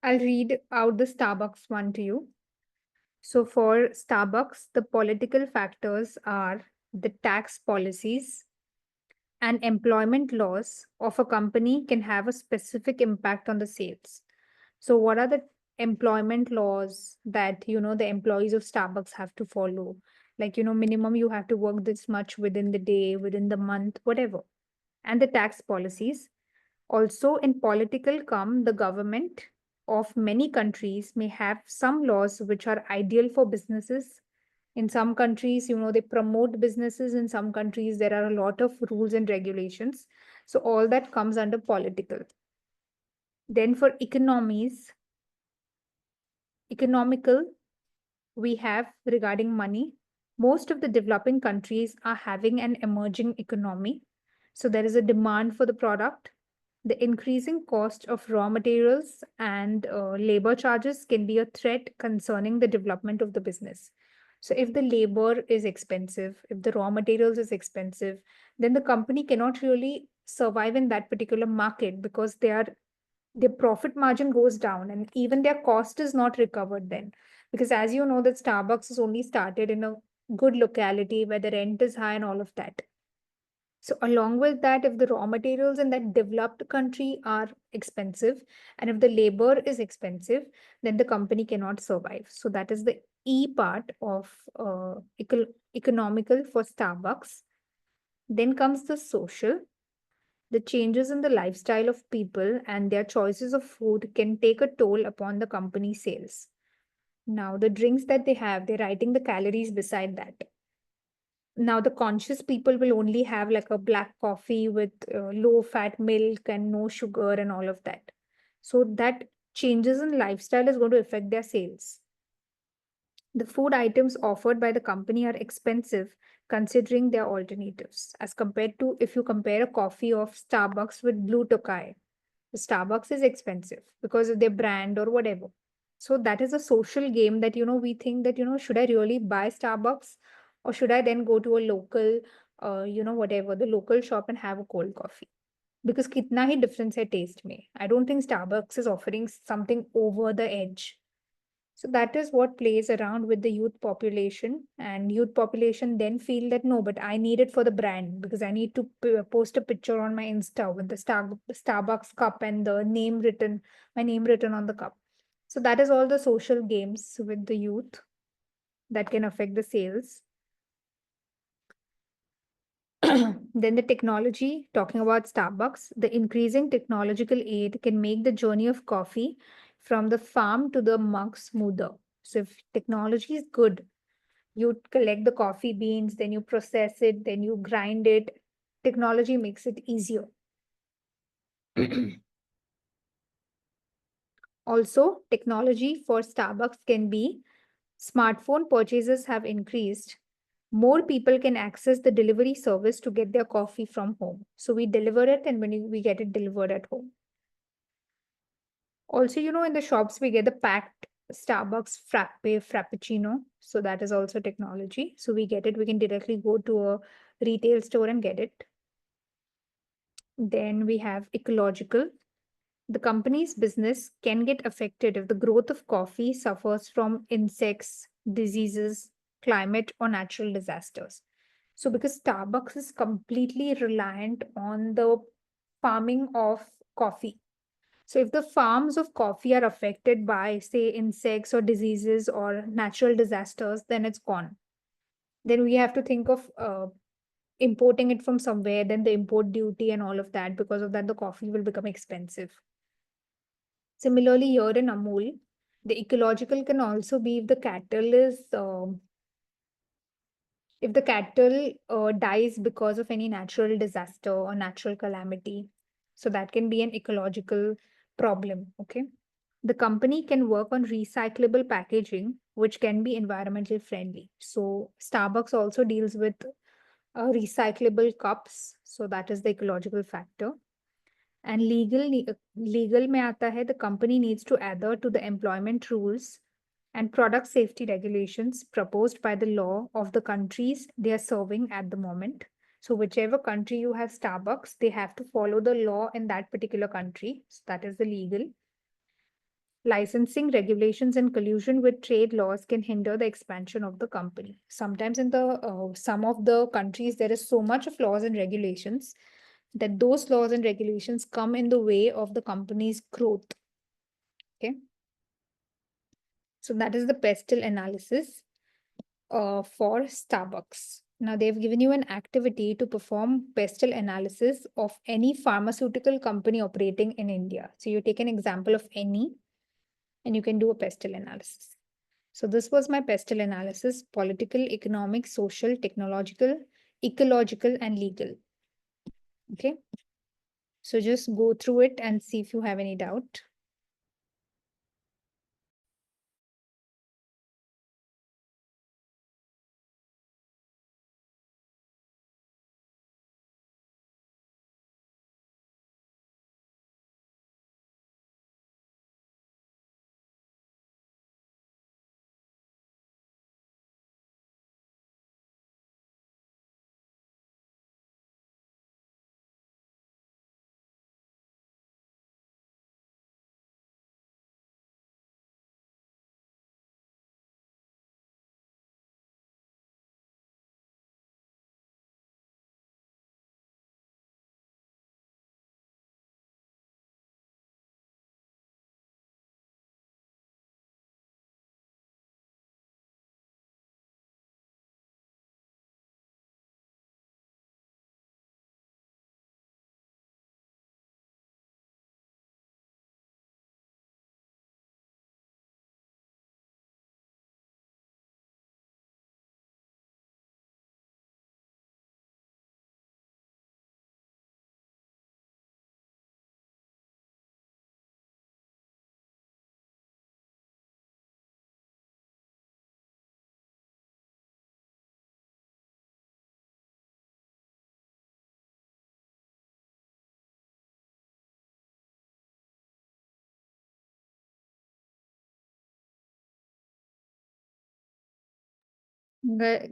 I'll read out the Starbucks one to you. So for Starbucks, the political factors are the tax policies and employment laws of a company can have a specific impact on the sales. So what are the employment laws that the employees of Starbucks have to follow? Like, minimum you have to work this much within the day, within the month, whatever. And the tax policies. Also, in political come, the government of many countries may have some laws which are ideal for businesses. In some countries, they promote businesses. In some countries, there are a lot of rules and regulations. So all that comes under political. Then for economical, we have regarding money. Most of the developing countries are having an emerging economy. So there is a demand for the product. The increasing cost of raw materials and labor charges can be a threat concerning the development of the business. So if the labor is expensive, if the raw materials is expensive, then the company cannot really survive in that particular market because their profit margin goes down and even their cost is not recovered then. Because as you know that Starbucks is only started in a good locality where the rent is high and all of that. So along with that, if the raw materials in that developed country are expensive and if the labor is expensive, then the company cannot survive. So that is the E part of economical for Starbucks. Then comes the social. The changes in the lifestyle of people and their choices of food can take a toll upon the company sales. Now, the drinks that they have, they're writing the calories beside that. Now, the conscious people will only have like a black coffee with low fat milk and no sugar and all of that. So, that changes in lifestyle is going to affect their sales. The food items offered by the company are expensive considering their alternatives as compared to if you compare a coffee of Starbucks with Blue Tokai. The Starbucks is expensive because of their brand or whatever. So that is a social game that we think that should I really buy Starbucks or should I then go to a local whatever the local shop and have a cold coffee? Because kitna hi difference hai taste mein. I don't think Starbucks is offering something over the edge. So that is what plays around with the youth population, and youth population then feel that no, but I need it for the brand because I need to post a picture on my Insta with the Starbucks cup and my name written on the cup. So that is all the social games with the youth that can affect the sales. Then the technology, talking about Starbucks, the increasing technological aid can make the journey of coffee from the farm to the mug smoother. So if technology is good, you collect the coffee beans, then you process it, then you grind it. Technology makes it easier. Also, technology for Starbucks can be smartphone purchases have increased. More people can access the delivery service to get their coffee from home. So we deliver it and we get it delivered at home. Also, in the shops, we get the packed Starbucks Frappuccino. So that is also technology. So we get it. We can directly go to a retail store and get it. Then we have ecological. The company's business can get affected if the growth of coffee suffers from insects, diseases, climate, or natural disasters. So, because Starbucks is completely reliant on the farming of coffee. So, if the farms of coffee are affected by, say, insects or diseases or natural disasters, then it's gone. Then we have to think of importing it from somewhere, then the import duty and all of that. Because of that, the coffee will become expensive. Similarly, here in Amul, the ecological can also be if the cattle is if the cattle dies because of any natural disaster or natural calamity. So that can be an ecological problem. Okay. The company can work on recyclable packaging, which can be environmentally friendly. So Starbucks also deals with recyclable cups. So that is the ecological factor. And legal में आता है, the company needs to adhere to the employment rules and product safety regulations proposed by the law of the countries they are serving at the moment. So whichever country you have Starbucks, they have to follow the law in that particular country. So that is the legal. Licensing regulations and collusion with trade laws can hinder the expansion of the company. Sometimes in the some of the countries, there is so much of laws and regulations that those laws and regulations come in the way of the company's growth. Okay. So that is the pestle analysis for Starbucks. Now they've given you an activity to perform pestle analysis of any pharmaceutical company operating in India. So you take an example of any and you can do a pestle analysis. So this was my pestle analysis: political, economic, social, technological, ecological, and legal. Okay. So just go through it and see if you have any doubt.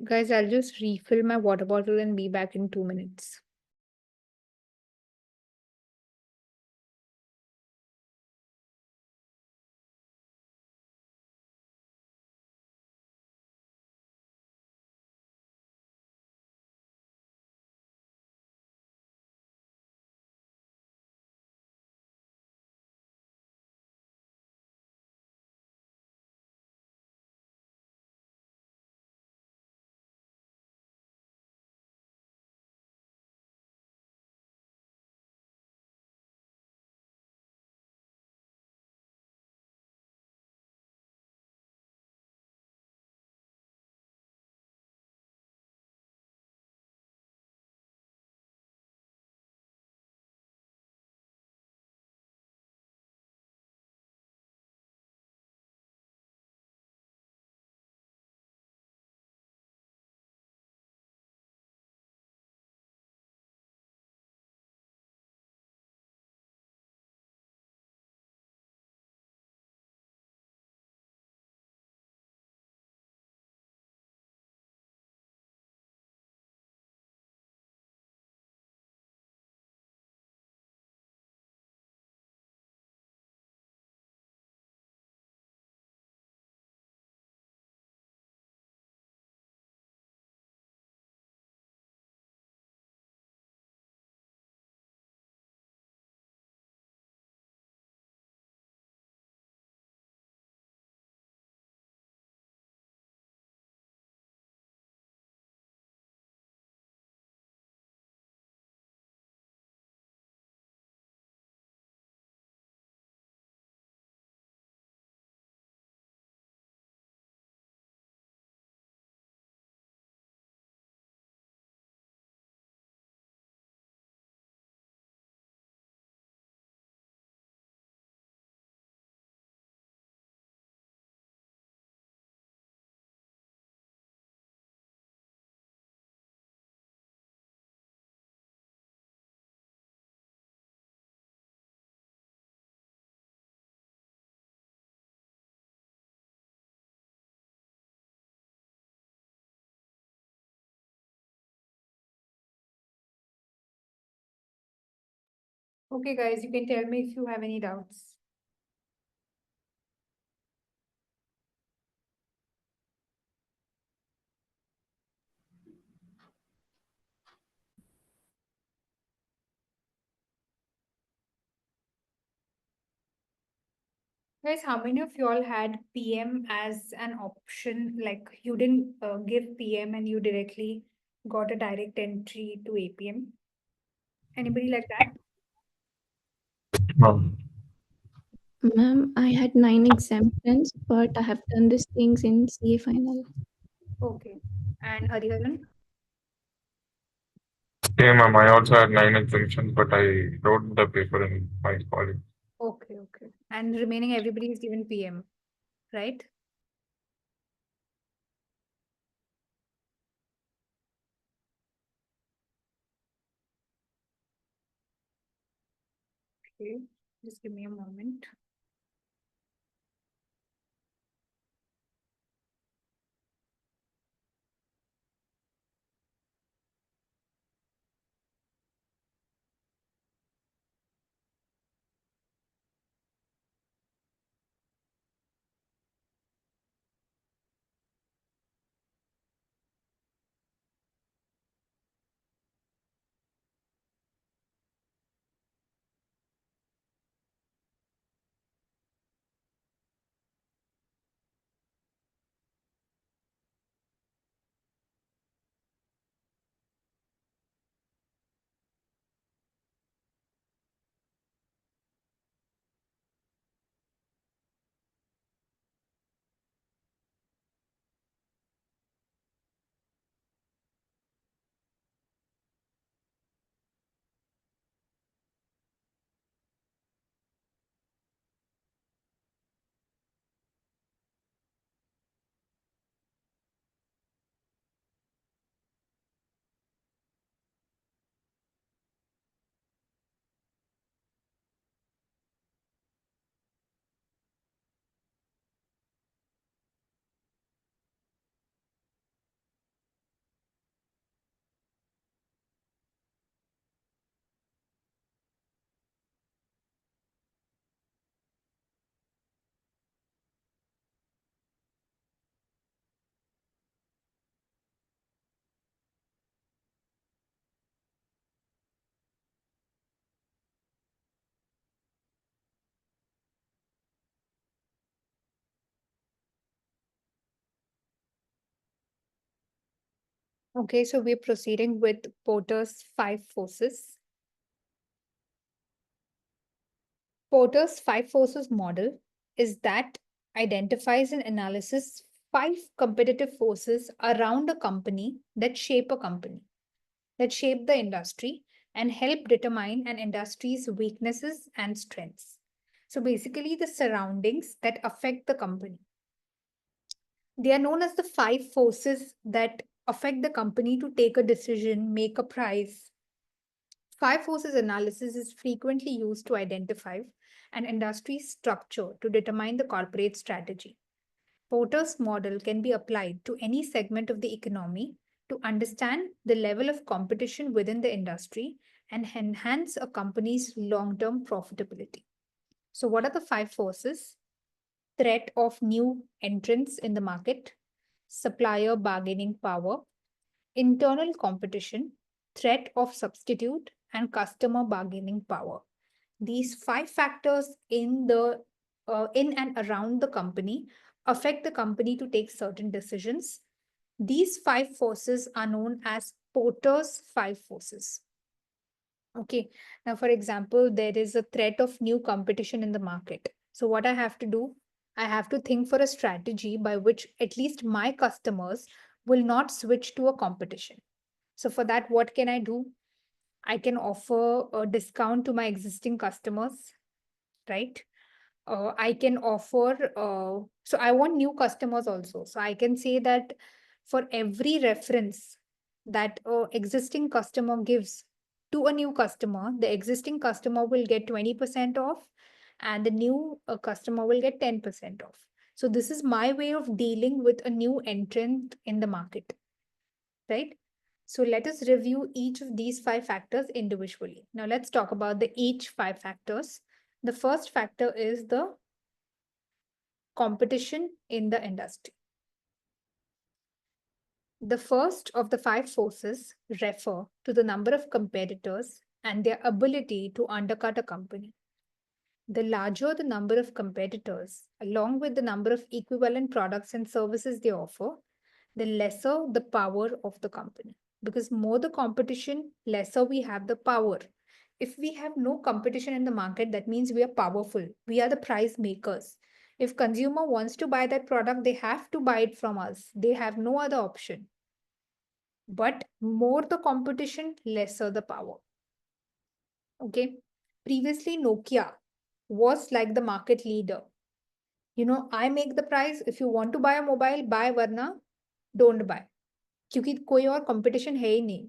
Guys, I'll just refill my water bottle and be back in 2 minutes. Okay, guys, you can tell me if you have any doubts. Guys, how many of you all had PM as an option? Like you didn't give PM and you directly got a direct entry to APM? Anybody like that? Ma'am, I had 9 exemptions, but I have done these things in CA final. Okay. And Hariharan? Okay, ma'am, I also had 9 exemptions, but I wrote the paper in my college. Okay, okay. And remaining everybody is given PM, right? Okay, just give me a moment. Okay, so we're proceeding with Porter's 5 forces. Porter's 5 forces model is that identifies and analyzes 5 competitive forces around a company that shape a company, that shape the industry, and help determine an industry's weaknesses and strengths. So basically, the surroundings that affect the company. They are known as the 5 forces that affect the company to take a decision, make a price. 5 forces analysis is frequently used to identify an industry structure to determine the corporate strategy. Porter's model can be applied to any segment of the economy to understand the level of competition within the industry and enhance a company's long term profitability. So, what are the 5 forces? Threat of new entrants in the market, supplier bargaining power, internal competition, threat of substitute, and customer bargaining power. These 5 factors in and around the company affect the company to take certain decisions. These 5 forces are known as Porter's 5 forces. Okay, now for example, there is a threat of new competition in the market. So what I have to do, I have to think for a strategy by which at least my customers will not switch to a competition. So for that, what can I do? I can offer a discount to my existing customers, right? I can offer, so I want new customers also. So I can say that for every reference that a existing customer gives to a new customer, the existing customer will get 20% off and the new customer will get 10% off. So this is my way of dealing with a new entrant in the market, right? So let us review each of these 5 factors individually. Now let's talk about each 5 factors. The first factor is the competition in the industry. The first of the 5 forces refer to the number of competitors and their ability to undercut a company. The larger the number of competitors, along with the number of equivalent products and services they offer, the lesser the power of the company. Because more the competition, lesser we have the power. If we have no competition in the market, that means we are powerful. We are the price makers. If consumer wants to buy that product, they have to buy it from us. They have no other option. But more the competition, lesser the power. Okay. Previously, Nokia was like the market leader. I make the price. If you want to buy a mobile, buy, warna don't buy. क्योंकि कोई और competition है ही नहीं.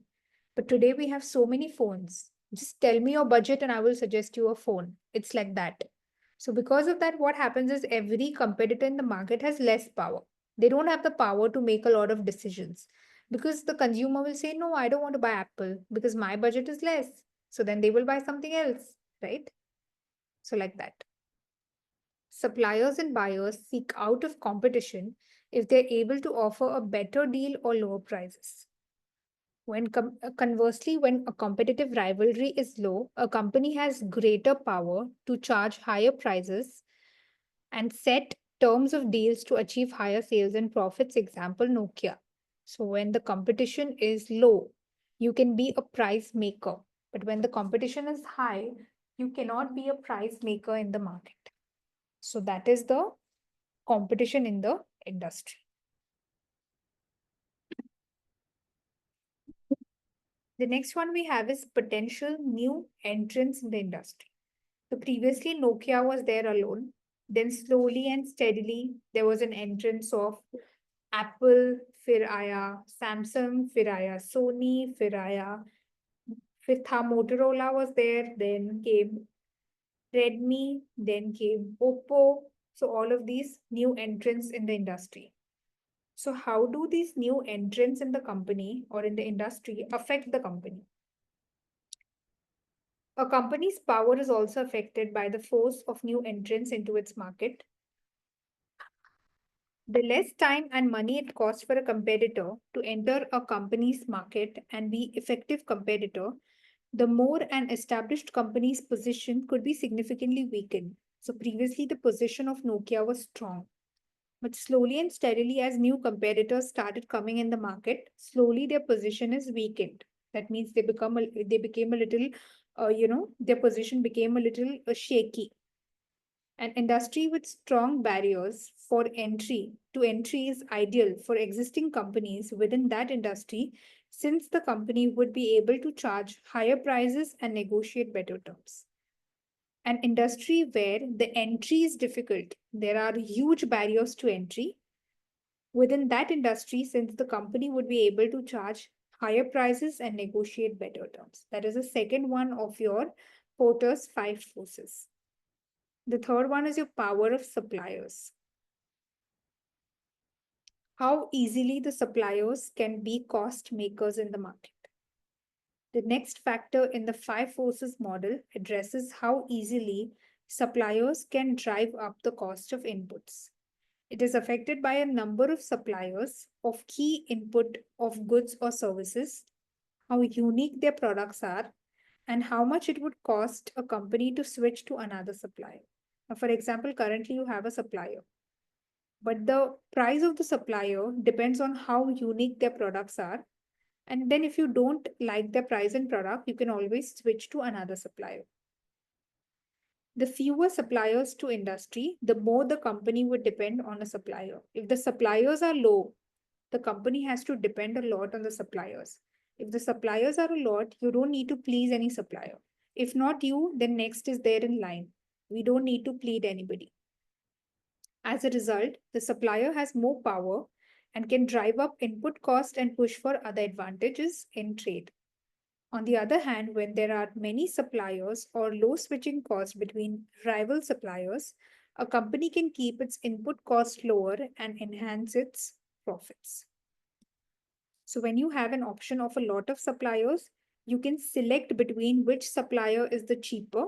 But today we have so many phones. Just tell me your budget and I will suggest you a phone. It's like that. So because of that, what happens is every competitor in the market has less power. They don't have the power to make a lot of decisions because the consumer will say, no, I don't want to buy Apple because my budget is less. So then they will buy something else, right? So like that. Suppliers and buyers seek out of competition if they're able to offer a better deal or lower prices. Conversely, when a competitive rivalry is low, a company has greater power to charge higher prices and set terms of deals to achieve higher sales and profits. Example, Nokia. So when the competition is low, you can be a price maker. But when the competition is high, you cannot be a price maker in the market. So that is the competition in the industry. The next one we have is potential new entrants in the industry. So previously Nokia was there alone. Then slowly and steadily there was an entrance of Apple, फिर आया, Samsung, फिर आया, Sony, फिर आया, फिर था Motorola was there, then came Redmi, then came Oppo. So all of these new entrants in the industry. So how do these new entrants in the company or in the industry affect the company? A company's power is also affected by the force of new entrants into its market. The less time and money it costs for a competitor to enter a company's market and be effective competitor, the more an established company's position could be significantly weakened. So previously the position of Nokia was strong. But slowly and steadily, as new competitors started coming in the market, slowly their position is weakened. That means they became a little, their position became a little shaky. An industry with strong barriers for entry is ideal for existing companies within that industry, since the company would be able to charge higher prices and negotiate better terms. An industry where the entry is difficult, there are huge barriers to entry. Within that industry, since the company would be able to charge higher prices and negotiate better terms. That is the second one of your Porter's 5 forces. The third one is your power of suppliers. How easily the suppliers can be cost makers in the market. The next factor in the 5 forces model addresses how easily suppliers can drive up the cost of inputs. It is affected by a number of suppliers of key input of goods or services, how unique their products are, and how much it would cost a company to switch to another supplier. Now, for example, currently you have a supplier, but the price of the supplier depends on how unique their products are. And then if you don't like their price and product, you can always switch to another supplier. The fewer suppliers to industry, the more the company would depend on a supplier. If the suppliers are low, the company has to depend a lot on the suppliers. If the suppliers are a lot, you don't need to please any supplier. If not you, then next is there in line. We don't need to plead anybody. As a result, the supplier has more power and can drive up input cost and push for other advantages in trade. On the other hand, when there are many suppliers or low switching costs between rival suppliers, a company can keep its input cost lower and enhance its profits. So when you have an option of a lot of suppliers, you can select between which supplier is the cheaper,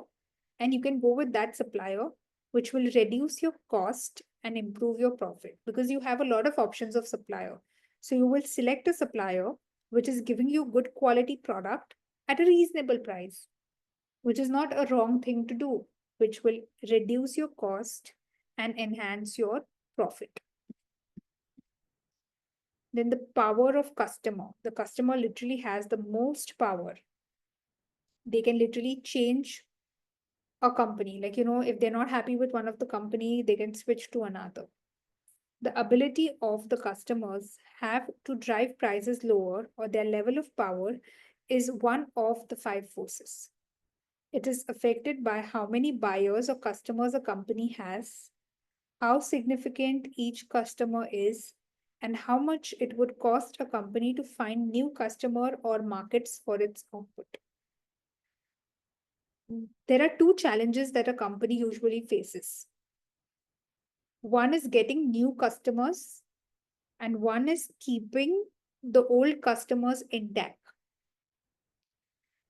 and you can go with that supplier, which will reduce your cost and improve your profit because you have a lot of options of supplier. So you will select a supplier which is giving you good quality product at a reasonable price, which is not a wrong thing to do, which will reduce your cost and enhance your profit. Then the power of customer. The customer literally has the most power. They can literally change a company. Like, if they're not happy with one of the company, they can switch to another. The ability of the customers have to drive prices lower or their level of power is one of the five forces. It is affected by how many buyers or customers a company has, how significant each customer is, and how much it would cost a company to find new customer or markets for its output. There are two challenges that a company usually faces. One is getting new customers, and one is keeping the old customers intact.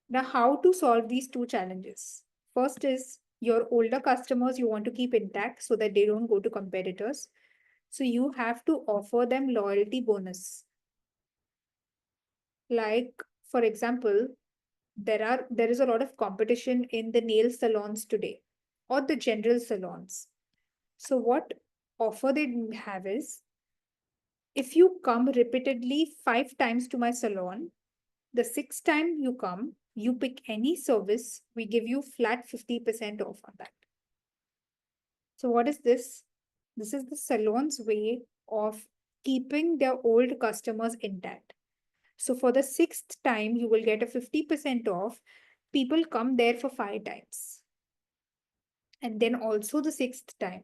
Now, how to solve these two challenges? First is your older customers you want to keep intact so that they don't go to competitors. So you have to offer them loyalty bonus. Like, for example, there is a lot of competition in the nail salons today or the general salons. So what offer they have is, if you come repeatedly 5 times to my salon, the 6th time you come, you pick any service, we give you flat 50% off on that. So what is this? This is the salon's way of keeping their old customers intact. So for the 6th time, you will get a 50% off. People come there for 5 times. And then also the 6th time.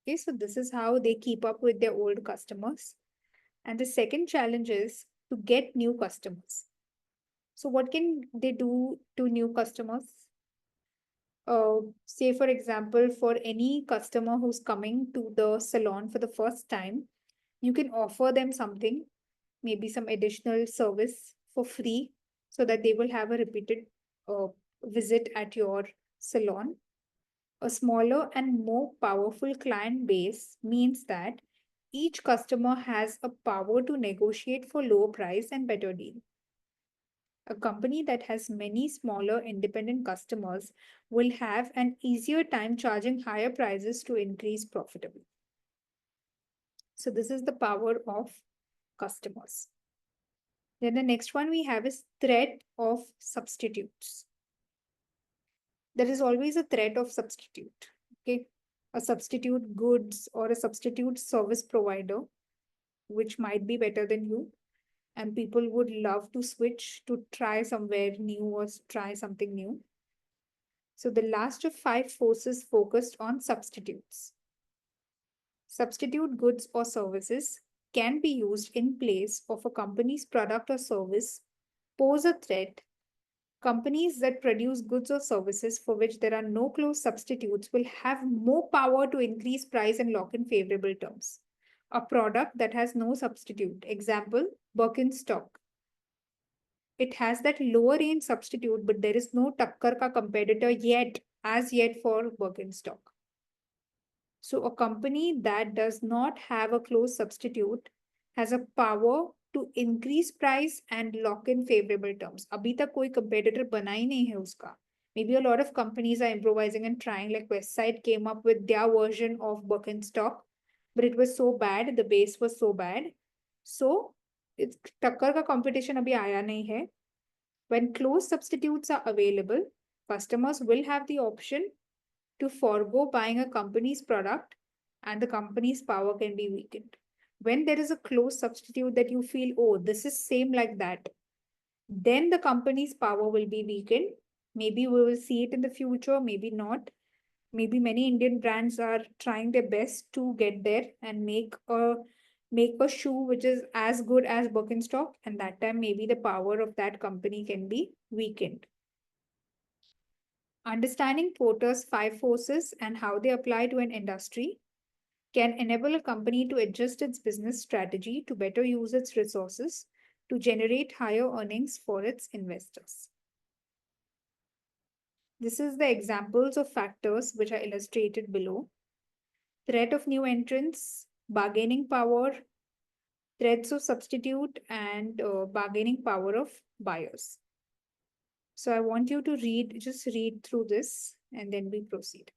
Okay, so this is how they keep up with their old customers. And the second challenge is to get new customers. So what can they do to new customers? Say, for example, for any customer who's coming to the salon for the first time, you can offer them something, maybe some additional service for free, so that they will have a repeated visit at your salon. A smaller and more powerful client base means that each customer has a power to negotiate for lower price and better deal. A company that has many smaller independent customers will have an easier time charging higher prices to increase profitability. So this is the power of customers. Then the next one we have is threat of substitutes. There is always a threat of substitute. Okay, a substitute goods or a substitute service provider, which might be better than you, and people would love to switch to try somewhere new or try something new. So the last of 5 forces focused on substitutes. Substitute goods or services can be used in place of a company's product or service, pose a threat. Companies that produce goods or services for which there are no close substitutes will have more power to increase price and lock in favorable terms. A product that has no substitute, example, Birkenstock. It has that lower range substitute, but there is no Takkar ka competitor yet, as yet for Birkenstock. So a company that does not have a close substitute has a power to increase price and lock in favorable terms. अभी तक कोई competitor बना ही नहीं है उसका. Maybe a lot of companies are improvising and trying, like Westside came up with their version of Birkenstock, but it was so bad, the base was so bad. So it's टक्कर का competition अभी आया नहीं है. When close substitutes are available, customers will have the option to forego buying a company's product, and the company's power can be weakened. When there is a close substitute that you feel, oh, this is same like that, then the company's power will be weakened. Maybe we will see it in the future, maybe not. Maybe many Indian brands are trying their best to get there and make a shoe which is as good as Birkenstock, and that time maybe the power of that company can be weakened. Understanding Porter's 5 forces and how they apply to an industry can enable a company to adjust its business strategy to better use its resources to generate higher earnings for its investors. This is the examples of factors which are illustrated below. Threat of new entrants, bargaining power, threats of substitute, and bargaining power of buyers. So I want you to just read through this and then we proceed.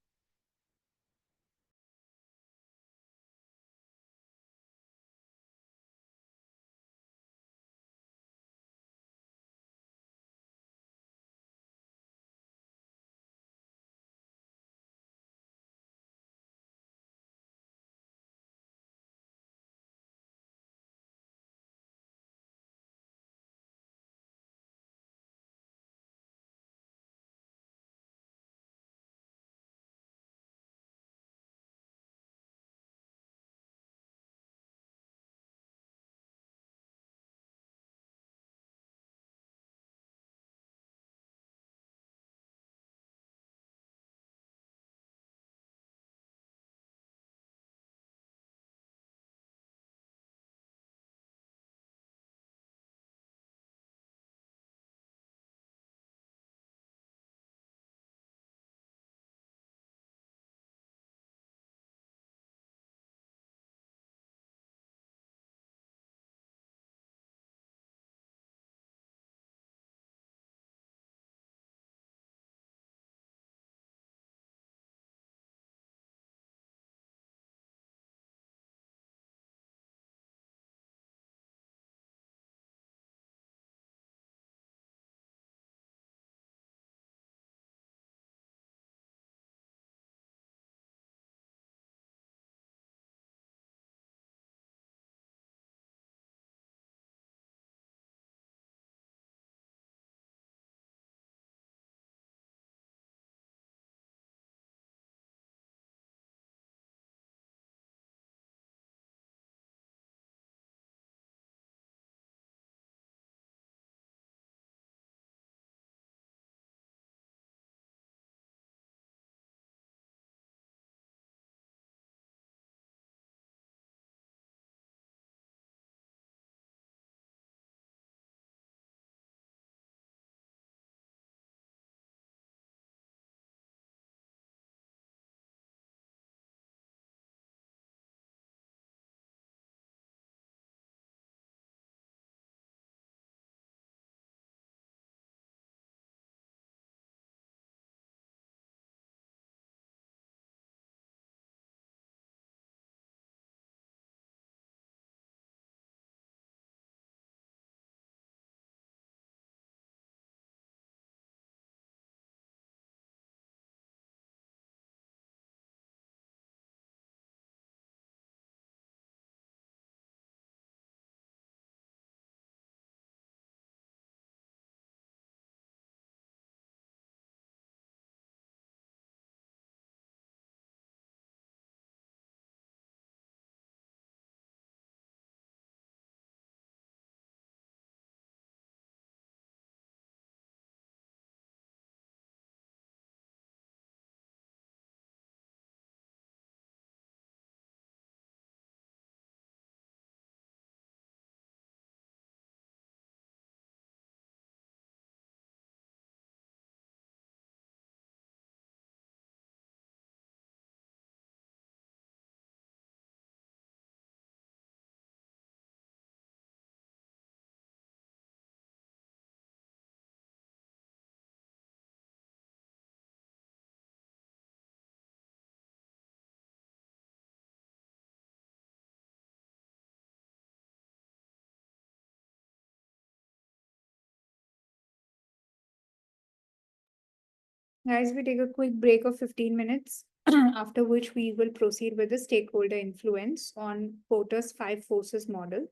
Guys, we take a quick break of 15 minutes, after which we will proceed with the stakeholder influence on Porter's 5 forces model.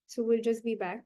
So we'll just be back.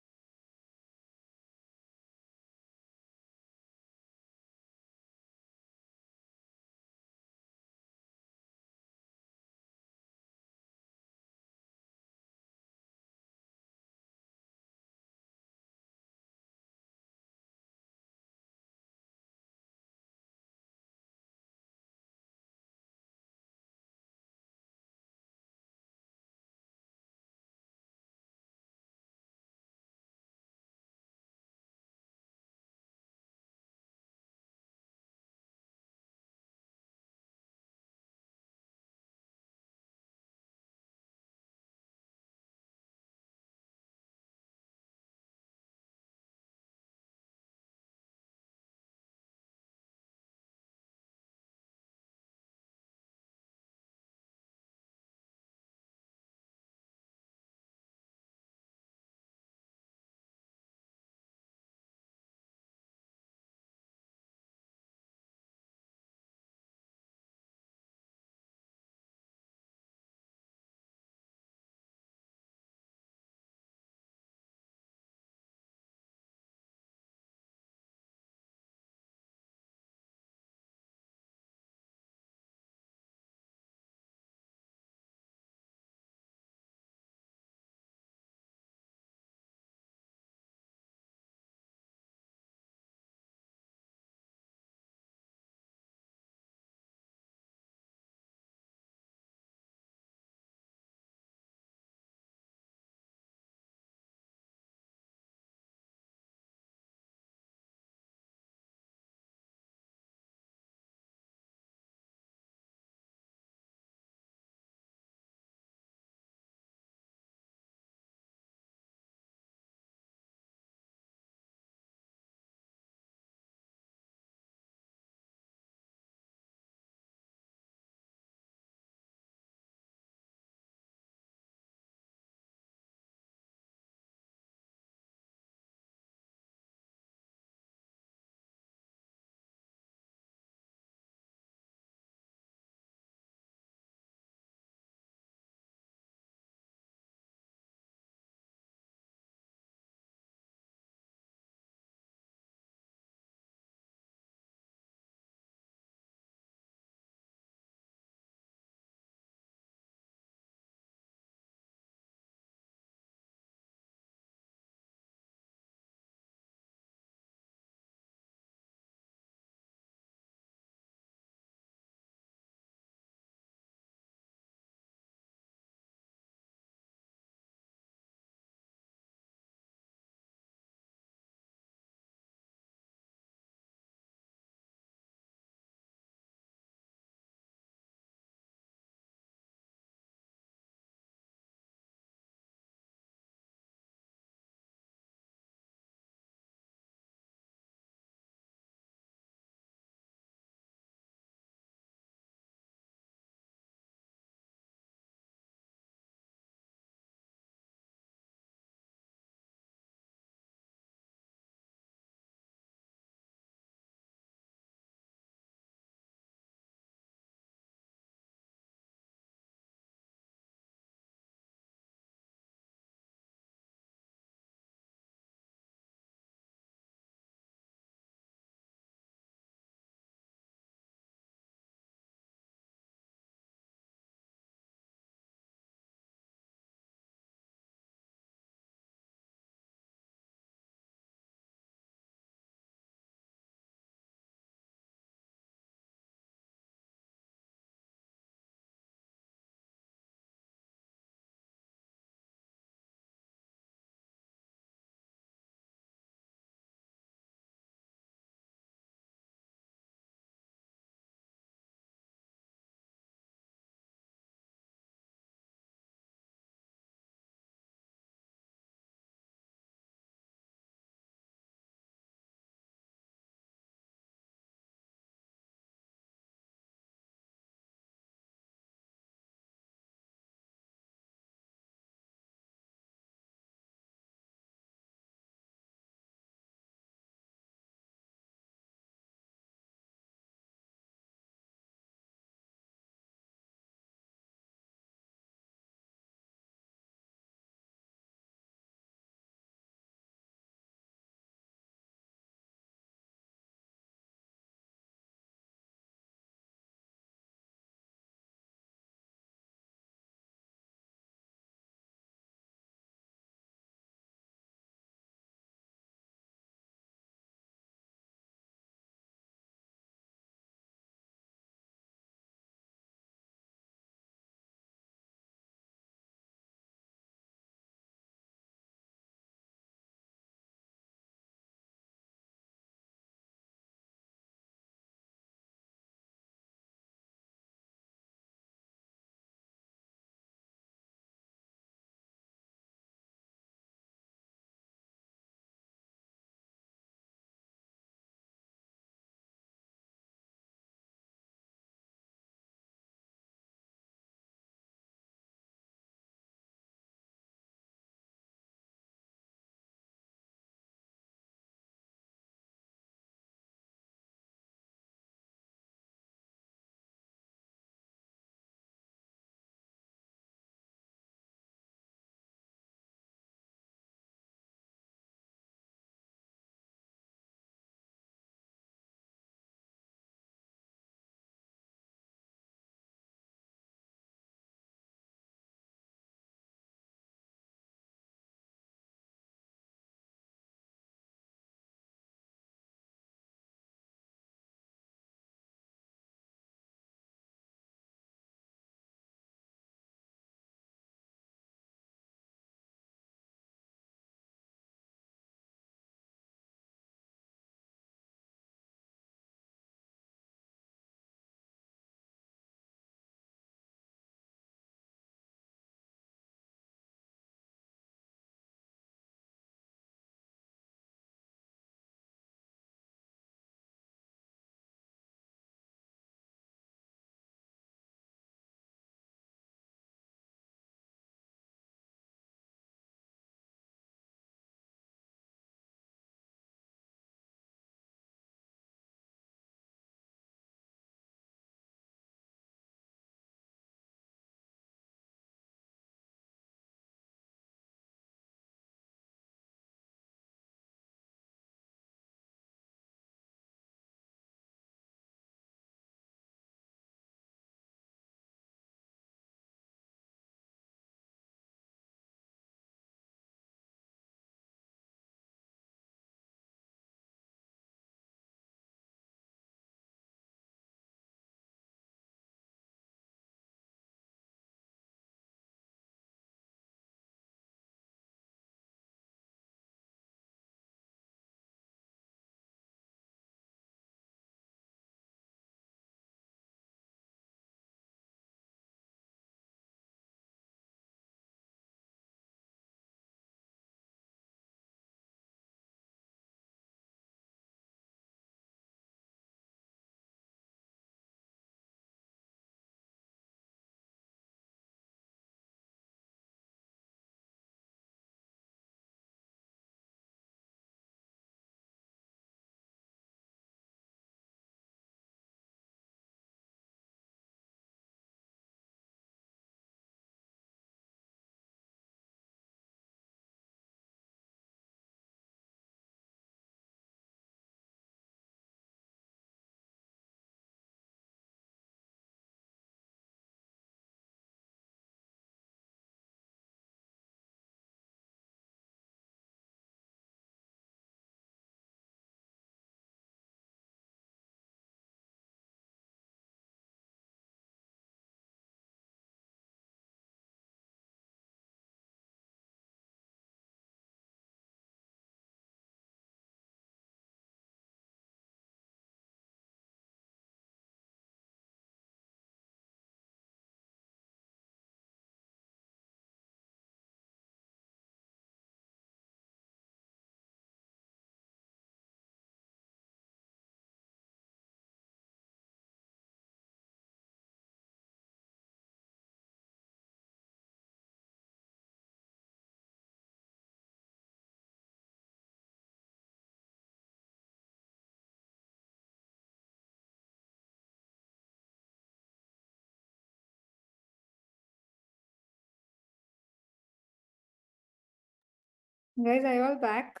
Guys, are you all back?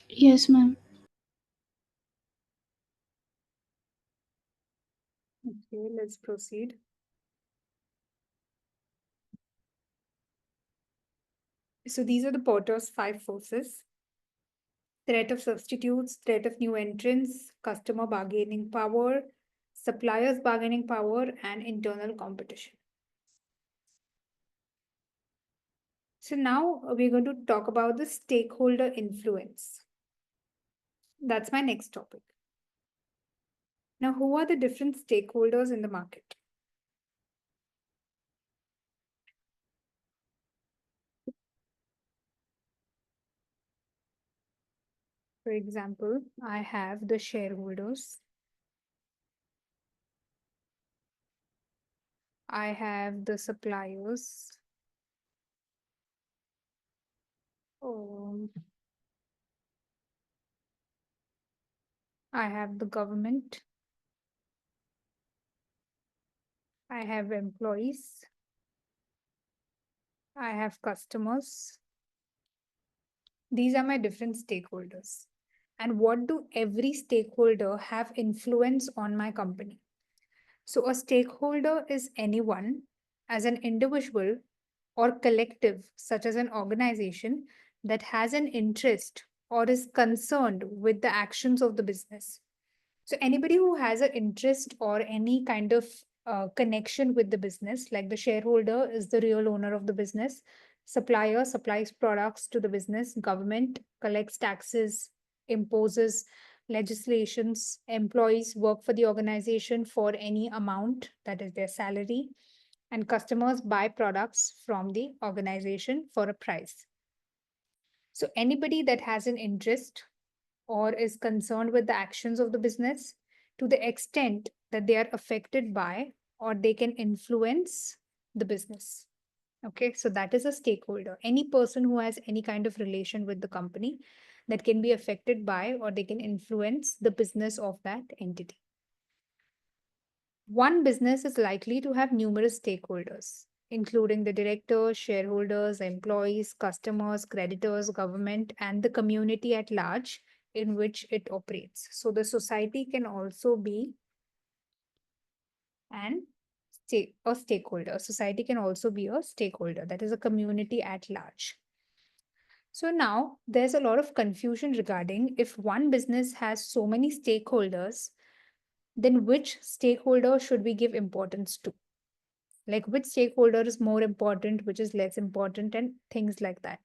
Yes, ma'am. Okay, let's proceed. So these are the Porter's 5 forces: threat of substitutes, threat of new entrants, customer bargaining power, suppliers bargaining power, and internal competition. So now we're going to talk about the stakeholder influence. That's my next topic. Now, who are the different stakeholders in the market? For example, I have the shareholders, I have the suppliers, I have the government, I have employees, I have customers. These are my different stakeholders. And what do every stakeholder have influence on my company? So, a stakeholder is anyone, as an individual or collective, such as an organization, that has an interest or is concerned with the actions of the business. So, anybody who has an interest or any kind of connection with the business, like the shareholder is the real owner of the business, supplier supplies products to the business, government collects taxes, imposes legislations, employees work for the organization for any amount that is their salary, and customers buy products from the organization for a price. So, anybody that has an interest or is concerned with the actions of the business to the extent that they are affected by or they can influence the business. Okay, so that is a stakeholder. Any person who has any kind of relation with the company that can be affected by or they can influence the business of that entity. One business is likely to have numerous stakeholders, including the directors, shareholders, employees, customers, creditors, government, and the community at large in which it operates. So the society can also be a stakeholder. Society can also be a stakeholder, that is a community at large. So now there's a lot of confusion regarding if one business has so many stakeholders, then which stakeholder should we give importance to? Like which stakeholder is more important, which is less important, and things like that.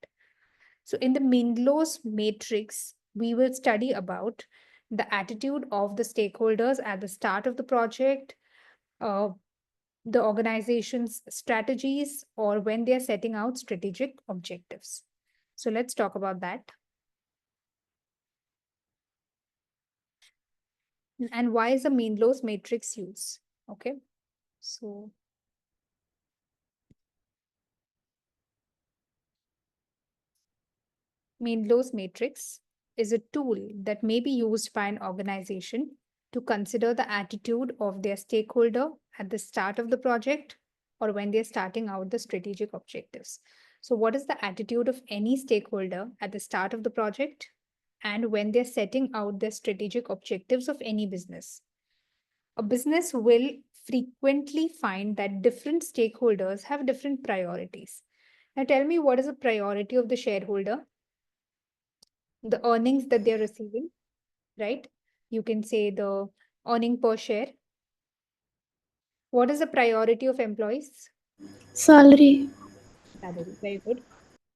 So in the Mindlow's matrix, we will study about the attitude of the stakeholders at the start of the project, uh, the organization's strategies, or when they're setting out strategic objectives. So let's talk about that. And why is the Mindlow's matrix used? Okay, so Mindlow's matrix is a tool that may be used by an organization to consider the attitude of their stakeholder at the start of the project or when they're starting out the strategic objectives. So, what is the attitude of any stakeholder at the start of the project and when they're setting out the strategic objectives of any business? A business will frequently find that different stakeholders have different priorities. Now, tell me, what is the priority of the shareholder? The earnings that they're receiving, right? You can say the earning per share. What is the priority of employees? Salary. Salary. Very good.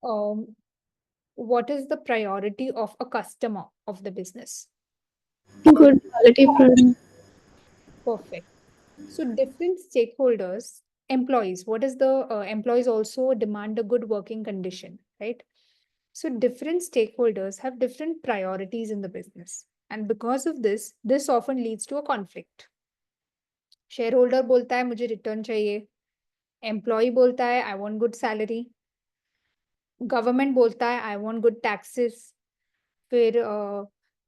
Um, what is the priority of a customer of the business? Good quality product. Perfect. So different stakeholders, employees, what is the employees also demand a good working condition, right? So different stakeholders have different priorities in the business. And because of this often leads to a conflict. Share holder बोलता है मुझे return चाहिए, employ बोलता है I want good salary, government बोलता है I want good taxes, फिर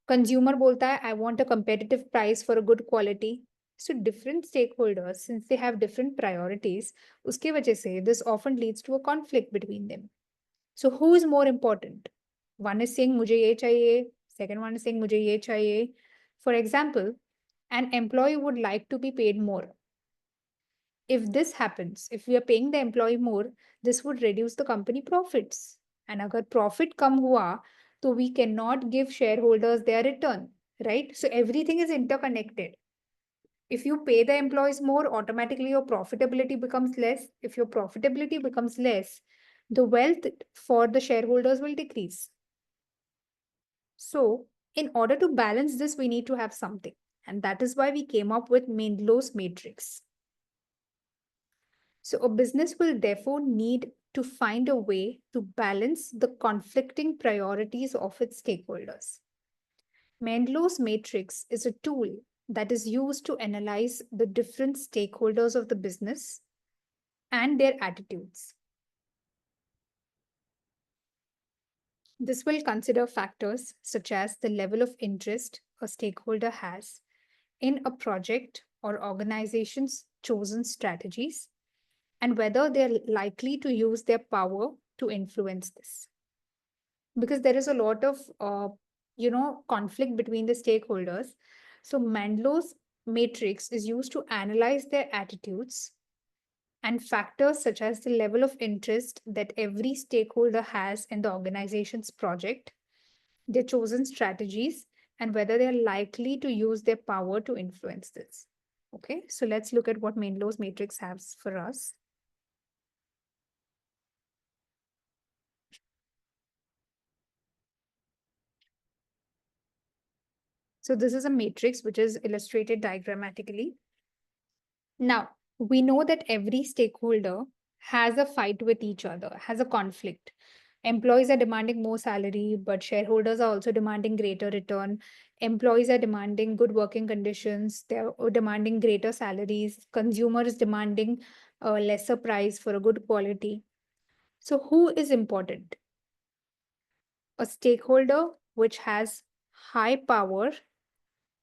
consumer बोलता है I want a competitive price for a good quality, So different stakeholders, since they have different priorities, uske wajah se this often leads to a conflict between them. So who is more important? One is saying mujhe ye chahiye, second one is saying mujhe ye chahiye. For example, an employee would like to be paid more. If this happens, if we are paying the employee more, this would reduce the company profits. And agar profit kam hua, so we cannot give shareholders their return, right? So everything is interconnected. If you pay the employees more, automatically your profitability becomes less. If your profitability becomes less, the wealth for the shareholders will decrease. So, in order to balance this, we need to have something. And that is why we came up with Mendelow's matrix. So, a business will therefore need to find a way to balance the conflicting priorities of its stakeholders. Mendelow's matrix is a tool that is used to analyze the different stakeholders of the business and their attitudes. This will consider factors such as the level of interest a stakeholder has in a project or organization's chosen strategies and whether they're likely to use their power to influence this. Because there is a lot of conflict between the stakeholders. So Mendelow's matrix is used to analyze their attitudes and factors such as the level of interest that every stakeholder has in the organization's project, their chosen strategies, and whether they're likely to use their power to influence this. Okay, so let's look at what Mendelow's matrix has for us. So this is a matrix which is illustrated diagrammatically. Now, we know that every stakeholder has a fight with each other, has a conflict. Employees are demanding more salary, but shareholders are also demanding greater return. Employees are demanding good working conditions. They're demanding greater salaries. Consumer is demanding a lesser price for a good quality. So who is important? A stakeholder which has high power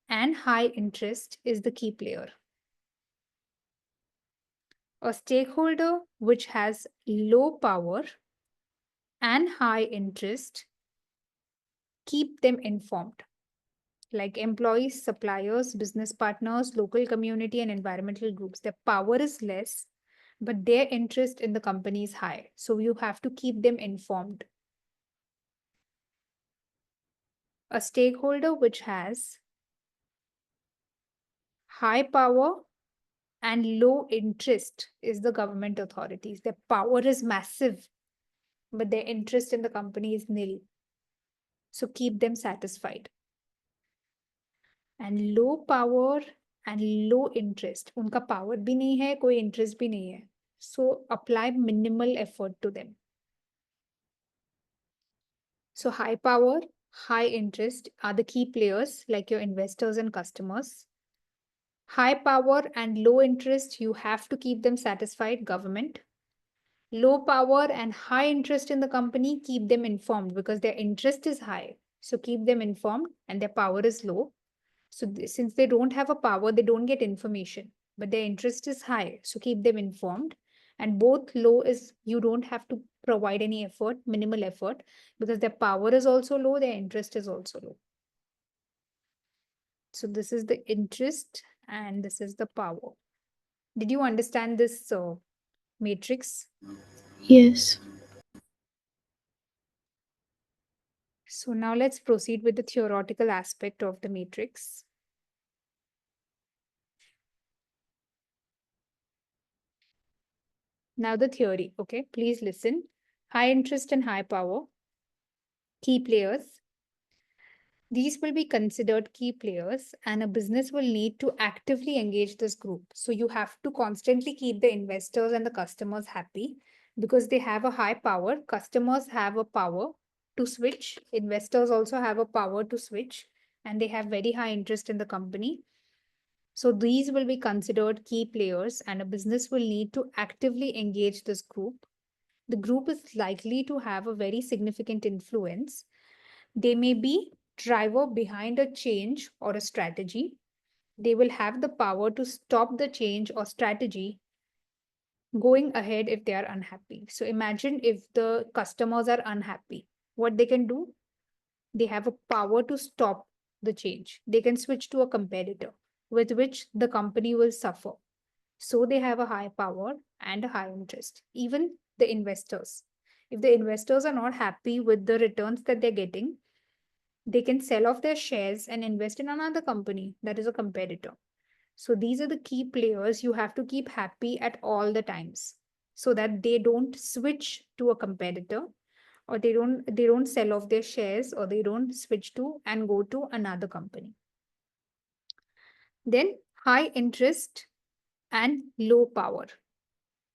and high interest is the key player. A stakeholder which has low power and high interest, keep them informed. Like employees, suppliers, business partners, local community, and environmental groups. Their power is less, but their interest in the company is high. So you have to keep them informed. A stakeholder which has high power and low interest is the government authorities. Their power is massive, but their interest in the company is nil. So keep them satisfied. And low power and low interest, उनका power भी नहीं है, कोई interest भी नहीं है. So apply minimal effort to them. So high power, high interest are the key players like your investors and customers. High power and low interest, you have to keep them satisfied, government. Low power and high interest in the company, keep them informed because their interest is high. So keep them informed and their power is low. So since they don't have a power, they don't get information, but their interest is high. So keep them informed. And both low is you don't have to provide any effort, minimal effort, because their power is also low, their interest is also low. So this is the interest and this is the power. Did you understand this matrix? Yes. So now let's proceed with the theoretical aspect of the matrix. Now the theory, okay? Please listen. High interest and high power, key players. These will be considered key players and a business will need to actively engage this group. So you have to constantly keep the investors and the customers happy because they have a high power. Customers have a power to switch. Investors also have a power to switch and they have very high interest in the company. So these will be considered key players and a business will need to actively engage this group. The group is likely to have a very significant influence. They may be driver behind a change or a strategy. they will have the power to stop the change or strategy going ahead if they are unhappy. So imagine if the customers are unhappy, what they can do? They have a power to stop the change. They can switch to a competitor with which the company will suffer. So they have a high power and a high interest. Even the investors. If the investors are not happy with the returns that they're getting, they can sell off their shares and invest in another company that is a competitor. So these are the key players you have to keep happy at all the times so that they don't switch to a competitor, or they don't sell off their shares, or they don't switch to and go to another company. Then high interest and low power.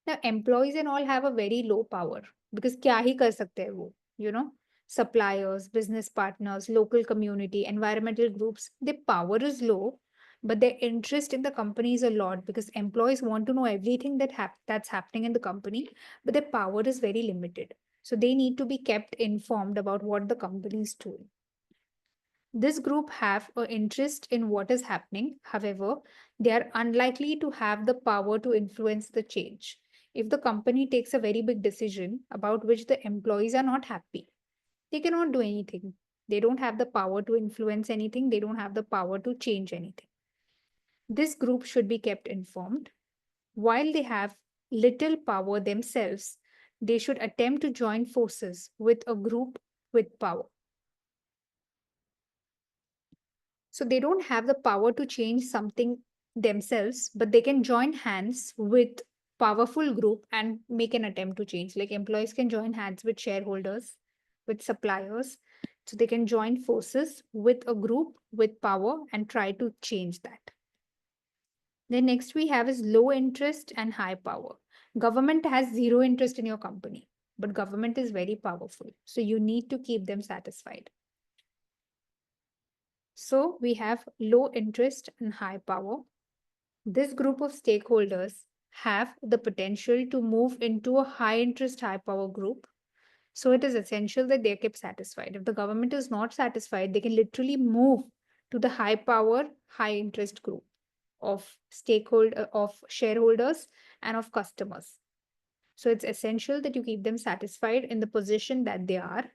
Now employees and all have a very low power because क्या ही कर सकते हैं वो, you know, suppliers, business partners, local community, environmental groups, their power is low, but their interest in the company is a lot because employees want to know everything that's happening in the company, but their power is very limited. So they need to be kept informed about what the company is doing. This group have an interest in what is happening. However, they are unlikely to have the power to influence the change. If the company takes a very big decision about which the employees are not happy, they cannot do anything. They don't have the power to influence anything. They don't have the power to change anything. This group should be kept informed. While they have little power themselves, they should attempt to join forces with a group with power. So they don't have the power to change something themselves, but they can join hands with powerful group and make an attempt to change. Like employees can join hands with shareholders, with suppliers. So they can join forces with a group with power and try to change that. Then next we have is low interest and high power. Government has zero interest in your company, but government is very powerful. So you need to keep them satisfied. So we have low interest and high power. This group of stakeholders have the potential to move into a high interest, high power group. So it is essential that they are kept satisfied. If the government is not satisfied, they can literally move to the high power, high interest group of of shareholders and of customers. So it's essential that you keep them satisfied in the position that they are.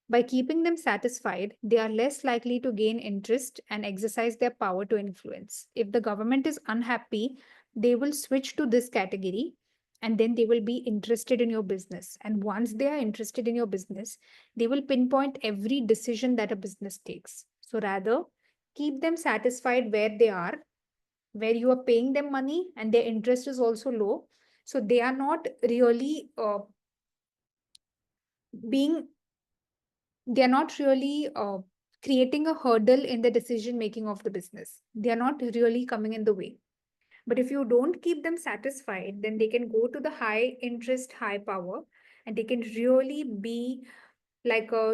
By keeping them satisfied, they are less likely to gain interest and exercise their power to influence. If the government is unhappy, they will switch to this category and then they will be interested in your business. And once they are interested in your business, they will pinpoint every decision that a business takes. So rather, keep them satisfied where they are, where you are paying them money and their interest is also low. So they are not really being they are not really creating a hurdle in the decision making of the business. They are not really coming in the way. But if you don't keep them satisfied, then they can go to the high interest, high power, and they can really be like a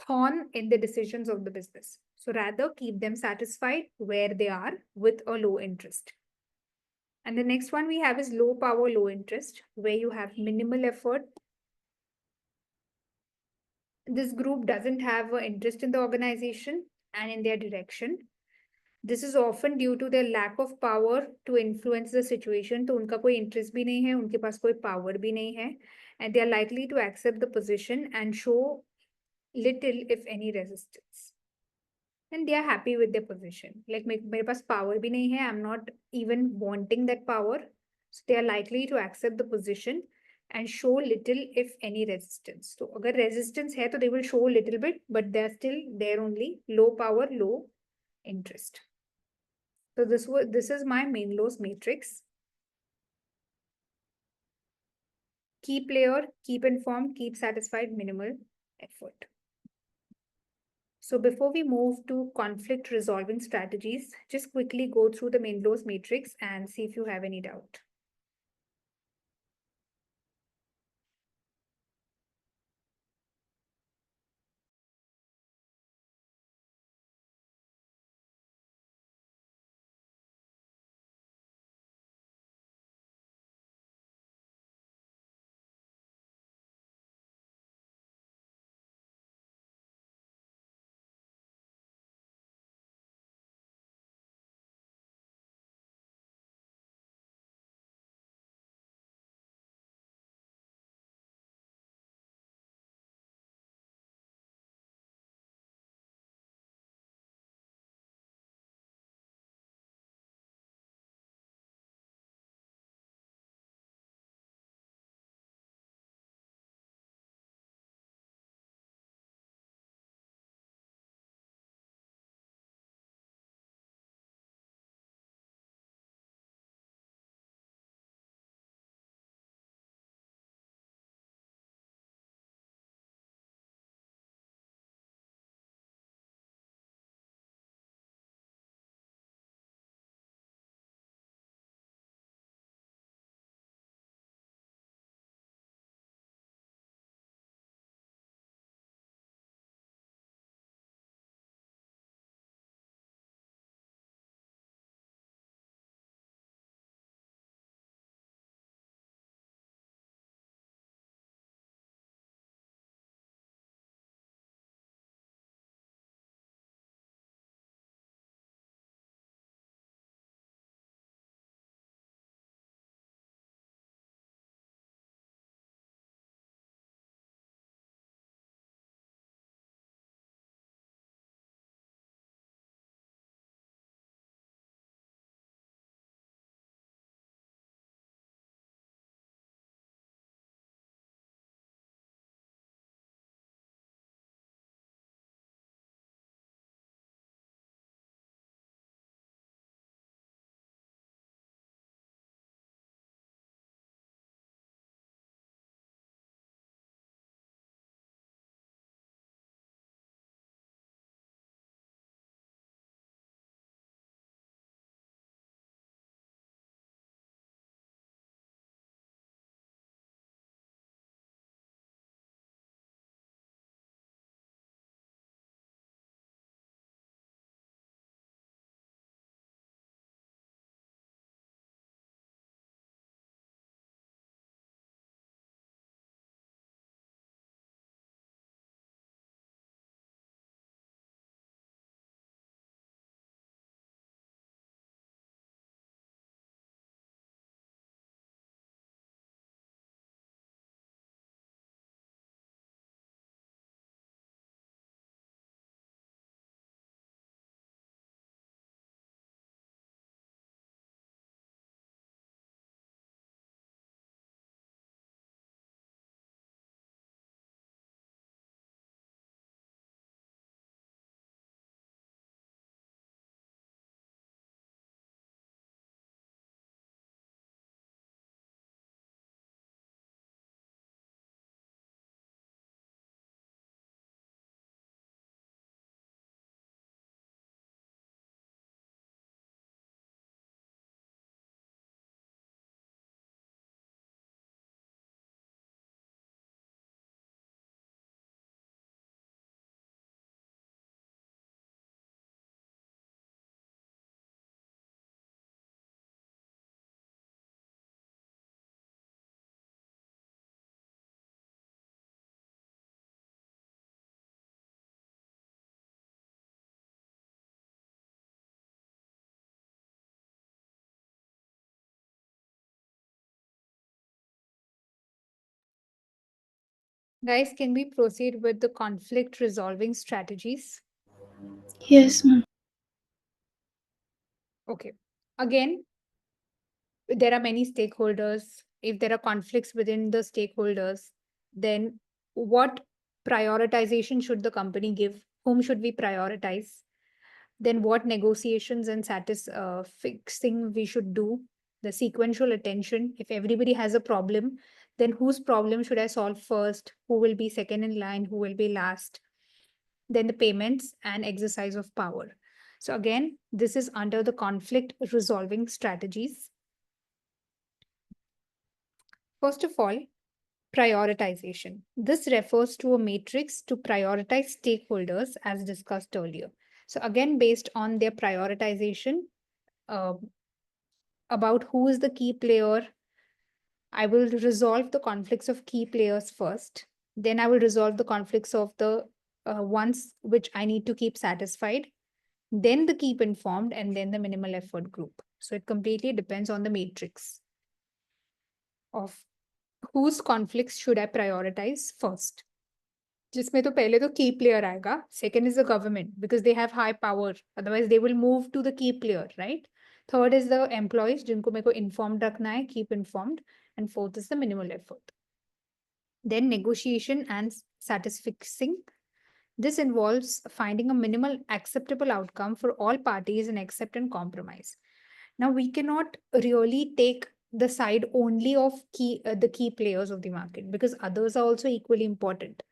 thorn in the decisions of the business. So rather keep them satisfied where they are with a low interest. And the next one we have is low power, low interest, where you have minimal effort. This group doesn't have an interest in the organization and in their direction. This is often due to their lack of power to influence the situation. तो उनका कोई interest भी नहीं है, उनके पास कोई power भी नहीं है, and they are likely to accept the position and show little, if any, resistance. And they are happy with their position. Like मेरे पास power भी नहीं है, I'm not even wanting that power. So they are likely to accept the position and show little, if any, resistance. So अगर resistance है तो they will show little bit, but they are still there only. Low power, low interest. So this is my Menlo's matrix. Key player, keep informed, keep satisfied, minimal effort. So before we move to conflict resolving strategies, just quickly go through the Menlo's matrix and see if you have any doubt. Guys, can we proceed with the conflict resolving strategies? Yes, ma'am. Okay. Again, there are many stakeholders. If there are conflicts within the stakeholders, then what prioritization should the company give? Whom should we prioritize? Then what negotiations and fixing we should do? The sequential attention. If everybody has a problem, then whose problem should I solve first? Who will be second in line? Who will be last? Then the payments and exercise of power. So again, this is under the conflict resolving strategies. First of all, prioritization. This refers to a matrix to prioritize stakeholders as discussed earlier. So again, based on their prioritization uh, about who is the key player, I will resolve the conflicts of key players first. Then I will resolve the conflicts of the ones which I need to keep satisfied. Then the keep informed, and then the minimal effort group. So it completely depends on the matrix of whose conflicts should I prioritize first. जिसमें तो पहले तो key player आएगा. Second is the government because they have high power. Otherwise they will move to the key player, right? Third is the employees जिनको मेरे को informed रखना है, keep informed. And fourth is the minimal effort. Then negotiation and satisfying. This involves finding a minimal acceptable outcome for all parties and accept and compromise. Now we cannot really take the side only of the key players of the market because others are also equally important.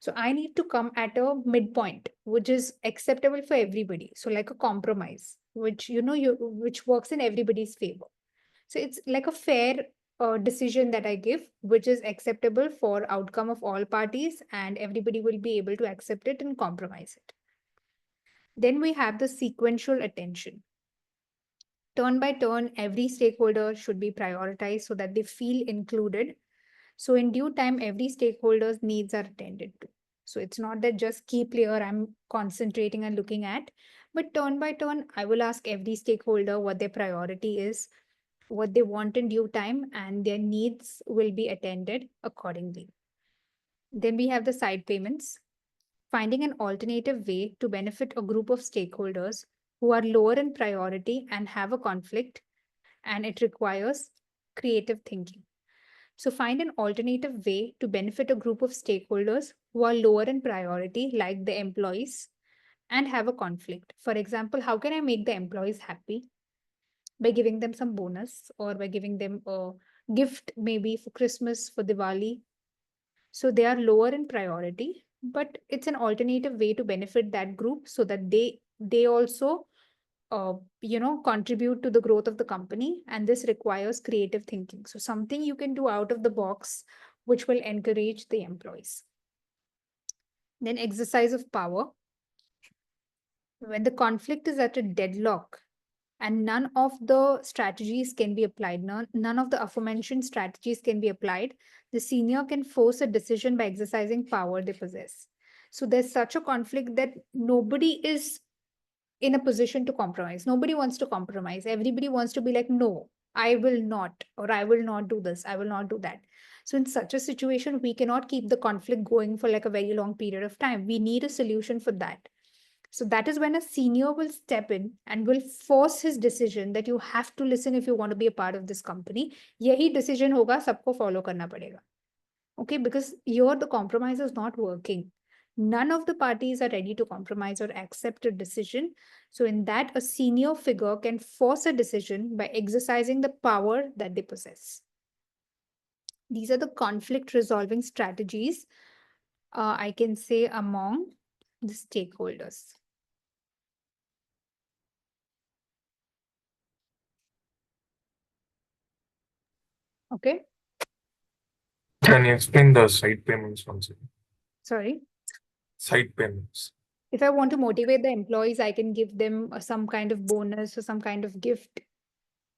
So I need to come at a midpoint, which is acceptable for everybody. So like a compromise, which which works in everybody's favor. So it's like a fair decision that I give, which is acceptable for outcome of all parties, and everybody will be able to accept it and compromise it. Then we have the sequential attention. Turn by turn, every stakeholder should be prioritized so that they feel included. So in due time, every stakeholder's needs are attended to. So it's not that just key player I'm concentrating and looking at, but turn by turn, I will ask every stakeholder what their priority is, what they want in due time, and their needs will be attended accordingly. Then we have the side payments, finding an alternative way to benefit a group of stakeholders who are lower in priority and have a conflict, and it requires creative thinking. So find an alternative way to benefit a group of stakeholders who are lower in priority, like the employees, and have a conflict. For example, how can I make the employees happy? By giving them some bonus or by giving them a gift, maybe for Christmas, for Diwali. So they are lower in priority, but it's an alternative way to benefit that group so that they also contribute to the growth of the company, and this requires creative thinking. So something you can do out of the box which will encourage the employees. Then exercise of power. When the conflict is at a deadlock and none of the strategies can be applied, none of the aforementioned strategies can be applied, the senior can force a decision by exercising power they possess. So there's such a conflict that nobody is in a position to compromise. Nobody wants to compromise. Everybody wants to be like, no, I will not, or I will not do this, I will not do that. So in such a situation, we cannot keep the conflict going for like a very long period of time. We need a solution for that. So that is when a senior will step in and will force his decision that you have to listen if you want to be a part of this company. यही decision होगा, सबको follow करना पड़ेगा. Okay, because here the compromise is not working. None of the parties are ready to compromise or accept a decision. So in that, a senior figure can force a decision by exercising the power that they possess. These are the conflict resolving strategies, I can say, among the stakeholders. Okay, Can you explain the side payments once again? sorry. Side payments. If I want to motivate the employees, I can give them some kind of bonus or some kind of gift,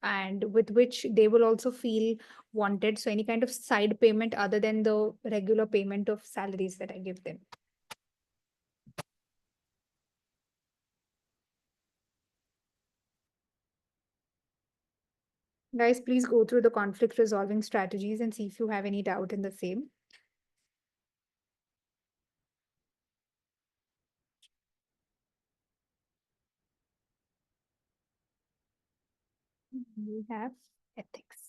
and with which they will also feel wanted. So any kind of side payment other than the regular payment of salaries that I give them. Guys, please go through the conflict resolving strategies and see if you have any doubt in the same. We have ethics.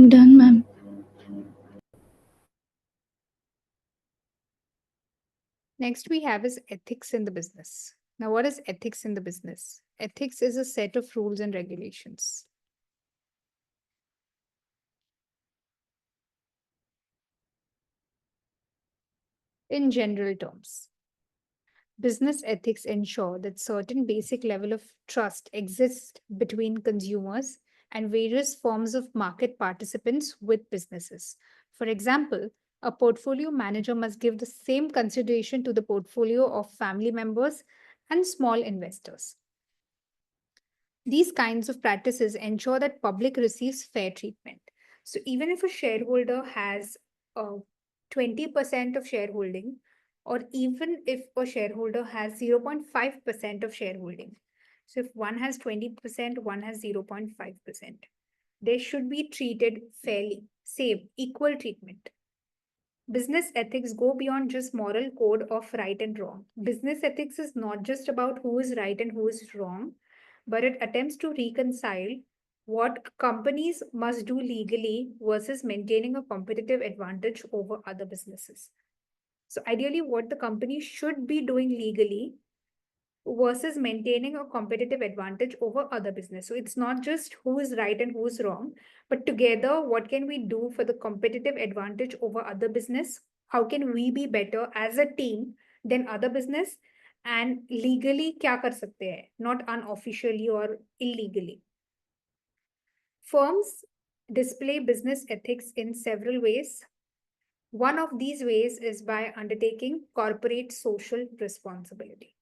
Done, ma'am. Next we have is ethics in the business. Now, what is ethics in the business? Ethics is a set of rules and regulations. In general terms, business ethics ensure that certain basic level of trust exists between consumers and various forms of market participants with businesses. For example, a portfolio manager must give the same consideration to the portfolio of family members and small investors. These kinds of practices ensure that public receives fair treatment. So even if a shareholder has 20% of shareholding, or even if a shareholder has 0.5% of shareholding, so if one has 20%, one has 0.5%, they should be treated fairly, same, equal treatment. Business ethics go beyond just moral code of right and wrong. Business ethics is not just about who is right and who is wrong, but it attempts to reconcile what companies must do legally versus maintaining a competitive advantage over other businesses. So, ideally, what the company should be doing legally versus maintaining a competitive advantage over other business. So it's not just who is right and who is wrong, but together, what can we do for the competitive advantage over other business? How can we be better as a team than other business? And legally, क्या कर सकते हैं? Not unofficially or illegally. Firms display business ethics in several ways. One of these ways is by undertaking corporate social responsibility.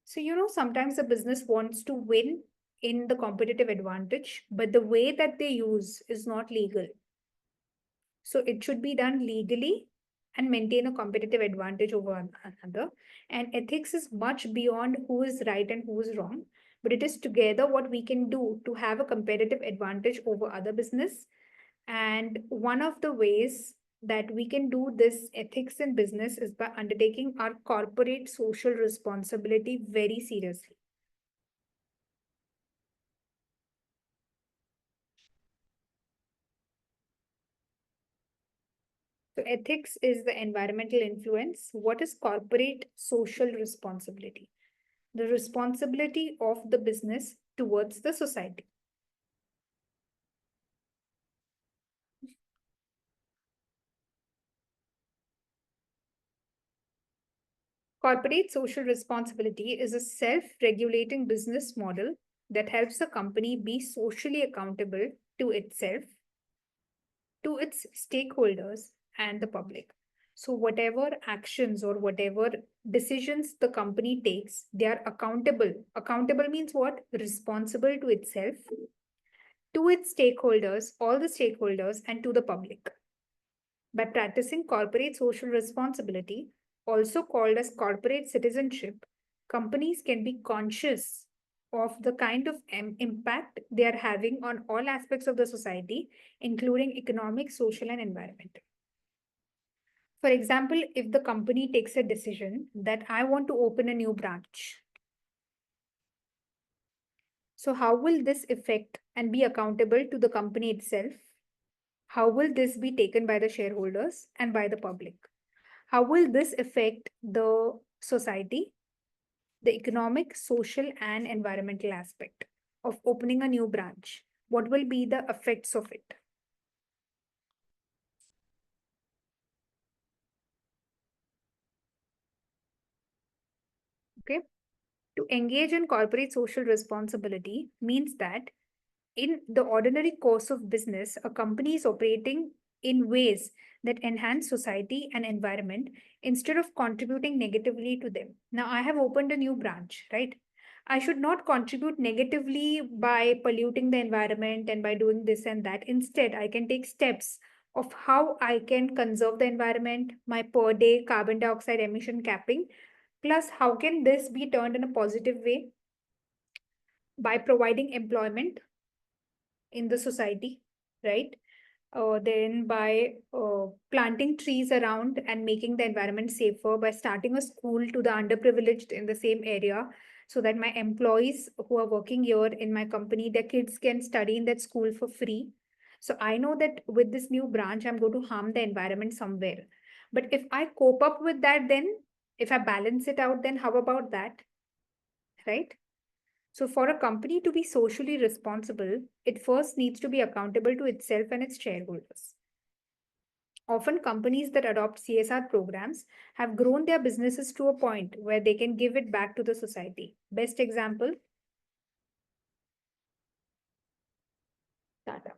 So, sometimes a business wants to win in the competitive advantage, but the way that they use is not legal. So, it should be done legally and maintain a competitive advantage over another. And ethics is much beyond who is right and who is wrong, but it is together what we can do to have a competitive advantage over other business. And one of the ways that we can do this ethics in business is by undertaking our corporate social responsibility very seriously. So ethics is the environmental influence. What is corporate social responsibility? The responsibility of the business towards the society. Corporate social responsibility is a self-regulating business model that helps a company be socially accountable to itself, to its stakeholders, and the public. So, whatever actions or whatever decisions the company takes, they are accountable. Accountable means what? Responsible to itself, to its stakeholders, all the stakeholders, and to the public. By practicing corporate social responsibility, also called as corporate citizenship, companies can be conscious of the kind of impact they are having on all aspects of the society, including economic, social, and environmental. For example, if the company takes a decision that I want to open a new branch, so how will this affect and be accountable to the company itself? How will this be taken by the shareholders and by the public? How will this affect the society, the economic, social, and environmental aspect? of opening a new branch? What will be the effects of it? Okay. To engage in corporate social responsibility means that in the ordinary course of business, a company is operating in ways that enhance society and environment instead of contributing negatively to them. Now, I have opened a new branch, right? I should not contribute negatively by polluting the environment and by doing this and that. Instead, I can take steps of how I can conserve the environment, my per day carbon dioxide emission capping, plus how can this be turned in a positive way by providing employment in the society, right? Then by planting trees around and making the environment safer, by starting a school to the underprivileged in the same area, so that my employees who are working here in my company, their kids can study in that school for free. So I know that with this new branch, I'm going to harm the environment somewhere. But if I cope up with that, then if I balance it out, then how about that? Right? So, for a company to be socially responsible, it first needs to be accountable to itself and its shareholders. Often, companies that adopt CSR programs have grown their businesses to a point where they can give it back to the society. Best example, Tata.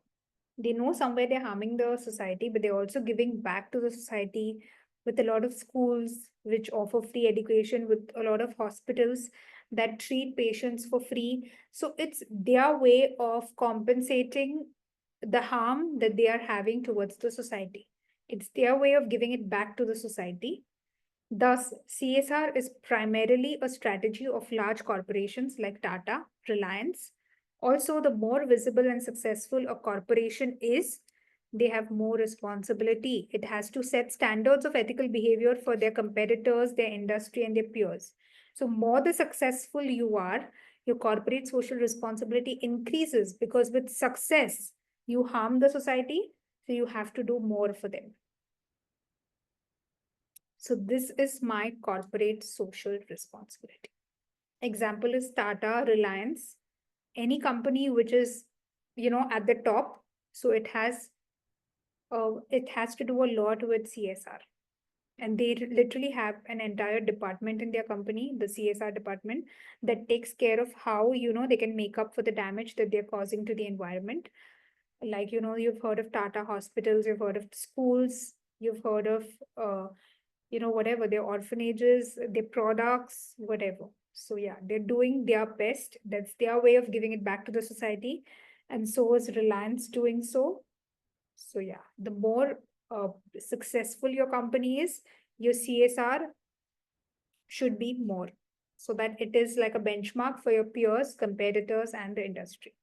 They know somewhere they're harming the society, but they're also giving back to the society with a lot of schools which offer free education, with a lot of hospitals that treat patients for free. So it's their way of compensating the harm that they are having towards the society. It's their way of giving it back to the society. Thus, CSR is primarily a strategy of large corporations like Tata, Reliance. Also, the more visible and successful a corporation is, they have more responsibility. It has to set standards of ethical behavior for their competitors, their industry, and their peers. So, more the successful you are, your corporate social responsibility increases, because with success, you harm the society, so you have to do more for them. So this is my corporate social responsibility. Example is Tata, Reliance, any company which is, at the top. So it has to do a lot with CSR. And they literally have an entire department in their company, the CSR department, that takes care of how, they can make up for the damage that they're causing to the environment. Like, you've heard of Tata hospitals, you've heard of schools, you've heard of whatever, their orphanages, their products, whatever. So yeah, they're doing their best. That's their way of giving it back to the society. And so is Reliance doing so. So yeah, the more successful your company is, your CSR should be more, so that it is like a benchmark for your peers, competitors, and the industry.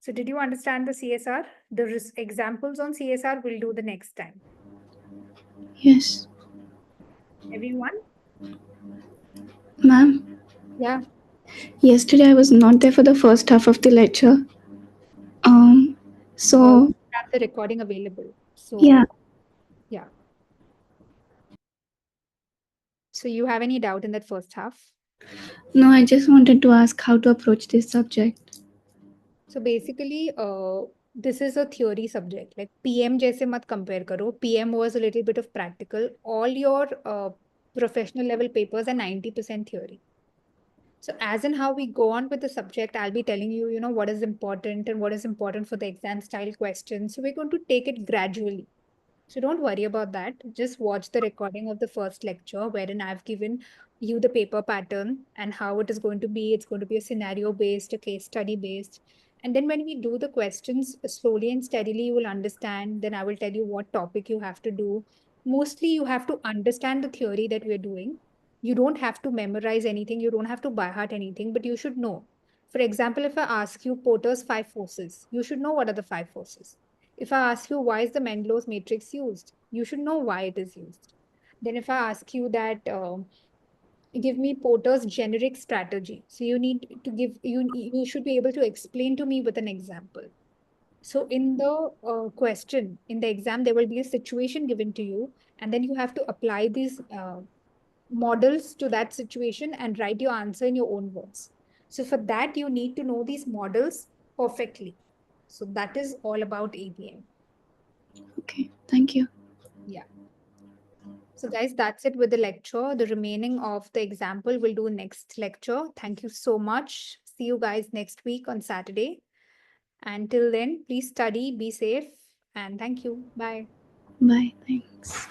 So did you understand the CSR? The examples on CSR we'll do the next time. Yes. Everyone? Ma'am, Yeah. yesterday I was not there for the first half of the lecture. So Have the recording available. So yeah. yeah. So you have any doubt in that first half? No, I just wanted to ask how to approach this subject. So basically, this is a theory subject. Like PM जैसे मत compare करो. PM was a little bit of practical. All your professional level papers are 90% theory. So as in how we go on with the subject, I'll be telling you, what is important and what is important for the exam style questions. So we're going to take it gradually. So don't worry about that. Just watch the recording of the first lecture, wherein I've given you the paper pattern and how it is going to be. It's going to be a scenario based, a case study based. And then when we do the questions slowly and steadily, you will understand. Then I will tell you what topic you have to do. Mostly, you have to understand the theory that we're doing. You don't have to memorize anything. You don't have to by heart anything, but you should know. For example, if I ask you Porter's five forces, you should know what are the five forces. If I ask you why is the Mendelow's matrix used, you should know why it is used. Then if I ask you that give me Porter's generic strategy, so you need to give you should be able to explain to me with an example. So in the question in the exam, there will be a situation given to you, and then you have to apply these models to that situation and write your answer in your own words. So for that, you need to know these models perfectly. So that is all about APM. Okay, thank you. Yeah. So guys, that's it with the lecture. The remaining of the example we'll do next lecture. Thank you so much. See you guys next week on Saturday. And till then, please study, be safe, and thank you. Bye. Bye, thanks.